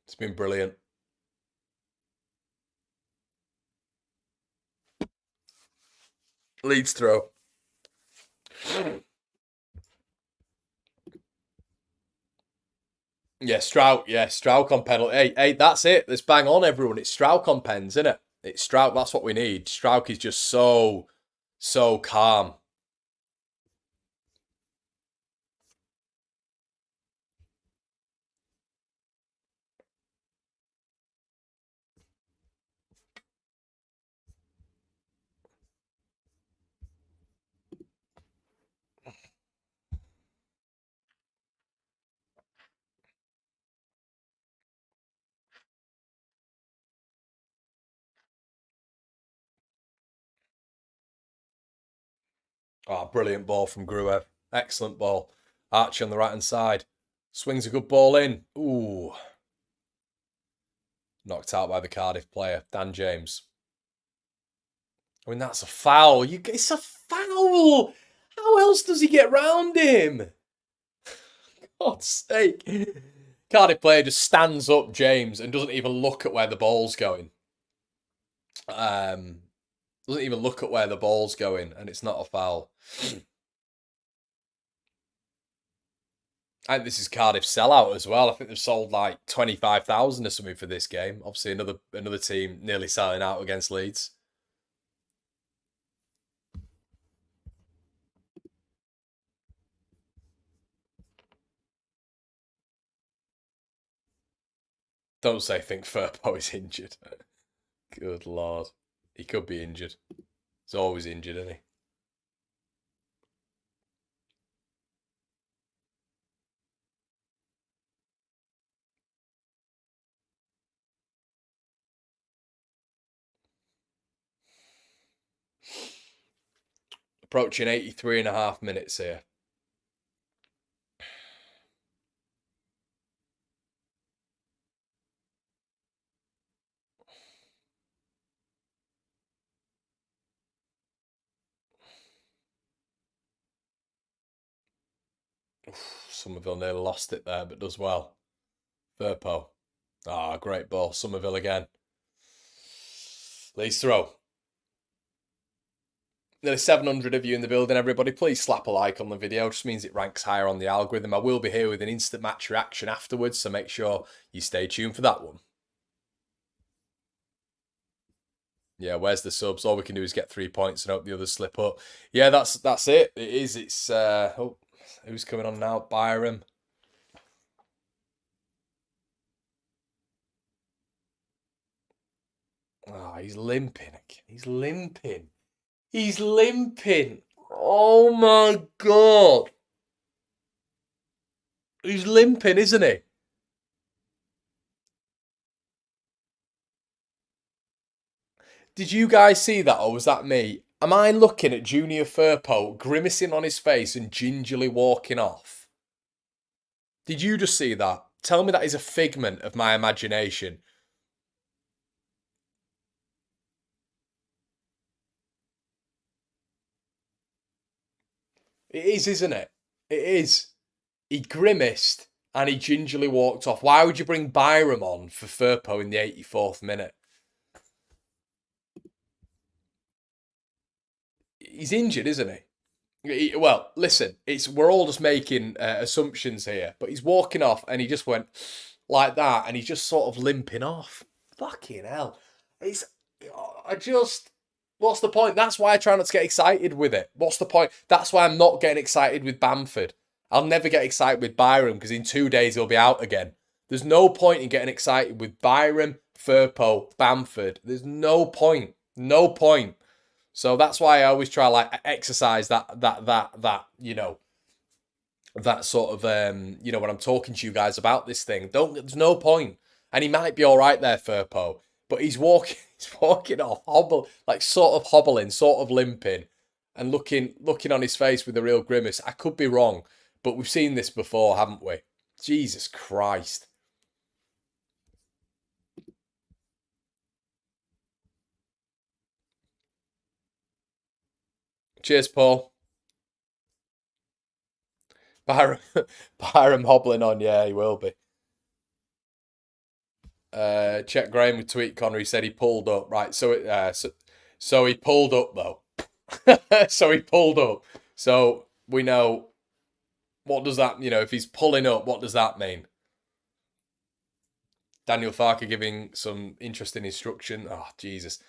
It's been brilliant. Leeds throw. Yeah, Strout. Yeah, Strout on penalty. Hey, that's it. Let's bang on, everyone. It's Strout on pens, isn't it? It's Strout. That's what we need. Strout is just so calm. Oh, brilliant ball from Gruev. Excellent ball. Archie on the right hand side. Swings a good ball in. Ooh. Knocked out by the Cardiff player, Dan James. I mean, that's a foul. It's a foul. How else does he get round him? God's sake. Cardiff player just stands up James and doesn't even look at where the ball's going. Doesn't even look at where the ball's going, and it's not a foul. I think this is Cardiff's sellout as well. I think they've sold like 25,000 or something for this game. Obviously, another team nearly selling out against Leeds. Don't say think Firpo is injured. Good lord. He could be injured. He's always injured, isn't he? Approaching 83 and a half minutes here. Somerville nearly lost it there, but does well. Firpo. Ah, great ball. Somerville again. Leeds throw. Nearly 700 of you in the building, everybody. Please slap a like on the video. It just means it ranks higher on the algorithm. I will be here with an instant match reaction afterwards, so make sure you stay tuned for that one. Yeah, where's the subs? All we can do is get 3 points and hope the others slip up. Yeah, that's it. It is. It's who's coming on now? Byram. Oh, he's limping. He's limping. He's limping. Oh my god. He's limping, isn't he? Did you guys see that, or was that me? Am I looking at Junior Firpo grimacing on his face and gingerly walking off? Did you just see that? Tell me that is a figment of my imagination. It is, isn't it? It is. He grimaced and he gingerly walked off. Why would you bring Byram on for Firpo in the 84th minute? He's injured, isn't he? Well, listen, we're all just making assumptions here, but he's walking off and he just went like that and he's just sort of limping off. Fucking hell. What's the point? That's why I try not to get excited with it. What's the point? That's why I'm not getting excited with Bamford. I'll never get excited with Byram because in 2 days he'll be out again. There's no point in getting excited with Byram, Firpo, Bamford. There's no point. No point. So that's why I always try like exercise that that sort of when I'm talking to you guys about this thing. There's no point. And he might be all right there, Firpo, but he's walking off, sort of hobbling, sort of limping. and looking on his face with a real grimace. I could be wrong, but we've seen this before, haven't we? Jesus Christ. Cheers, Paul. Byram, Byram hobbling on. Yeah, he will be. Check Graham with tweet Conor. He said he pulled up. Right, so he pulled up though. So he pulled up. So we know, what does that, if he's pulling up, what does that mean? Daniel Farker giving some interesting instruction. Oh, Jesus.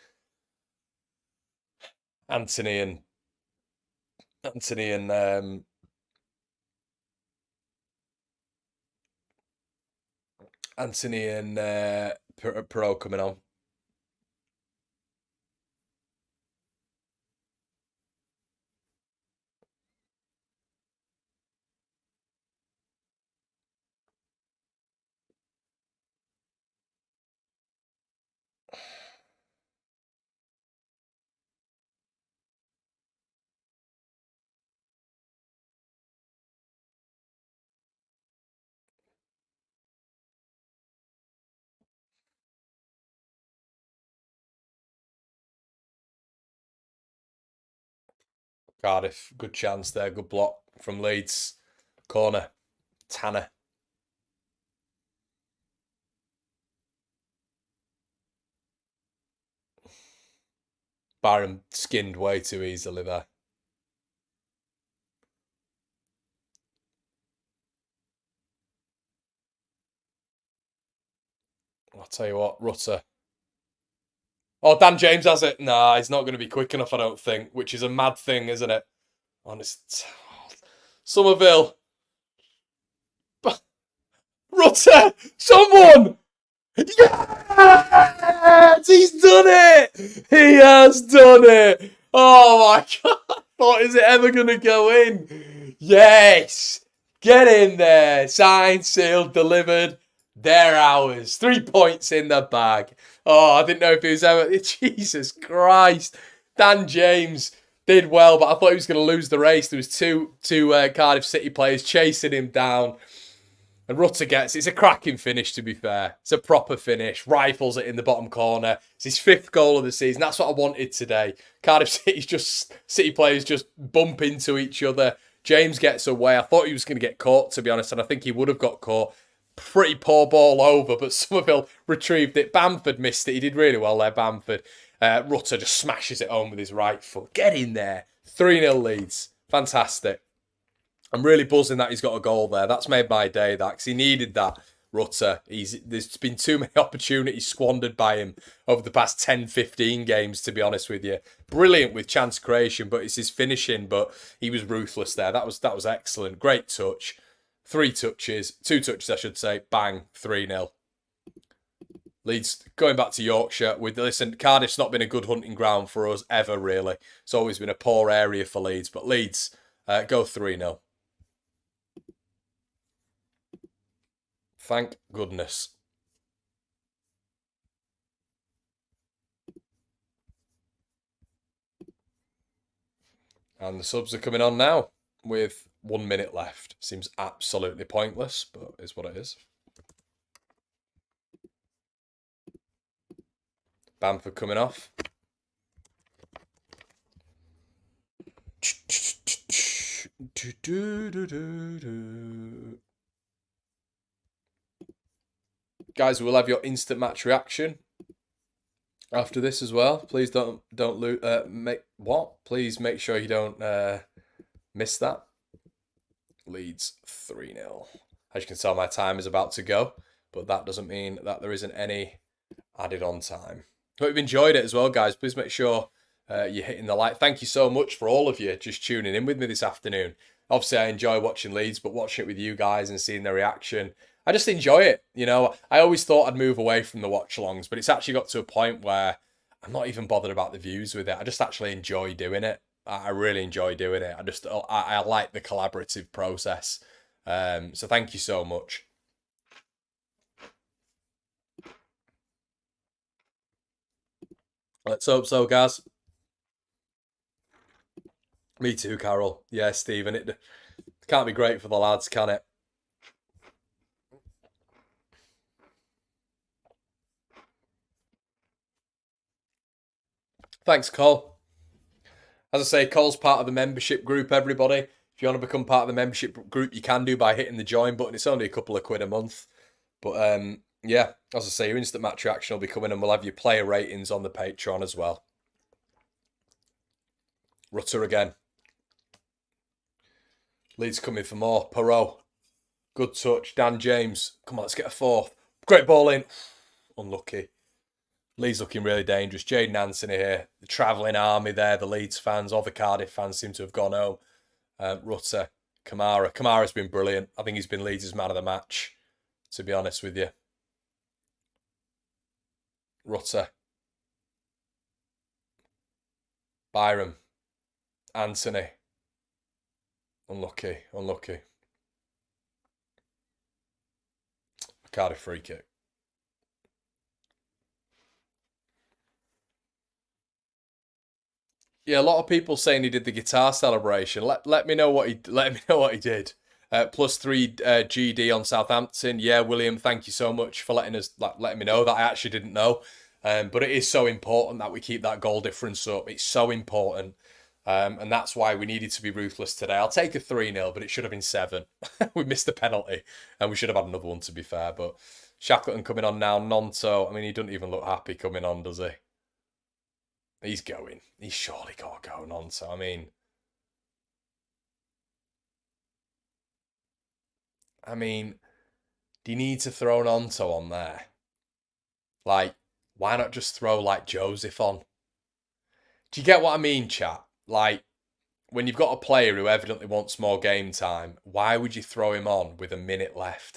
Anthony and Anthony and Anthony and Perot coming on. Cardiff, good chance there. Good block from Leeds. Corner. Tanner. Byron skinned way too easily there. I'll tell you what, Rutter. Oh, Dan James has it. Nah, he's not going to be quick enough, I don't think, which is a mad thing, isn't it? Honest. Somerville. Rutter! Someone! Yes! He's done it! He has done it! Oh my God! I thought, is it ever going to go in? Yes! Get in there! Signed, sealed, delivered. They're ours. 3 points in the bag. Oh, I didn't know if he was ever... Jesus Christ. Dan James did well, but I thought he was going to lose the race. There was two Cardiff City players chasing him down. And Rutter it's a cracking finish, to be fair. It's a proper finish. Rifles it in the bottom corner. It's his 5th goal of the season. That's what I wanted today. Cardiff City players just bump into each other. James gets away. I thought he was going to get caught, to be honest, and I think he would have got caught. Pretty poor ball over, but Somerville retrieved it. Bamford missed it. He did really well there, Bamford. Rutter just smashes it home with his right foot. Get in there. 3-0 Leeds. Fantastic. I'm really buzzing that he's got a goal there. That's made my day, that, because he needed that, Rutter. There's been too many opportunities squandered by him over the past 10, 15 games, to be honest with you. Brilliant with chance creation, but it's his finishing, but he was ruthless there. That was excellent. Great touch. 2 touches, I should say. Bang, 3-0. Leeds, going back to Yorkshire, listen, Cardiff's not been a good hunting ground for us ever, really. It's always been a poor area for Leeds, but Leeds, go 3-0. Thank goodness. And the subs are coming on now with 1 minute left. Seems absolutely pointless, but is what it is. Bamford coming off. Guys, we'll have your instant match reaction after this as well. Please don't Please make sure you don't miss that. Leeds 3-0. As you can tell, my time is about to go, but that doesn't mean that there isn't any added on time. Hope you've enjoyed it as well, guys. Please make sure you're hitting the like. Thank you so much for all of you just tuning in with me this afternoon. Obviously, I enjoy watching Leeds, but watching it with you guys and seeing the reaction, I just enjoy it. I always thought I'd move away from the watch-alongs, but it's actually got to a point where I'm not even bothered about the views with it. I just actually enjoy doing it. I really enjoy doing it. I like the collaborative process. So thank you so much. Let's hope so, guys. Me too, Carol. Yeah, Stephen. It can't be great for the lads, can it? Thanks, Cole. As I say, Cole's part of the membership group, everybody. If you want to become part of the membership group, you can do by hitting the join button. It's only a couple of quid a month. But yeah, as I say, your instant match reaction will be coming and we'll have your player ratings on the Patreon as well. Rutter again. Leeds coming for more. Perot. Good touch. Dan James. Come on, let's get a fourth. Great ball in. Unlucky. Leeds looking really dangerous. Jaden Anthony here. The travelling army there. The Leeds fans, all the Cardiff fans seem to have gone home. Rutter. Kamara. Kamara's been brilliant. I think he's been Leeds' man of the match, to be honest with you. Rutter. Byram. Anthony. Unlucky. Unlucky. Cardiff free kick. Yeah, a lot of people saying he did the guitar celebration. Let me know what he did. +3 GD on Southampton. Yeah, William, thank you so much for letting me know that. I actually didn't know. But it is so important that we keep that goal difference up. It's so important. And that's why we needed to be ruthless today. I'll take a 3-0, but it should have been 7. We missed the penalty, and we should have had another one, to be fair. But Shackleton coming on now. Nonto, I mean, he doesn't even look happy coming on, does he? He's going. He's surely got to go, Nonto. I mean, do you need to throw Nonto on there? Like, why not just throw, like, Joseph on? Do you get what I mean, chat? Like, when you've got a player who evidently wants more game time, why would you throw him on with a minute left?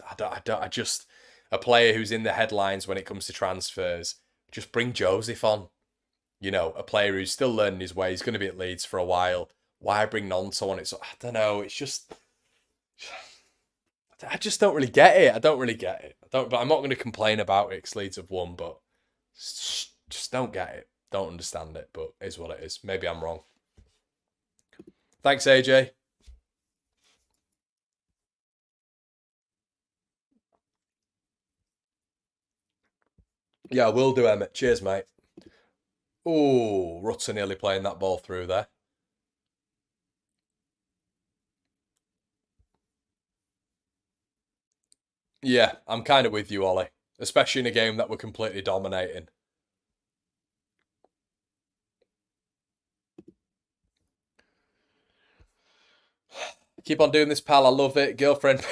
A player who's in the headlines when it comes to transfers, just bring Joseph on. You know, a player who's still learning his way. He's going to be at Leeds for a while. Why bring Nonto on? I don't know. It's just, I just don't really get it. I don't really get it. But I'm not going to complain about it because Leeds have won, but just don't get it. Don't understand it, but it is what it is. Maybe I'm wrong. Thanks, AJ. Yeah, I will do, Emmett. Cheers, mate. Oh, Rutter nearly playing that ball through there. Yeah, I'm kind of with you, Ollie. Especially in a game that we're completely dominating. Keep on doing this, pal. I love it. Girlfriend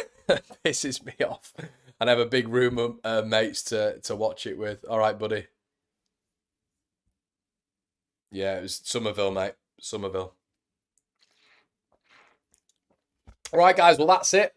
pisses me off. And I have a big room of mates to watch it with. All right, buddy. Yeah, it was Somerville, mate. Somerville. All right, guys. Well, that's it.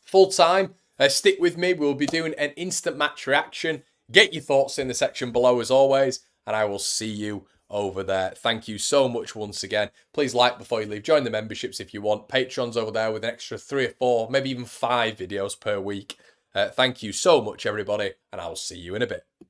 Full time. Stick with me. We'll be doing an instant match reaction. Get your thoughts in the section below, as always. And I will see you over there. Thank you so much once again. Please like before you leave. Join the memberships if you want. Patreon's over there with an extra 3 or 4, maybe even 5 videos per week. Thank you so much, everybody. And I will see you in a bit.